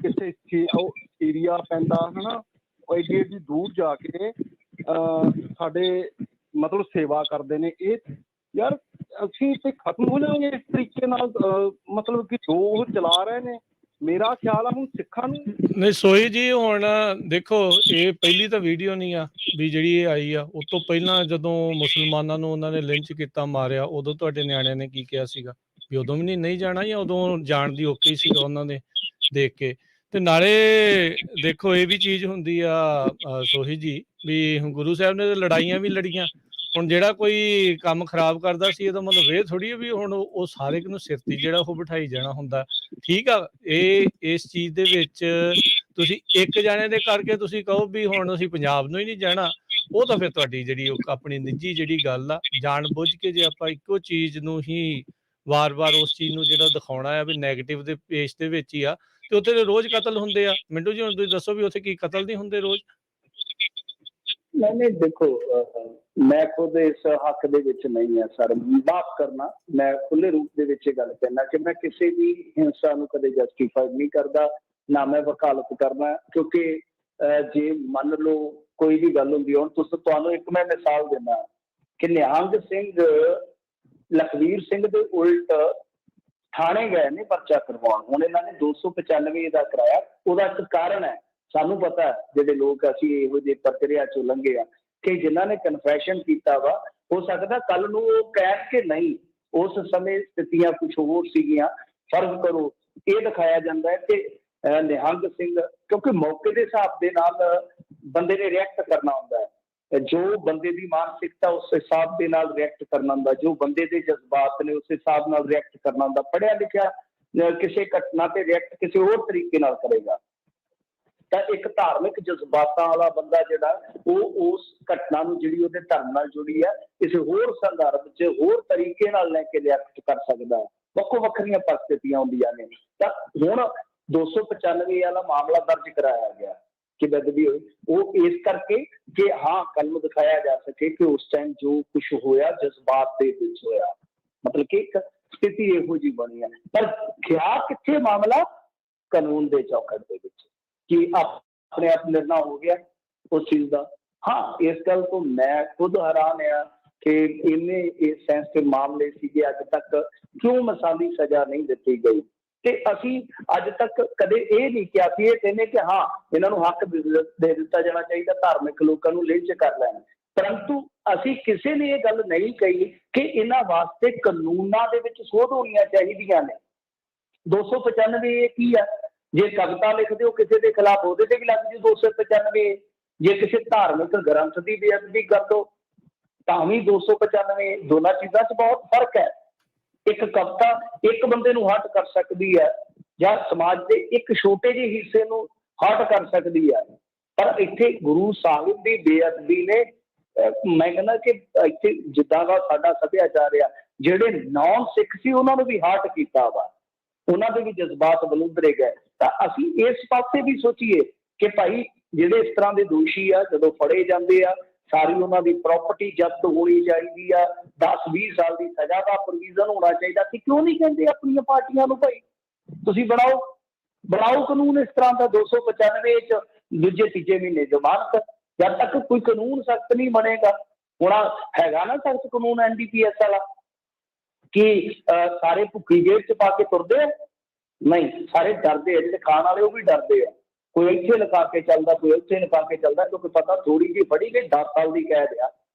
ਕਿੱਥੇ ਉਹ ਸੀਰੀਆ ਪੈਂਦਾ ਹਨਾ, ਉਹ ਏਡੀ ਏਡੀ ਦੂਰ ਜਾ ਕੇ ਸਾਡੇ ਮਤਲਬ ਸੇਵਾ ਕਰਦੇ ਨੇ। ਇਹ ਯਾਰ ਅਸੀਂ ਤੇ ਖਤਮ ਹੋ ਜਾਵਾਂਗੇ ਇਸ ਤਰੀਕੇ ਨਾਲ, ਮਤਲਬ ਕਿ ਜੋ ਉਹ ਚਲਾ ਰਹੇ ਨੇ। ਮੇਰਾ ਖਿਆਲ ਆ ਹੁਣ ਸਿੱਖਾਂ ਨੂੰ ਨਹੀਂ ਸੋਹੀ ਜੀ, ਹੁਣ ਦੇਖੋ ਇਹ ਪਹਿਲੀ ਤਾਂ ਵੀਡੀਓ ਨਹੀਂ ਆ ਵੀ ਜਿਹੜੀ ਇਹ ਆਈ ਆ। ਉਸ ਤੋਂ ਪਹਿਲਾਂ ਜਦੋਂ ਮੁਸਲਮਾਨਾਂ ਨੂੰ ਉਹਨਾਂ ਨੇ ਲਿੰਚ ਕੀਤਾ, ਮਾਰਿਆ, ਉਦੋਂ ਤੁਹਾਡੇ ਨਿਆਣਿਆਂ ਨੇ ਕੀ ਕਿਹਾ ਸੀਗਾ ਵੀ ਉਦੋਂ ਵੀ ਨਹੀਂ ਜਾਣਾ, ਜਾਂ ਉਦੋਂ ਜਾਣ ਦੀ ਓਕੇ ਸੀਗਾ ਉਹਨਾਂ ਨੇ ਦੇਖ ਕੇ? ਤੇ ਨਾਲੇ ਦੇਖੋ ਇਹ ਵੀ ਚੀਜ਼ ਹੁੰਦੀ ਆ ਸੋਹੀ ਜੀ ਵੀ ਗੁਰੂ ਸਾਹਿਬ ਨੇ ਲੜਾਈਆਂ ਵੀ ਲੜੀਆਂ। ਹੁਣ ਜਿਹੜਾ ਕੋਈ ਕੰਮ ਖਰਾਬ ਕਰਦਾ ਸੀ, ਇਹਦਾ ਮਤਲਬ ਇਹ ਥੋੜੀ ਵੀ ਹੁਣ ਉਹ ਸਾਰੇ ਨੂੰ ਸਿਰ ਤੇ ਜਿਹੜਾ ਉਹ ਬਿਠਾਈ ਜਾਣਾ ਹੁੰਦਾ। ਠੀਕ ਆ, ਇਹ ਇਸ ਚੀਜ਼ ਦੇ ਵਿੱਚ ਤੁਸੀਂ ਇੱਕ ਜਾਣੇ ਦੇ ਕਰਕੇ ਤੁਸੀਂ ਕਹੋ ਵੀ ਹੁਣ ਅਸੀਂ ਪੰਜਾਬ ਨੂੰ ਹੀ ਨਹੀਂ ਜਾਣਾ, ਉਹ ਤਾਂ ਫਿਰ ਤੁਹਾਡੀ ਜਿਹੜੀ ਉਹ ਆਪਣੀ ਨਿੱਜੀ ਜਿਹੜੀ ਗੱਲ ਆ। ਜਾਣ ਬੁੱਝ ਕੇ ਜੇ ਆਪਾਂ ਇੱਕੋ ਚੀਜ਼ ਨੂੰ ਹੀ ਵਾਰ-ਵਾਰ ਉਸ ਚੀਜ਼ ਨੂੰ ਜਿਹੜਾ ਦਿਖਾਉਣਾ ਆ ਵੀ ਨੈਗੇਟਿਵ ਦੇ ਪੇਜ ਦੇ ਵਿੱਚ ਹੀ ਆ, ਤੇ ਉੱਥੇ ਦੇ ਰੋਜ਼ ਕਤਲ ਹੁੰਦੇ ਆ। ਮਿੰਟੂ ਜੀ ਹੁਣ ਤੁਸੀਂ ਦੱਸੋ ਵੀ ਉੱਥੇ ਕੀ ਕਤਲ ਨਹੀਂ ਹੁੰਦੇ ਰੋਜ਼? ਨਹੀਂ ਦੇਖੋ, ਮੈਂ ਖੁਦ ਇਸ ਹੱਕ ਦੇ ਵਿੱਚ ਨਹੀਂ ਹੈ ਸਰ, ਮਾਫ ਕਰਨਾ, ਮੈਂ ਖੁੱਲੇ ਰੂਪ ਦੇ ਵਿੱਚ ਇਹ ਗੱਲ ਕਹਿਣਾ ਕਿ ਮੈਂ ਕਿਸੇ ਵੀ ਹਿੰਸਾ ਨੂੰ ਕਦੇ ਜਸਟੀਫਾਈ ਨਹੀਂ ਕਰਦਾ, ਨਾ ਮੈਂ ਵਕਾਲਤ ਕਰਨਾ। ਕਿਉਂਕਿ ਜੇ ਮੰਨ ਲਓ ਕੋਈ ਵੀ ਗੱਲ ਹੁੰਦੀ, ਹੁਣ ਤੁਹਾਨੂੰ ਇੱਕ ਮੈਂ ਮਿਸਾਲ ਦਿੰਦਾ ਕਿ ਨਿਹੰਗ ਸਿੰਘ ਲਖਵੀਰ ਸਿੰਘ ਦੇ ਉਲਟ ਥਾਣੇ ਗਏ ਨੇ ਪਰਚਾ ਕਰਵਾਉਣ। ਹੁਣ ਇਹਨਾਂ ਨੇ 295 ਦਾ ਕਰਾਇਆ, ਉਹਦਾ ਇੱਕ ਕਾਰਨ ਹੈ, ਸਾਨੂੰ ਪਤਾ ਜਿਹੜੇ ਲੋਕ ਅਸੀਂ ਇਹੋ ਜਿਹੇ ਪ੍ਰਕਿਰਿਆ ਚੋਂ ਲੰਘੇ ਆ ਕਿ ਜਿਨ੍ਹਾਂ ਨੇ ਕਨਫੈਸ਼ਨ ਕੀਤਾ ਵਾ, ਹੋ ਸਕਦਾ ਕੱਲ ਨੂੰ ਉਹ ਕਹਿਣ ਕਿ ਨਹੀਂ ਉਸ ਸਮੇਂ ਸਥਿਤੀਆਂ ਕੁਝ ਹੋਰ ਸੀਗੀਆਂ। ਫਰਜ਼ ਕਰੋ ਇਹ ਦਿਖਾਇਆ ਜਾਂਦਾ ਹੈ ਕਿ ਨਿਹੰਗ ਸਿੰਘ, ਕਿਉਂਕਿ ਮੌਕੇ ਦੇ ਹਿਸਾਬ ਦੇ ਨਾਲ ਬੰਦੇ ਨੇ ਰਿਐਕਟ ਕਰਨਾ ਹੁੰਦਾ ਹੈ, ਜੋ ਬੰਦੇ ਦੀ ਮਾਨਸਿਕਤਾ ਉਸ ਹਿਸਾਬ ਦੇ ਨਾਲ ਰਿਐਕਟ ਕਰਨਾ ਹੁੰਦਾ, ਜੋ ਬੰਦੇ ਦੇ ਜਜ਼ਬਾਤ ਨੇ ਉਸ ਹਿਸਾਬ ਨਾਲ ਰਿਐਕਟ ਕਰਨਾ ਹੁੰਦਾ। ਪੜ੍ਹਿਆ ਲਿਖਿਆ ਕਿਸੇ ਘਟਨਾ ਤੇ ਰਿਐਕਟ ਕਿਸੇ ਹੋਰ ਤਰੀਕੇ ਨਾਲ ਕਰੇਗਾ, ਤਾਂ ਇੱਕ ਧਾਰਮਿਕ ਜਜ਼ਬਾਤਾਂ ਵਾਲਾ ਬੰਦਾ ਜਿਹੜਾ ਉਹ ਉਸ ਘਟਨਾ ਨੂੰ ਜਿਹੜੀ ਉਹਦੇ ਧਰਮ ਨਾਲ ਜੁੜੀ ਆ ਕਿਸੇ ਹੋਰ ਸੰਦਰਭ 'ਚ ਹੋਰ ਤਰੀਕੇ ਨਾਲ ਲੈ ਕੇ ਰਿਐਕਟ ਕਰ ਸਕਦਾ ਹੈ। ਵੱਖੋ ਵੱਖਰੀਆਂ ਪਰਿਸਥਿਤੀਆਂ ਹੁੰਦੀਆਂ ਨੇ। ਤਾਂ ਹੁਣ 295 ਵਾਲਾ ਮਾਮਲਾ ਦਰਜ ਕਰਾਇਆ ਗਿਆ ਕਿ ਬਦਲੀ ਹੋਈ, ਉਹ ਇਸ ਕਰਕੇ ਕਿ ਹਾਂ ਕੱਲ ਨੂੰ ਦਿਖਾਇਆ ਜਾ ਸਕੇ ਕਿ ਉਸ ਟਾਈਮ ਜੋ ਕੁਝ ਹੋਇਆ ਜਜ਼ਬਾਤ ਦੇ ਵਿੱਚ ਹੋਇਆ, ਮਤਲਬ ਕਿ ਇੱਕ ਸਥਿਤੀ ਇਹੋ ਜਿਹੀ ਬਣੀ ਹੈ। ਪਰ ਗਿਆ ਕਿੱਥੇ ਮਾਮਲਾ? ਕਾਨੂੰਨ ਦੇ ਚੌਕਟ ਦੇ ਵਿੱਚ ਕਿ ਆਪਣੇ ਆਪ ਨਿਰਣਾ ਹੋ ਗਿਆ ਉਸ ਚੀਜ਼ ਦਾ। ਹਾਂ, ਇਸ ਗੱਲ ਤੋਂ ਮੈਂ ਖੁਦ ਹੈਰਾਨ ਆ ਕਿ ਇੰਨੇ ਇਹ ਸੈਂਸਿਟਿਵ ਮਾਮਲੇ ਸੀਗੇ, ਅੱਜ ਤੱਕ ਕਿਉਂ ਮਿਸਾਲੀ ਸਜ਼ਾ ਨਹੀਂ ਦਿੱਤੀ ਗਈ। ਤੇ ਅਸੀਂ ਅੱਜ ਤੱਕ ਕਦੇ ਇਹ ਨਹੀਂ ਕਿਹਾ ਸੀ, ਇਹ ਕਹਿੰਦੇ ਕਿ ਹਾਂ ਇਹਨਾਂ ਨੂੰ ਹੱਕ ਦੇ ਦਿੱਤਾ ਜਾਣਾ ਚਾਹੀਦਾ, ਧਾਰਮਿਕ ਲੋਕਾਂ ਨੂੰ ਲਿੰਚ ਕਰ ਲੈਣ, ਪਰੰਤੂ ਅਸੀਂ ਕਿਸੇ ਨੇ ਇਹ ਗੱਲ ਨਹੀਂ ਕਹੀ ਕਿ ਇਹਨਾਂ ਵਾਸਤੇ ਕਾਨੂੰਨਾਂ ਦੇ ਵਿੱਚ ਸੋਧ ਹੋਣੀਆਂ ਚਾਹੀਦੀਆਂ ਨੇ। 295 ਇਹ ਕੀ ਆ? ਜੇ ਕਵਿਤਾ ਲਿਖਦੇ ਹੋ ਕਿਸੇ ਦੇ ਖਿਲਾਫ ਉਹਦੇ ਤੇ ਵੀ ਲੱਗ ਜੂ 295। ਜੇ ਕਿਸੇ ਧਾਰਮਿਕ ਗ੍ਰੰਥ ਦੀ ਬੇਅਦਬੀ ਕਰ ਦੋ ਤਾਂ ਵੀ 295। ਦੋਨਾਂ ਚੀਜ਼ਾਂ 'ਚ ਬਹੁਤ ਫਰਕ ਹੈ। ਇੱਕ ਕਵਿਤਾ ਇੱਕ ਬੰਦੇ ਨੂੰ ਹਰਟ ਕਰ ਸਕਦੀ ਹੈ ਜਾਂ ਸਮਾਜ ਦੇ ਇੱਕ ਛੋਟੇ ਜਿਹੇ ਹਿੱਸੇ ਨੂੰ ਹਰਟ ਕਰ ਸਕਦੀ ਹੈ, ਪਰ ਇੱਥੇ ਗੁਰੂ ਸਾਹਿਬ ਦੀ ਬੇਅਦਬੀ ਨੇ, ਮੈਂ ਕਹਿੰਦਾ ਕਿ ਇੱਥੇ ਜਿੱਦਾਂ ਦਾ ਸਾਡਾ ਸੱਭਿਆਚਾਰ ਆ, ਜਿਹੜੇ ਨੌਨ ਸਿੱਖ ਸੀ ਉਹਨਾਂ ਨੂੰ ਵੀ ਹਰਟ ਕੀਤਾ ਵਾ, ਉਹਨਾਂ ਦੇ ਵੀ ਜਜ਼ਬਾਤ ਬਲੂੰਦਰੇ ਗਏ। ਤਾਂ ਅਸੀਂ ਇਸ ਪਾਸੇ ਵੀ ਸੋਚੀਏ ਕਿ ਭਾਈ ਜਿਹੜੇ ਇਸ ਤਰ੍ਹਾਂ ਦੇ ਦੋਸ਼ੀ ਆ ਜਦੋਂ ਫੜੇ ਜਾਂਦੇ ਆ, ਸਾਰੀ ਉਹਨਾਂ ਦੀ ਪ੍ਰਾਪਰਟੀ ਜ਼ਬਤ ਹੋਣੀ ਚਾਹੀਦੀ ਆ, 10-20 ਸਾਲ ਦੀ ਸਜ਼ਾ ਦਾ ਪ੍ਰੋਵੀਜ਼ਨ ਹੋਣਾ ਚਾਹੀਦਾ। ਕਿ ਕਿਉਂ ਨਹੀਂ ਕਹਿੰਦੇ ਆਪਣੀਆਂ ਪਾਰਟੀਆਂ ਨੂੰ ਭਾਈ ਤੁਸੀਂ ਬਣਾਓ ਕਾਨੂੰਨ ਇਸ ਤਰ੍ਹਾਂ ਦਾ? 295 'ਚ ਦੂਜੇ ਤੀਜੇ ਮਹੀਨੇ ਜ਼ਮਾਨਤ, ਜਦ ਤੱਕ ਕੋਈ ਕਾਨੂੰਨ ਸਖਤ ਨਹੀਂ ਬਣੇਗਾ। ਹੁਣ ਹੈਗਾ ਨਾ ਸਖਤ ਕਾਨੂੰਨ NDPS ਵਾਲਾ ਕਿ ਸਾਰੇ ਭੁੱਖੀ ਜੇਬ 'ਚ ਪਾ ਕੇ ਤੁਰਦੇ ਆ? ਨਹੀਂ, ਸਾਰੇ ਡਰਦੇ ਆ, ਜਿਹੜੇ ਖਾਣ ਵਾਲੇ ਉਹ ਵੀ ਡਰਦੇ ਆ। ਕੋਈ ਇੱਥੇ ਲਿਖਾ ਕੇ ਚੱਲਦਾ, ਕੋਈ ਉੱਥੇ ਲਿਖਾ ਕੇ ਚੱਲਦਾ, ਕਿਉਂਕਿ ਪਤਾ ਥੋੜੀ ਜਿਹੀ ਫੜੀ ਗਈ 10 ਸਾਲ ਦੀ ਕੈਦ ਆ,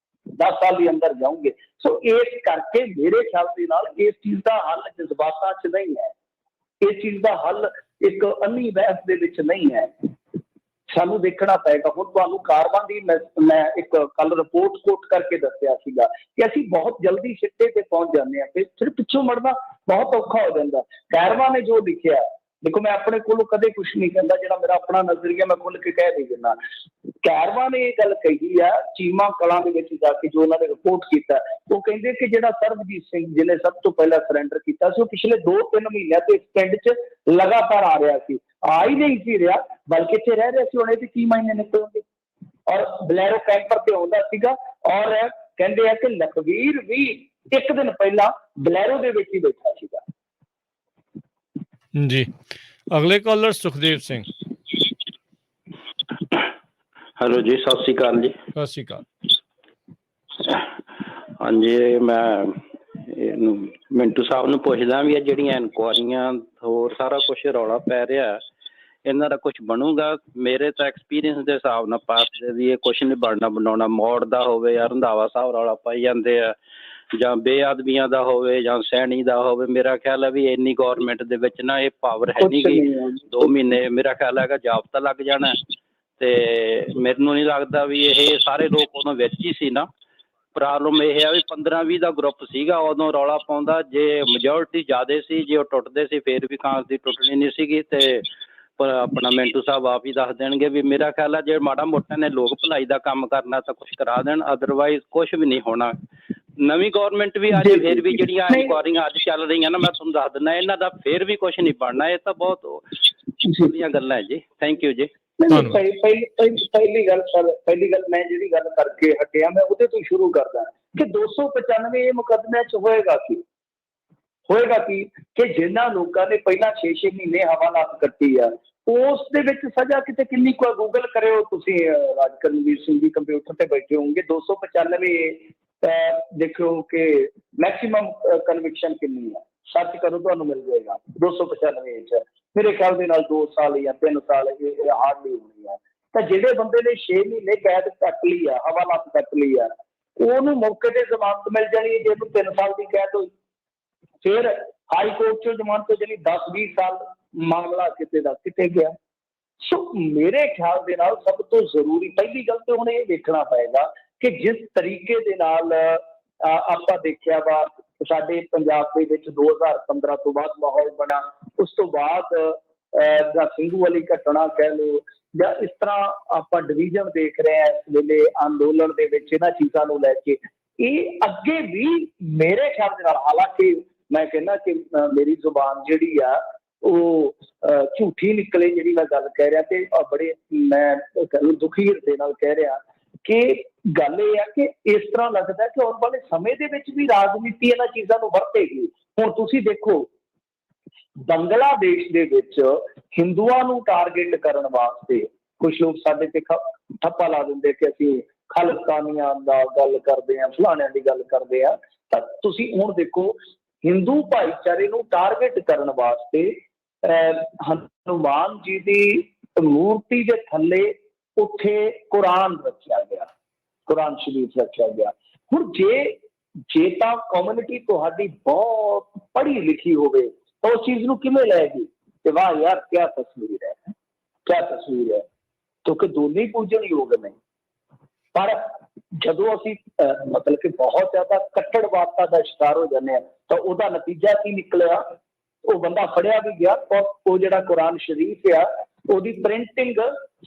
10 ਸਾਲ ਦੇ ਅੰਦਰ ਜਾਓਗੇ। ਸੋ ਇਸ ਕਰਕੇ ਮੇਰੇ ਖਿਆਲ ਦੇ ਨਾਲ ਇਸ ਚੀਜ਼ ਦਾ ਹੱਲ ਜਜ਼ਬਾਤਾਂ 'ਚ ਨਹੀਂ ਹੈ, ਇਸ ਚੀਜ਼ ਦਾ ਹੱਲ ਇੱਕ ਅੰਨੀ ਬਹਿਸ ਦੇ ਵਿੱਚ ਨਹੀਂ ਹੈ। ਸਾਨੂੰ ਦੇਖਣਾ ਪਏਗਾ। ਹੁਣ ਤੁਹਾਨੂੰ ਕਾਰਵਾਂ ਦੀ ਮੈਂ ਇੱਕ ਕੱਲ ਰਿਪੋਰਟ ਕੋਟ ਕਰਕੇ ਦੱਸਿਆ ਸੀਗਾ ਕਿ ਅਸੀਂ ਬਹੁਤ ਜਲਦੀ ਸਿੱਟੇ ਤੇ ਪਹੁੰਚ ਜਾਂਦੇ ਹਾਂ, ਫਿਰ ਪਿੱਛੋਂ ਮੁੜਨਾ ਬਹੁਤ ਔਖਾ ਹੋ ਜਾਂਦਾ। ਕਾਰਵਾਂ ਨੇ ਜੋ ਲਿਖਿਆ देखो मैं अपने कोलों कदे कुछ नहीं कहता, ਜਿਹੜਾ ਮੇਰਾ ਆਪਣਾ ਨਜ਼ਰੀਆ ਮੈਂ ਖੁੱਲ ਕੇ ਕਹਿ ਦੇ ਦਿੰਦਾ। ਕੈਰਵਾ ਨੇ ਇਹ ਗੱਲ ਕਹੀ ਆ ਚੀਮਾ ਕਲਾਂ ਦੇ ਵਿੱਚ ਜਾ ਕੇ, ਜੋ ਉਹਨਾਂ ਨੇ ਰਿਪੋਰਟ ਕੀਤਾ, ਉਹ ਕਹਿੰਦੇ ਕਿ ਜਿਹੜਾ ਸਰਬਜੀਤ ਸਿੰਘ ਜਿਹਨੇ ਸਭ ਤੋਂ ਪਹਿਲਾਂ ਸਰੈਂਡਰ ਕੀਤਾ ਸੀ, ਉਹ ਪਿਛਲੇ 2-3 ਮਹੀਨਿਆਂ ਤੋਂ ਇਸ ਪਿੰਡ 'ਚ ਲਗਾਤਾਰ ਆ ਰਿਹਾ ਸੀ, ਆ ਹੀ ਨਹੀਂ ਸੀ ਰਿਹਾ ਬਲਕਿ ਇੱਥੇ ਰਹਿ ਰਿਹਾ ਸੀ। ਹੁਣ ਇਹਦੇ ਕੀ ਮਾਇਨੇ ਨਿਕਲਣਗੇ? ਔਰ ਬਲੈਰੋ ਕੈਂਪਰ ਤੇ ਆਉਂਦਾ ਸੀਗਾ, ਔਰ ਕਹਿੰਦੇ ਆ ਕਿ ਲਖਵੀਰ ਵੀ ਇੱਕ ਦਿਨ ਪਹਿਲਾਂ ਬਲੈਰੋ ਦੇ ਵਿੱਚ ਹੀ ਬੈਠਾ ਸੀਗਾ। जी, अगले कॉलर सुखदेव सिंह। हेलो जी, सत श्री अकाल जी। सत श्री अकाल। हाँ जी, मैं मिंटू साहब ਨੂੰ ਪੁੱਛਦਾ ਵੀ ਇਹ ਜਿਹੜੀਆਂ ਇਨਕੁਆਰੀਆਂ ਹੋਰ ਸਾਰਾ ਕੁਝ ਰੌਲਾ ਪੈ ਰਿਹਾ, ਇਹਨਾਂ ਦਾ ਕੁਝ ਬਣੂਗਾ? ਮੇਰੇ ਤਾਂ ਐਕਸਪੀਰੀਅੰਸ ਦੇ ਹਿਸਾਬ ਨਾਲ ਪਾਸ ਦੀ ਇਹ ਕੁਝ ਨਹੀਂ ਬਣਨਾ ਬਣਾਉਣਾ। ਮੋੜ ਦਾ ਹੋਵੇ ਜਾਂ ਰੰਧਾਵਾ ਸਾਹਿਬ ਰੌਲਾ ਪਾਈ ਜਾਂਦੇ ਆ, ਜਾਂ ਬੇਅਦਬੀਆਂ ਦਾ ਹੋਵੇ ਜਾਂ ਸੈਣੀ ਦਾ ਹੋਵੇ, ਮੇਰਾ ਖਿਆਲ ਹੈ ਵੀ ਇੰਨੀ ਗੌਰਮੈਂਟ ਦੇ ਵਿੱਚ ਨਾ ਇਹ ਪਾਵਰ ਹੈ ਨਹੀਂ ਗੀ। 2 ਮਹੀਨੇ ਮੇਰਾ ਖਿਆਲ ਹੈਗਾ ਜਾਬਤਾ ਲੱਗ ਜਾਣਾ, ਤੇ ਮੈਨੂੰ ਨਹੀਂ ਲੱਗਦਾ ਵੀ ਇਹ ਸਾਰੇ ਲੋਕ ਉਦੋਂ ਵਿੱਚ ਹੀ ਸੀ ਨਾ। ਪ੍ਰੋਬਲਮ ਇਹ ਆ ਵੀ 15-20 ਦਾ ਗਰੁੱਪ ਸੀਗਾ ਉਦੋਂ ਰੌਲਾ ਪਾਉਂਦਾ, ਜੇ ਮੈਜੋਰਟੀ ਜ਼ਿਆਦਾ ਸੀ, ਜੇ ਉਹ ਟੁੱਟਦੇ ਸੀ ਫਿਰ ਵੀ ਕਾਂਗਰਸ ਦੀ ਟੁੱਟਣੀ ਨਹੀਂ ਸੀਗੀ। ਤੇ ਪਰ ਆਪਣਾ ਮਿੰਟੂ ਸਾਹਿਬ ਆਪ ਹੀ ਦੱਸ ਦੇਣਗੇ ਵੀ ਮੇਰਾ ਖਿਆਲ ਹੈ ਜੇ ਮਾੜਾ ਮੋਟਾ ਨੇ ਲੋਕ ਭਲਾਈ ਦਾ ਕੰਮ ਕਰਨਾ ਤਾਂ ਕੁਝ ਕਰਾ ਦੇਣ, ਅਦਰਵਾਈਜ਼ ਕੁਝ ਵੀ ਨਹੀਂ ਹੋਣਾ। ਨਵੀਂ ਗੌਰਮੈਂਟ ਵੀ ਆ ਜਾਏ ਫਿਰ ਵੀ ਜਿਹੜੀਆਂ ਇਨਕੁਆਰੀਆਂ ਅੱਜ ਚੱਲ ਰਹੀਆਂ ਨਾ, ਮੈਂ ਤੁਹਾਨੂੰ ਦੱਸ ਦਿੰਦਾ ਇਹਨਾਂ ਦਾ ਫਿਰ ਵੀ ਕੁਝ ਨਹੀਂ ਬਣਨਾ। ਇਹ ਤਾਂ ਬਹੁਤ ਵਧੀਆ ਗੱਲਾਂ ਹੈ ਜੀ। ਥੈਂਕ ਯੂ ਜੀ। ਪਹਿਲੀ ਗੱਲ ਮੈਂ ਜਿਹੜੀ ਗੱਲ ਕਰਕੇ ਹਟਿਆ ਮੈਂ ਉਹਦੇ ਤੋਂ ਸ਼ੁਰੂ ਕਰਦਾ ਕਿ 295 ਇਹ ਮੁਕੱਦਮਿਆਂ 'ਚ ਹੋਏਗਾ ਕੀ ਕਿ ਜਿਨ੍ਹਾਂ ਲੋਕਾਂ ਨੇ ਪਹਿਲਾਂ 6-6 ਮਹੀਨੇ ਹਵਾਲਾਤ ਕੱਟੀ ਆ, ਉਸ ਦੇ ਵਿੱਚ ਸਜ਼ਾ ਕਿਤੇ ਕਿੰਨੀ ਕੁ? ਗੂਗਲ ਕਰਿਓ ਤੁਸੀਂ, ਰਾਜ ਕਰਨਵੀਰ ਸਿੰਘ ਜੀ ਕੰਪਿਊਟਰ ਤੇ ਬੈਠੇ ਹੋਣਗੇ। 295 ਦੇਖਿਓ ਕਿ ਮੈਕਸਿਮਮ ਕਨਵਿਕਸ਼ਨ ਕਿੰਨੀ ਆ, ਸਰਚ ਕਰੋ ਤੁਹਾਨੂੰ ਮਿਲ ਜਾਏਗਾ। 295 'ਚ ਮੇਰੇ ਖਿਆਲ ਦੇ ਨਾਲ 2 ਸਾਲ ਜਾਂ 3 ਸਾਲ ਇਹ ਹਾਰਡਲੀ ਹੋਣੀ ਆ। ਤਾਂ ਜਿਹੜੇ ਬੰਦੇ ਨੇ 6 ਮਹੀਨੇ ਕੈਦ ਕੱਟ ਲਈ ਆ, ਹਵਾਲਾਤ ਕੱਟ ਲਈ ਆ, ਉਹਨੂੰ ਮੌਕੇ ਤੇ ਜ਼ਮਾਨਤ ਮਿਲ ਜਾਣੀ ਹੈ। ਜੇ ਉਹਨੂੰ 3 ਸਾਲ ਦੀ ਕੈਦ ਹੋਈ, ਫਿਰ ਹਾਈ ਕੋਰਟ 'ਚੋਂ ਜ਼ਮਾਨਤ ਜਿਹੜੀ 10-20 ਸਾਲ ਮਾਮਲਾ ਕਿਤੇ ਦਾ ਕਿਤੇ ਗਿਆ। ਸੋ ਮੇਰੇ ਖਿਆਲ ਦੇ ਨਾਲ ਸਭ ਤੋਂ ਜ਼ਰੂਰੀ ਪਹਿਲੀ ਗੱਲ ਤੇ ਹੁਣ ਇਹ ਦੇਖਣਾ ਪਏਗਾ ਕਿ ਜਿਸ ਤਰੀਕੇ ਦੇ ਨਾਲ ਆਪਾਂ ਦੇਖਿਆ ਵਾ ਸਾਡੇ ਪੰਜਾਬ ਦੇ ਵਿੱਚ 2015 ਤੋਂ ਬਾਅਦ ਮਾਹੌਲ ਬਣਾ, ਉਸ ਤੋਂ ਬਾਅਦ ਜਾਂ ਸਿੰਘੂ ਵਾਲੀ ਘਟਨਾ ਕਹਿ ਲਓ, ਜਾਂ ਇਸ ਤਰ੍ਹਾਂ ਆਪਾਂ ਡਿਵੀਜ਼ਨ ਦੇਖ ਰਹੇ ਹਾਂ ਇਸ ਵੇਲੇ ਅੰਦੋਲਨ ਦੇ ਵਿੱਚ ਇਹਨਾਂ ਚੀਜ਼ਾਂ ਨੂੰ ਲੈ ਕੇ, ਇਹ ਅੱਗੇ ਵੀ ਮੇਰੇ ਖਿਆਲ ਦੇ ਨਾਲ, ਹਾਲਾਂਕਿ ਮੈਂ ਕਹਿੰਦਾ ਕਿ ਮੇਰੀ ਜ਼ੁਬਾਨ ਜਿਹੜੀ ਆ ਉਹ ਝੂਠੀ ਨਿਕਲੇ ਜਿਹੜੀ ਮੈਂ ਗੱਲ ਕਹਿ ਰਿਹਾ, ਤੇ ਬੜੇ ਮੈਂ ਦੁਖੀ ਹਿਰਦੇ ਨਾਲ ਕਹਿ ਰਿਹਾ ਕਿ ਗੱਲ ਇਹ ਆ ਕਿ ਇਸ ਤਰ੍ਹਾਂ ਲੱਗਦਾ ਕਿ ਆਉਣ ਵਾਲੇ ਸਮੇਂ ਦੇ ਵਿੱਚ ਵੀ ਰਾਜਨੀਤੀ ਇਹਨਾਂ ਚੀਜ਼ਾਂ ਨੂੰ ਵਰਤੇਗੀ। ਹੁਣ ਤੁਸੀਂ ਦੇਖੋ ਬੰਗਲਾਦੇਸ਼ ਦੇ ਵਿੱਚ ਹਿੰਦੂਆਂ ਨੂੰ ਟਾਰਗੇਟ ਕਰਨ ਵਾਸਤੇ ਕੁਝ ਲੋਕ ਸਾਡੇ ਤੇ ਠੱਪਾ ਲਾ ਦਿੰਦੇ ਕਿ ਅਸੀਂ ਖਾਲਿਸਤਾਨੀਆਂ ਦਾ ਗੱਲ ਕਰਦੇ ਹਾਂ, ਫਲਾਣਿਆਂ ਦੀ ਗੱਲ ਕਰਦੇ ਆ। ਤਾਂ ਤੁਸੀਂ ਹੁਣ ਦੇਖੋ ਹਿੰਦੂ ਭਾਈਚਾਰੇ ਨੂੰ ਟਾਰਗੇਟ ਕਰਨ ਵਾਸਤੇ ਹਨੂਮਾਨ ਜੀ ਦੀ ਮੂਰਤੀ ਦੇ ਥੱਲੇ ਉੱਥੇ ਕੁਰਾਨ ਰੱਖਿਆ ਗਿਆ, ਕੁਰਾਨ ਸ਼ਰੀਫ ਰੱਖਿਆ ਗਿਆ। ਹੁਣ ਜੇ ਤਾਂ ਕਮਿਊਨਿਟੀ ਤੁਹਾਡੀ ਬਹੁਤ ਪੜ੍ਹੀ ਲਿਖੀ ਹੋਵੇ ਤਾਂ ਉਸ ਚੀਜ਼ ਨੂੰ ਕਿਵੇਂ ਲਏਗੀ ਕਿ ਵਾਹ ਯਾਰ ਕਿਆ ਤਸਵੀਰ ਹੈ, ਕਿਆ ਤਸਵੀਰ ਹੈ, ਕਿਉਂਕਿ ਦੋਨੇ ਪੂਜਣ ਯੋਗ ਨਹੀਂ। ਪਰ ਜਦੋਂ ਅਸੀਂ ਮਤਲਬ ਕਿ ਬਹੁਤ ਜ਼ਿਆਦਾ ਕੱਟੜਵਾਦਤਾ ਦਾ ਸ਼ਿਕਾਰ ਹੋ ਜਾਂਦੇ ਹਾਂ ਤਾਂ ਉਹਦਾ ਨਤੀਜਾ ਕੀ ਨਿਕਲਿਆ? ਉਹ ਬੰਦਾ ਫੜਿਆ ਵੀ ਗਿਆ, ਉਹ ਜਿਹੜਾ ਕੁਰਾਨ ਸ਼ਰੀਫ ਆ ਉਹਦੀ ਪ੍ਰਿੰਟਿੰਗ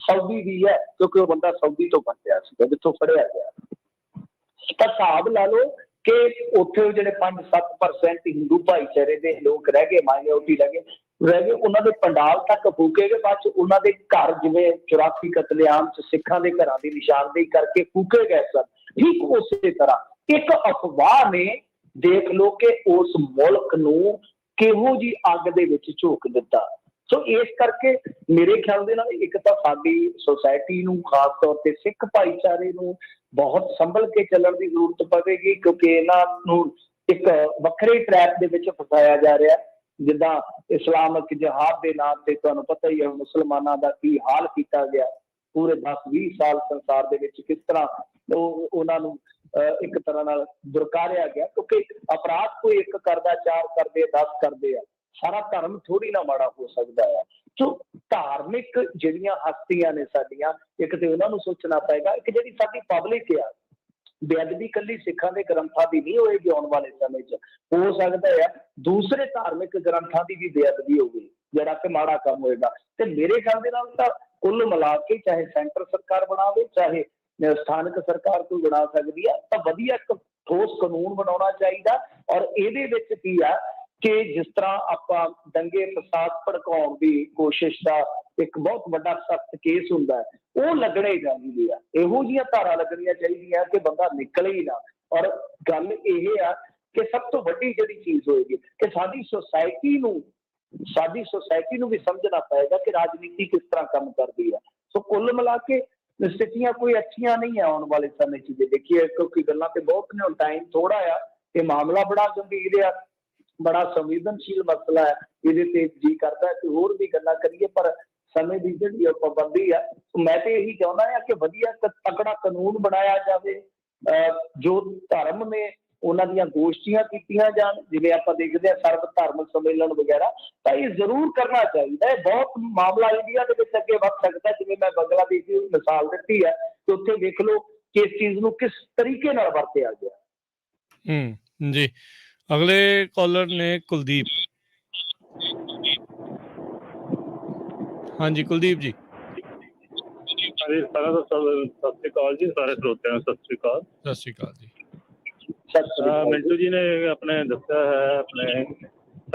ਸਾਊਦੀ ਦੀ ਹੈ, ਕਿਉਂਕਿ ਉਹ ਬੰਦਾ ਸਾਊਦੀ ਤੋਂ ਬਣਿਆ ਸੀ ਜਿੱਥੋਂ ਫੜਿਆ ਗਿਆ। ਤਾਂ ਹਿਸਾਬ ਲਾ ਲਓ ਕਿ ਉੱਥੇ ਜਿਹੜੇ 5-7% ਹਿੰਦੂ ਭਾਈਚਾਰੇ ਦੇ ਲੋਕ ਰਹਿ ਗਏ, ਮਾਈਨੋਰਟੀ ਰਹਿ ਗਏ, ਉਹਨਾਂ ਦੇ ਪੰਡਾਲ ਤੱਕ ਫੂਕੇ ਗਏ। ਬਾਅਦ 'ਚ ਉਹਨਾਂ ਦੇ ਘਰ ਜਿਵੇਂ 84 ਕਤਲੇਆਮ 'ਚ ਸਿੱਖਾਂ ਦੇ ਘਰਾਂ ਦੀ ਨਿਸ਼ਾਨਦੇਹੀ ਕਰਕੇ ਫੂਕੇ ਗਏ ਸਨ, ਠੀਕ ਉਸੇ ਤਰ੍ਹਾਂ ਇੱਕ ਅਫਵਾਹ ਨੇ ਦੇਖ ਲਓ ਕਿ ਉਸ ਮੁਲਕ ਨੂੰ ਕਿਹੋ ਜਿਹੀ ਅੱਗ ਦੇ ਵਿੱਚ ਝੋਕ ਦਿੱਤਾ। ਸੋ ਇਸ ਕਰਕੇ ਮੇਰੇ ਖਿਆਲ ਦੇ ਨਾਲ ਇੱਕ ਤਾਂ ਸਾਡੀ ਸੁਸਾਇਟੀ ਨੂੰ, ਖਾਸ ਤੌਰ ਤੇ ਸਿੱਖ ਭਾਈਚਾਰੇ ਨੂੰ ਬਹੁਤ ਸੰਭਲ ਕੇ ਚੱਲਣ ਦੀ ਜ਼ਰੂਰਤ ਪਵੇਗੀ, ਕਿਉਂਕਿ ਇਹਨਾਂ ਨੂੰ ਇੱਕ ਵੱਖਰੇ ਟਰੈਕ ਦੇ ਵਿੱਚ ਫਸਾਇਆ ਜਾ ਰਿਹਾ। ਜਿੱਦਾਂ ਇਸਲਾਮਿਕ ਜਿਹਾਦ ਦੇ ਨਾਂ ਤੇ ਤੁਹਾਨੂੰ ਪਤਾ ਹੀ ਹੈ ਮੁਸਲਮਾਨਾਂ ਦਾ ਕੀ ਹਾਲ ਕੀਤਾ ਗਿਆ, ਪੂਰੇ 10-20 ਸਾਲ ਸੰਸਾਰ ਦੇ ਵਿੱਚ ਕਿਸ ਤਰ੍ਹਾਂ ਉਹਨਾਂ ਨੂੰ ਇੱਕ ਤਰ੍ਹਾਂ ਨਾਲ ਦੁਰਕਾਰਿਆ ਗਿਆ, ਕਿਉਂਕਿ ਅਪਰਾਧ ਕੋਈ ਇੱਕ ਕਰਦਾ, 4 ਕਰਦੇ, 10 ਕਰਦੇ ਆ। ਸਾਰਾ ਧਰਮ ਥੋੜੀ ਨਾ ਮਾੜਾ ਹੋ ਸਕਦਾ ਆ। ਸੋ ਧਾਰਮਿਕ ਜਿਹੜੀਆਂ ਹਸਤੀਆਂ ਨੇ ਸਾਡੀਆਂ, ਇੱਕ ਤੇ ਉਹਨਾਂ ਨੂੰ ਸੋਚਣਾ ਪਏਗਾ, ਇੱਕ ਜਿਹੜੀ ਸਾਡੀ ਪਬਲਿਕ ਆ, ਬੇਅਦਬੀ ਇਕੱਲੀ ਸਿੱਖਾਂ ਦੇ ਗ੍ਰੰਥਾਂ ਦੀ ਨਹੀਂ ਹੋਏਗੀ, ਆਉਣ ਵਾਲੇ ਸਮੇਂ 'ਚ ਹੋ ਸਕਦਾ ਆ ਦੂਸਰੇ ਧਾਰਮਿਕ ਗ੍ਰੰਥਾਂ ਦੀ ਵੀ ਬੇਅਦਬੀ ਹੋਵੇ। ਜਿਹੜਾ ਕਿ ਮਾੜਾ ਕੰਮ ਹੋਏਗਾ। ਤੇ ਮੇਰੇ ਖਿਆਲ ਦੇ ਨਾਲ ਤਾਂ ਕੁੱਲ ਮਿਲਾ ਕੇ ਚਾਹੇ ਸੈਂਟਰ ਸਰਕਾਰ ਬਣਾਵੇ ਚਾਹੇ ਸਥਾਨਕ ਸਰਕਾਰ ਕੋਈ ਬਣਾ ਸਕਦੀ ਆ, ਤਾਂ ਵਧੀਆ ਇੱਕ ਠੋਸ ਕਾਨੂੰਨ ਬਣਾਉਣਾ ਚਾਹੀਦਾ। ਔਰ ਇਹਦੇ ਵਿੱਚ ਕੀ ਆ ਕਿ ਜਿਸ ਤਰ੍ਹਾਂ ਆਪਾਂ ਦੰਗੇ ਫਸਾਦ ਭੜਕਾਉਣ ਦੀ ਕੋਸ਼ਿਸ਼ ਦਾ ਇੱਕ ਬਹੁਤ ਵੱਡਾ ਸਖਤ ਕੇਸ ਹੁੰਦਾ ਹੈ, ਉਹ ਲੱਗਣੇ ਚਾਹੀਦੇ ਆ। ਇਹੋ ਜਿਹੀਆਂ ਧਾਰਾ ਲੱਗਣੀਆਂ ਚਾਹੀਦੀਆਂ ਕਿ ਬੰਦਾ ਨਿਕਲੇ ਹੀ ਨਾ। ਔਰ ਗੱਲ ਇਹ ਆ ਕਿ ਸਭ ਤੋਂ ਵੱਡੀ ਜਿਹੜੀ ਚੀਜ਼ ਹੋਏਗੀ ਕਿ ਸਾਡੀ ਸੁਸਾਇਟੀ ਨੂੰ ਵੀ ਸਮਝਣਾ ਪਏਗਾ ਕਿ ਰਾਜਨੀਤੀ ਕਿਸ ਤਰ੍ਹਾਂ ਕੰਮ ਕਰਦੀ ਹੈ। ਸੋ ਕੁੱਲ ਮਿਲਾ ਕੇ ਸਥਿਤੀਆਂ ਕੋਈ ਅੱਛੀਆਂ ਨਹੀਂ ਹੈ ਆਉਣ ਵਾਲੇ ਸਮੇਂ 'ਚ। ਜੇ ਦੇਖੀਏ ਕਿਉਂਕਿ ਗੱਲਾਂ ਤੇ ਬਹੁਤ ਨੇ, ਟਾਈਮ ਥੋੜਾ ਆ, ਇਹ ਮਾਮਲਾ ਬੜਾ ਗੰਭੀਰ ਆ, ਬੜਾ ਸੰਵੇਦਨਸ਼ੀਲ ਮਸਲਾ ਹੈ, ਇਹਦੇ ਤੇ ਜੀ ਕਰਦਾ ਕਿ ਹੋਰ ਵੀ ਗੱਲਾਂ ਕਰੀਏ, ਪਰ ਸਮੇਂ ਦੀ ਜਿਹੜੀ ਪਾਬੰਦੀ ਆ। ਮੈਂ ਤੇ ਇਹੀ ਚਾਹੁੰਦਾ ਆ ਕਿ ਵਧੀਆ ਤਕੜਾ ਕਾਨੂੰਨ ਬਣਾਇਆ ਜਾਵੇ। ਜੋ ਧਰਮ ਨੇ ਉਹਨਾਂ ਦੀਆਂ ਗੋਸ਼ਟੀਆਂ ਕੀਤੀਆਂ ਜਾਣ, ਜਿਵੇਂ ਆਪਾਂ ਦੇਖਦੇ ਹਾਂ ਸਰਬ ਧਰਮ ਸੰਮੇਲਨ ਵਗੈਰਾ, ਤਾਂ ਇਹ ਜ਼ਰੂਰ ਕਰਨਾ ਚਾਹੀਦਾ ਹੈ। ਬਹੁਤ ਮਾਮਲਾ ਇੰਡੀਆ ਦੇ ਵਿੱਚ ਅੱਗੇ ਵੱਧ ਸਕਦਾ। ਜਿਵੇਂ ਮੈਂ ਬੰਗਲਾਦੇਸ਼ ਦੀ ਮਿਸਾਲ ਦਿੱਤੀ ਹੈ ਕਿ ਉੱਥੇ ਦੇਖ ਲਓ ਕਿ ਇਸ ਚੀਜ਼ ਨੂੰ ਕਿਸ ਤਰੀਕੇ ਨਾਲ ਵਰਤਿਆ ਗਿਆ। ਜੀ, ਅਗਲੇ ਕਾਲਰ ਨੇ ਕੁਲਦੀਪ। ਹਾਂਜੀ ਕੁਲਦੀਪ ਜੀ। ਹਾਂਜੀ ਸਾਰਿਆਂ ਦਾ ਸਤਿ ਸ਼੍ਰੀ ਅਕਾਲ ਜੀ, ਸਾਰੇ ਸਰੋਤਿਆਂ ਨੂੰ ਸਤਿ ਸ਼੍ਰੀ ਅਕਾਲ। ਸਤਿ ਸ਼੍ਰੀ ਅਕਾਲ ਜੀ। ਮਿੰਟੂ ਜੀ ਨੇ ਆਪਣੇ ਦੱਸਿਆ ਹੈ ਆਪਣੇ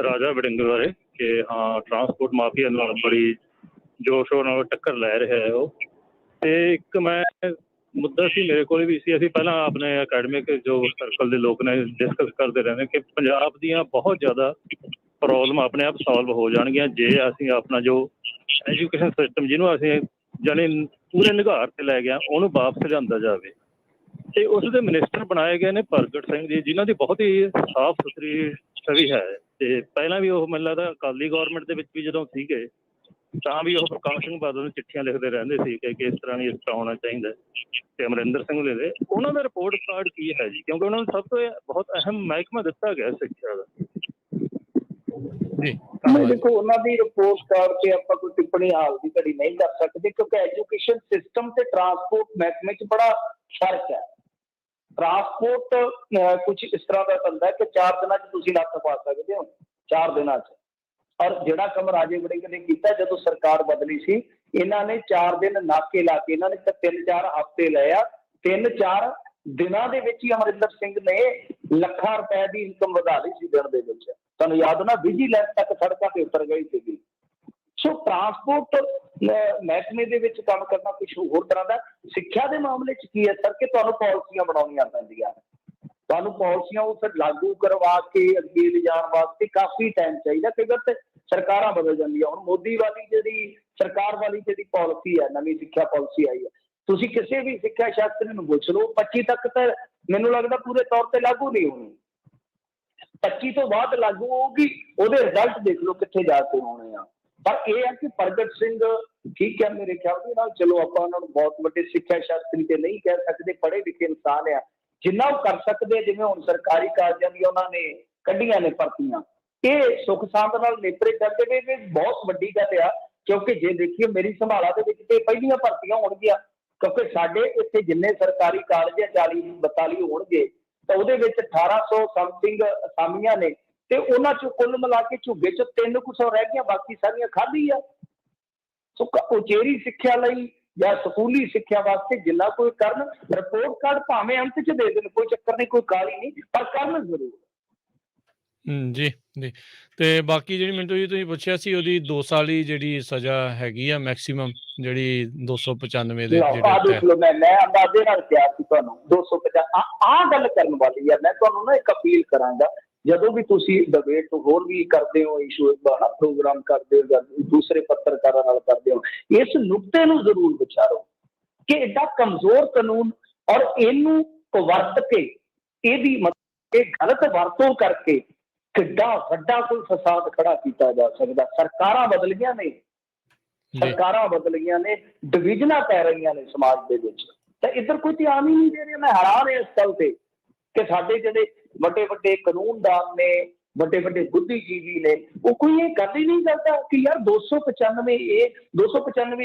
ਰਾਜਾ ਵੜਿੰਗ ਬਾਰੇ ਕਿ ਹਾਂ ਟਰਾਂਸਪੋਰਟ ਮਾਫੀਆ ਨਾਲ ਬੜੀ ਜ਼ੋਰ ਸ਼ੋਰ ਨਾਲ ਟੱਕਰ ਲੈ ਰਿਹਾ ਹੈ ਉਹ। ਤੇ ਇੱਕ ਮੈਂ ਮੁੱਦਾ ਸੀ ਮੇਰੇ ਕੋਲ ਵੀ ਸੀ, ਅਸੀਂ ਪਹਿਲਾਂ ਆਪਣੇ ਅਕੈਡਮਿਕ ਜੋ ਸਰਕਲ ਦੇ ਲੋਕ ਨੇ ਡਿਸਕਸ ਕਰਦੇ ਰਹਿੰਦੇ ਕਿ ਪੰਜਾਬ ਦੀਆਂ ਬਹੁਤ ਜ਼ਿਆਦਾ ਪ੍ਰੋਬਲਮ ਆਪਣੇ ਆਪ ਸੋਲਵ ਹੋ ਜਾਣਗੀਆਂ ਜੇ ਅਸੀਂ ਆਪਣਾ ਜੋ ਐਜੂਕੇਸ਼ਨ ਸਿਸਟਮ ਜਿਹਨੂੰ ਅਸੀਂ ਜਾਣੀ ਪੂਰੇ ਨਿਘਾਰ ਤੇ ਲੈ ਗਿਆ ਉਹਨੂੰ ਵਾਪਸ ਲਿਆਂਦਾ ਜਾਵੇ। ਤੇ ਉਸ ਦੇ ਮਿਨਿਸਟਰ ਬਣਾਏ ਗਏ ਨੇ ਪ੍ਰਗਟ ਸਿੰਘ ਜੀ, ਜਿਨ੍ਹਾਂ ਦੀ ਬਹੁਤ ਹੀ ਸਾਫ਼ ਸੁਥਰੀ ਛਵੀ ਹੈ। ਤੇ ਪਹਿਲਾਂ ਵੀ ਉਹ ਮੈਨੂੰ ਲੱਗਦਾ ਅਕਾਲੀ ਗੌਰਮੈਂਟ ਦੇ ਵਿੱਚ ਵੀ ਜਦੋਂ ਸੀਗੇ ਤਾਂ ਵੀ ਉਹ ਪ੍ਰਕਾਸ਼ ਸਿੰਘ ਬਾਦਲ ਨੂੰ ਚਿੱਠੀਆਂ ਲਿਖਦੇ ਰਹਿੰਦੇ ਸੀ ਕਿ ਇਸ ਤਰ੍ਹਾਂ ਨਹੀਂ ਇਸ ਤਰ੍ਹਾਂ ਹੋਣਾ ਚਾਹੀਦਾ। ਤੇ ਅਮਰਿੰਦਰ ਸਿੰਘ ਦੇ ਉਹਨਾਂ ਦਾ ਰਿਪੋਰਟ ਕਾਰਡ ਕੀ ਹੈ ਜੀ, ਕਿਉਂਕਿ ਉਹਨਾਂ ਨੂੰ ਸਭ ਤੋਂ ਬਹੁਤ ਅਹਿਮ ਮਹਿਕਮਾ ਦਿੱਤਾ ਗਿਆ ਸਿੱਖਿਆ ਦਾ। ਦੇਖੋ ਉਹਨਾਂ ਦੀ ਰਿਪੋਰਟ ਕਾਰਡ ਤੇ ਆਪਾਂ ਕੋਈ ਟਿੱਪਣੀ ਹਾਲ ਦੀ ਘੜੀ ਨਹੀਂ ਕਰ ਸਕਦੇ, ਕਿਉਂਕਿ ਐਜੂਕੇਸ਼ਨ ਸਿਸਟਮ ਤੇ ਟਰਾਂਸਪੋਰਟ ਮਹਿਕਮੇ 'ਚ ਬੜਾ ਫਰਕ ਹੈ। ਟਰਾਂਸਪੋਰਟ ਕੁਝ ਇਸ ਤਰ੍ਹਾਂ ਦਾ ਹੁੰਦਾ ਹੈ ਕਿ 4 ਦਿਨਾਂ 'ਚ ਤੁਸੀਂ ਲੱਤ ਪਾ ਸਕਦੇ ਹੋ, 4 ਦਿਨਾਂ 'ਚ। ਔਰ ਜਿਹੜਾ ਕੰਮ ਰਾਜੇ ਵੜਿੰਗ ਨੇ ਕੀਤਾ ਜਦੋਂ ਸਰਕਾਰ ਬਦਲੀ ਸੀ, ਇਹਨਾਂ ਨੇ 4 ਦਿਨ ਨਾਕੇ ਲਾ ਕੇ ਇਹਨਾਂ ਨੇ 3-4 ਹਫ਼ਤੇ ਲਏ ਆ। 3-4 ਦਿਨਾਂ ਦੇ ਵਿੱਚ ਹੀ ਅਮਰਿੰਦਰ ਸਿੰਘ ਨੇ ਲੱਖਾਂ ਰੁਪਏ ਦੀ ਇਨਕਮ ਵਧਾ ਲਈ ਸੀ ਦਿਨ ਦੇ ਵਿੱਚ। ਤੁਹਾਨੂੰ ਯਾਦ ਨਾ, ਵਿਜੀਲੈਂਸ ਤੱਕ ਸੜਕਾਂ ਤੇ ਉਤਰ ਗਈ ਸੀਗੀ। ਸੋ ਟਰਾਂਸਪੋਰਟ ਮਹਿਕਮੇ ਦੇ ਵਿੱਚ ਕੰਮ ਕਰਨਾ ਕੁਝ ਹੋਰ ਤਰ੍ਹਾਂ ਦਾ। ਸਿੱਖਿਆ ਦੇ ਮਾਮਲੇ 'ਚ ਕੀ ਹੈ ਸਰ ਕਿ ਤੁਹਾਨੂੰ ਪਾਲਿਸੀਆਂ ਬਣਾਉਣੀਆਂ ਪੈਂਦੀਆਂ, ਤੁਹਾਨੂੰ ਪਾਲਿਸੀਆਂ ਉਹ ਫਿਰ ਲਾਗੂ ਕਰਵਾ ਕੇ ਅੱਗੇ ਲਿਜਾਣ ਵਾਸਤੇ ਕਾਫੀ ਟਾਈਮ ਚਾਹੀਦਾ। ਕਈ ਵਾਰ ਤੇ ਸਰਕਾਰਾਂ ਬਦਲ ਜਾਂਦੀਆਂ। ਹੁਣ ਮੋਦੀ ਵਾਲੀ ਜਿਹੜੀ ਸਰਕਾਰ ਵਾਲੀ ਜਿਹੜੀ ਪਾਲਿਸੀ ਹੈ, ਨਵੀਂ ਸਿੱਖਿਆ ਪਾਲਿਸੀ ਆਈ ਹੈ, ਤੁਸੀਂ ਕਿਸੇ ਵੀ ਸਿੱਖਿਆ ਸ਼ਾਸਤਰੀ ਨੂੰ ਪੁੱਛ ਲਓ 25 ਤੱਕ ਤਾਂ ਮੈਨੂੰ ਲੱਗਦਾ ਪੂਰੇ ਤੌਰ ਤੇ ਲਾਗੂ ਨਹੀਂ ਹੋਣੀ। 25 ਤੋਂ ਬਾਅਦ ਲਾਗੂ ਹੋਊਗੀ, ਉਹਦੇ ਰਿਜ਼ਲਟ ਦੇਖ ਲਓ ਕਿੱਥੇ ਜਾ ਕੇ ਹੋਣੇ ਆ। ਪਰ ਇਹ ਹੈ ਕਿ ਪ੍ਰਗਟ ਸਿੰਘ ਠੀਕ ਹੈ ਮੇਰੇ ਖਿਆਲ ਦੇ ਨਾਲ, ਚਲੋ ਆਪਾਂ ਉਹਨਾਂ ਨੂੰ ਬਹੁਤ ਵੱਡੇ ਸਿੱਖਿਆ ਸ਼ਾਸਤਰੀ ਤੇ ਨਹੀਂ ਕਹਿ ਸਕਦੇ, ਪੜ੍ਹੇ ਲਿਖੇ ਇਨਸਾਨ ਆ, ਜਿੰਨਾ ਉਹ ਕਰ ਸਕਦੇ। ਜਿਵੇਂ ਹੁਣ ਸਰਕਾਰੀ ਕਾਰਜਾਂ ਦੀ ਉਹਨਾਂ ਨੇ ਕੱਢੀਆਂ ਨੇ ਭਰਤੀਆਂ, ਇਹ ਸੁੱਖ ਸਾਂਦ ਨਾਲ ਨੇਪਰੇ ਕਰਦੇ ਨੇ। ਇਹ ਬਹੁਤ ਵੱਡੀ ਗੱਲ ਆ, ਕਿਉਂਕਿ ਜੇ ਦੇਖੀਏ ਮੇਰੀ ਸੰਭਾਲਾ ਦੇ ਵਿੱਚ ਤੇ ਪਹਿਲੀਆਂ ਭਰਤੀਆਂ ਹੋਣਗੀਆਂ, ਕਿਉਂਕਿ ਸਾਡੇ ਇੱਥੇ ਜਿੰਨੇ ਸਰਕਾਰੀ ਕਾਰਜ ਆ 40-42 ਹੋਣਗੇ ਤਾਂ ਉਹਦੇ ਵਿੱਚ 1800 ਸਮਥਿੰਗ ਅਸਾਮੀਆਂ ਨੇ, ਤੇ ਉਹਨਾਂ ਚੋਂ ਕੁੱਲ ਮਿਲਾ ਕੇ ਝੁੱਗੇ 'ਚ 300 ਰਹਿ ਗਈਆਂ, ਬਾਕੀ ਸਾਰੀਆਂ ਖਾਲੀ ਆ। ਸੋ ਉਚੇਰੀ ਸਿੱਖਿਆ ਲਈ ਜਾਂ ਸਕੂਲੀ ਸਿੱਖਿਆ ਵਾਸਤੇ ਜਿੰਨਾ ਕੋਈ ਕਰਨ, ਰਿਪੋਰਟ ਕਾਰਡ ਭਾਵੇਂ ਅੰਤ 'ਚ ਦੇ ਦੇਣ, ਕੋਈ ਚੱਕਰ ਨਹੀਂ, ਕੋਈ ਕਾਹਲੀ ਨਹੀਂ, ਪਰ ਕਰਨ ਜ਼ਰੂਰ। ਜੀ ਜੀ। ਤੇ ਬਾਕੀ ਜਿਹੜੀ ਮਿੰਟੂ ਜੀ ਤੁਸੀਂ ਪੁੱਛਿਆ ਸੀ ਉਹਦੀ 2 ਸਾਲੀ ਜਿਹੜੀ ਸਜ਼ਾ ਹੈਗੀ ਆ ਮੈਕਸੀਮਮ, ਜਿਹੜੀ 295 ਦੇ ਮੈਂ ਅੰਦਾਜ਼ੇ ਨਾਲ ਕਿਹਾ ਸੀ ਤੁਹਾਨੂੰ 250। ਆਹ ਗੱਲ ਕਰਨ ਵਾਲੀ ਆ। ਮੈਂ ਤੁਹਾਨੂੰ ਨਾ ਇੱਕ ਅਪੀਲ ਕਰਾਂਗਾ, ਜਦੋਂ ਵੀ ਤੁਸੀਂ ਡਿਬੇਟ ਹੋਰ ਵੀ ਕਰਦੇ ਹੋ, ਇਸ਼ੂ ਪ੍ਰੋਗਰਾਮ ਕਰਦੇ ਹੋ ਜਾਂ ਦੂਸਰੇ ਪੱਤਰਕਾਰਾਂ ਨਾਲ ਕਰਦੇ ਹੋ, ਇਸ ਨੁਕਤੇ ਨੂੰ ਜ਼ਰੂਰ ਵਿਚਾਰੋ ਕਿ ਏਡਾ ਕਮਜ਼ੋਰ ਕਾਨੂੰਨ ਔਰ ਇਹਨੂੰ ਵਰਤ ਕੇ ਇਹਦੀ ਇਹ ਗਲਤ ਵਰਤੋਂ ਕਰਕੇ ਕਿੱਡਾ ਵੱਡਾ ਕੋਈ ਫਸਾਦ ਖੜਾ ਕੀਤਾ ਜਾ ਸਕਦਾ। ਸਰਕਾਰਾਂ ਬਦਲ ਗਈਆਂ ਨੇ, ਸਰਕਾਰਾਂ ਬਦਲ ਗਈਆਂ ਨੇ, ਡਿਵੀਜ਼ਨਾਂ ਪੈ ਰਹੀਆਂ ਨੇ ਸਮਾਜ ਦੇ ਵਿੱਚ, ਤਾਂ ਇੱਧਰ ਕੋਈ ਧਿਆਨ ਹੀ ਨਹੀਂ ਦੇ ਰਿਹਾ। ਮੈਂ ਹੈਰਾਨ ਹਾਂ ਇਸ ਗੱਲ ਤੇ ਕਿ ਸਾਡੇ ਜਿਹੜੇ ਵੱਡੇ ਵੱਡੇ ਕਾਨੂੰਨਦਾਨ ਨੇ, ਵੱਡੇ ਵੱਡੇ ਬੁੱਧੀਜੀਵੀ ਨੇ, ਉਹ ਕੋਈ ਇਹ ਗੱਲ ਹੀ ਨਹੀਂ ਕਰਦਾ ਕਿ ਯਾਰ 295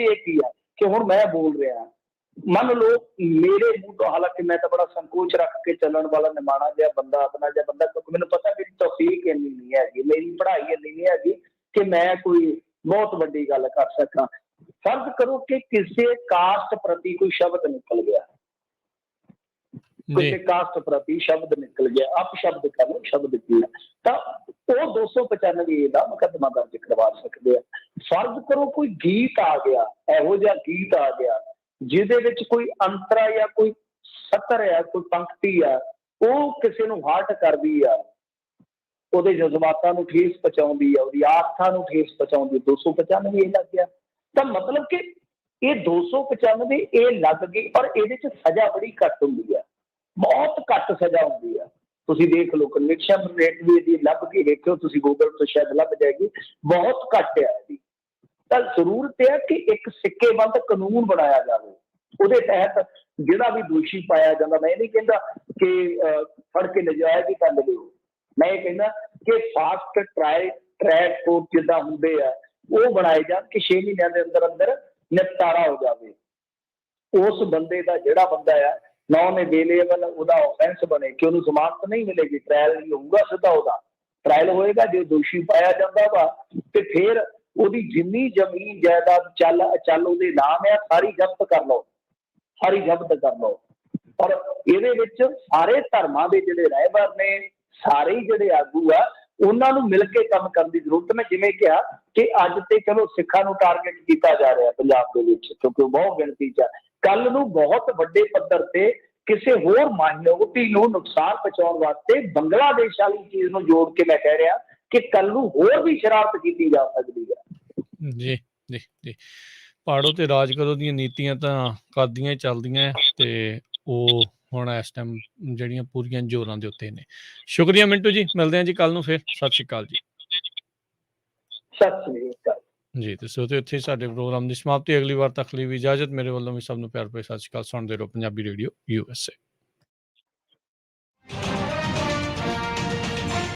ਇਹ ਕੀ ਆ ਕਿ ਹੁਣ ਮੈਂ ਬੋਲ ਰਿਹਾ। ਮੰਨ ਲਓ ਮੇਰੇ ਮੂੰਹ ਤੋਂ, ਹਾਲਾਂਕਿ ਮੈਂ ਤਾਂ ਬੜਾ ਸੰਕੋਚ ਰੱਖ ਕੇ ਚੱਲਣ ਵਾਲਾ ਨਿਮਾਣਾ ਜਿਹਾ ਬੰਦਾ, ਆਪਣਾ ਜਿਹਾ ਬੰਦਾ, ਕਿਉਂਕਿ ਮੈਨੂੰ ਪਤਾ ਮੇਰੀ ਤੌਫੀਕ ਇੰਨੀ ਨਹੀਂ ਹੈਗੀ, ਮੇਰੀ ਪੜ੍ਹਾਈ ਇੰਨੀ ਨਹੀਂ ਹੈਗੀ ਕਿ ਮੈਂ ਕੋਈ ਬਹੁਤ ਵੱਡੀ ਗੱਲ ਕਰ ਸਕਾਂ। ਫਰਜ਼ ਕਰੋ ਕਿ ਕਿਸੇ ਕਾਸਟ ਪ੍ਰਤੀ ਕੋਈ ਸ਼ਬਦ ਨਿਕਲ ਗਿਆ, ਕਿਸੇ ਕਾਸਟ ਪ੍ਰਤੀ ਸ਼ਬਦ ਨਿਕਲ ਗਿਆ, ਅਪ ਸ਼ਬਦ ਕਰ ਲਓ, ਸ਼ਬਦ ਕੀ ਹੈ, ਤਾਂ ਉਹ 295 ਦਾ ਮੁਕੱਦਮਾ ਦਰਜ ਕਰਵਾ ਸਕਦੇ ਆ। ਫਰਜ਼ ਕਰੋ ਕੋਈ ਗੀਤ ਆ ਗਿਆ, ਇਹੋ ਜਿਹਾ ਗੀਤ ਆ ਗਿਆ ਜਿਹਦੇ ਵਿੱਚ ਕੋਈ ਅੰਤਰਾ ਜਾਂ ਕੋਈ ਸਤਰ ਆ, ਕੋਈ ਪੰਕਤੀ ਆ, ਉਹ ਕਿਸੇ ਨੂੰ ਹਰਟ ਕਰਦੀ ਆ, ਉਹਦੇ ਜਜ਼ਬਾਤਾਂ ਨੂੰ ਠੇਸ ਪਹੁੰਚਾਉਂਦੀ ਆ, ਉਹਦੀ ਆਸਥਾ ਨੂੰ ਠੇਸ ਪਹੁੰਚਾਉਂਦੀ, 295 ਇਹ ਲੱਗ ਗਿਆ। ਤਾਂ ਮਤਲਬ ਕਿ ਇਹ 295 ਇਹ ਲੱਗ ਗਈ, ਪਰ ਇਹਦੇ ਚ ਸਜ਼ਾ ਬੜੀ ਘੱਟ ਹੁੰਦੀ ਆ, ਬਹੁਤ ਘੱਟ ਸਜ਼ਾ ਹੁੰਦੀ ਆ। ਤੁਸੀਂ ਦੇਖ ਲਓ ਕਨਵਿਕਸ਼ਨ ਰੇਟ ਵੀ ਇਹਦੀ ਲੱਭ ਕੇ ਦੇਖਿਓ ਤੁਸੀਂ, ਗੂਗਲ ਤੋਂ ਸ਼ਾਇਦ ਲੱਭ ਜਾਏਗੀ, ਬਹੁਤ ਘੱਟ ਆ ਇਹਦੀ। ਤਾਂ ਜ਼ਰੂਰਤ ਹੈ ਕਿ ਇੱਕ ਸਿੱਕੇਬੰਦ ਕਾਨੂੰਨ ਬਣਾਇਆ ਜਾਵੇ, ਉਹਦੇ ਤਹਿਤ ਜਿਹੜਾ ਵੀ ਦੋਸ਼ੀ ਪਾਇਆ ਜਾਂਦਾ, ਮੈਂ ਇਹ ਨਹੀਂ ਕਹਿੰਦਾ ਕਿ ਫੜ ਕੇ ਨਜਾਇਜ਼ ਹੀ ਕਰ ਲਿਓ, ਮੈਂ ਇਹ ਕਹਿੰਦਾ ਕਿ ਫਾਸਟ ਟਰੈਕ ਕੋਰਟ ਜਿੱਦਾਂ ਹੁੰਦੇ ਆ ਉਹ ਬਣਾਏ ਜਾਣ ਕਿ 6 ਮਹੀਨਿਆਂ ਦੇ ਅੰਦਰ ਅੰਦਰ ਨਿਪਟਾਰਾ ਹੋ ਜਾਵੇ। ਉਸ ਬੰਦੇ ਦਾ ਜਿਹੜਾ ਬੰਦਾ ਆ ਨੌਨ ਅਵੇਲੇਬਲ ਉਹਦਾ ਆਫੈਂਸ ਬਣੇ ਕਿ ਉਹਨੂੰ ਜ਼ਮਾਨਤ ਨਹੀਂ ਮਿਲੇਗੀ, ਟ੍ਰਾਇਲ ਨਹੀਂ ਹੋਊਗਾ, ਸਿੱਧਾ ਉਹਦਾ ਟ੍ਰਾਇਲ ਹੋਏਗਾ। ਜੇ ਦੋਸ਼ੀ ਪਾਇਆ ਜਾਂਦਾ ਵਾ ਤੇ ਫਿਰ ਉਹਦੀ ਜਿੰਨੀ ਜ਼ਮੀਨ ਜਾਇਦਾਦ ਚੱਲ ਉਹਦੇ ਨਾਮ ਆ, ਸਾਰੀ ਜ਼ਬਤ ਕਰ ਲਓ, ਸਾਰੀ ਜ਼ਬਤ ਕਰ ਲਓ। ਔਰ ਇਹਦੇ ਵਿੱਚ ਸਾਰੇ ਧਰਮਾਂ ਦੇ ਜਿਹੜੇ ਰਹਿਬਰ ਨੇ, ਸਾਰੇ ਹੀ ਜਿਹੜੇ ਆਗੂ ਆ, ਉਹਨਾਂ ਨੂੰ ਮਿਲ ਕੇ ਕੰਮ ਕਰਨ ਦੀ ਜ਼ਰੂਰਤ। ਮੈਂ ਜਿਵੇਂ ਕਿਹਾ ਕਿ ਅੱਜ ਤੇ ਚਲੋ ਸਿੱਖਾਂ ਨੂੰ ਟਾਰਗੇਟ ਕੀਤਾ ਜਾ ਰਿਹਾ ਪੰਜਾਬ ਦੇ ਵਿੱਚ, ਕਿਉਂਕਿ ਉਹ ਬਹੁਤ ਗਿਣਤੀ 'ਚ ਆ। ਕੱਲ ਨੂੰ ਬਹੁਤ ਵੱਡੇ ਪੱਧਰ ਤੇ ਕਿਸੇ ਹੋਰ ਮਾਈਨੋਰਿਟੀ ਨੂੰ ਨੁਕਸਾਨ ਪਹੁੰਚਾਉਣ ਵਾਸਤੇ ਬੰਗਲਾਦੇਸ਼ ਵਾਲੀ ਚੀਜ਼ ਨੂੰ ਜੋੜ ਕੇ ਮੈਂ ਕਹਿ ਰਿਹਾ ਕਿ ਕੱਲ ਨੂੰ ਹੋਰ ਵੀ ਸ਼ਰਾਰਤ ਕੀਤੀ ਜਾ ਸਕਦੀ ਹੈ। ਜੀ ਜੀ ਜੀ, ਪਾੜੋ ਤੇ ਰਾਜ ਕਰੋ ਦੀਆਂ ਨੀਤੀਆਂ ਤਾਂ ਕਰਦੀਆਂ ਹੀ ਚੱਲਦੀਆਂ, ਤੇ ਉਹ ਹੁਣ ਇਸ ਟਾਈਮ ਜਿਹੜੀਆਂ ਪੂਰੀਆਂ ਜ਼ੋਰਾਂ ਦੇ ਉੱਤੇ ਨੇ। ਸ਼ੁਕਰੀਆ ਮਿੰਟੂ ਜੀ, ਮਿਲਦੇ ਹਾਂ ਜੀ ਕੱਲ ਨੂੰ ਫਿਰ। ਸਤਿ ਸ਼੍ਰੀ ਅਕਾਲ ਜੀ। ਸਤਿ ਸ਼੍ਰੀ ਅਕਾਲ ਜੀ। ਤੇ ਸੋ ਤੇ ਇੱਥੇ ਸਾਡੇ ਪ੍ਰੋਗਰਾਮ ਦੀ ਸਮਾਪਤੀ। ਅਗਲੀ ਵਾਰ ਤੱਕ ਲਈ ਵੀ ਇਜਾਜ਼ਤ। ਮੇਰੇ ਵੱਲੋਂ ਵੀ ਸਭ ਨੂੰ ਪਿਆਰ ਭਰੀ ਸਤਿ ਸ਼੍ਰੀ ਅਕਾਲ। ਸੁਣਦੇ ਰਹੋ ਪੰਜਾਬੀ ਰੇਡੀਓ USA।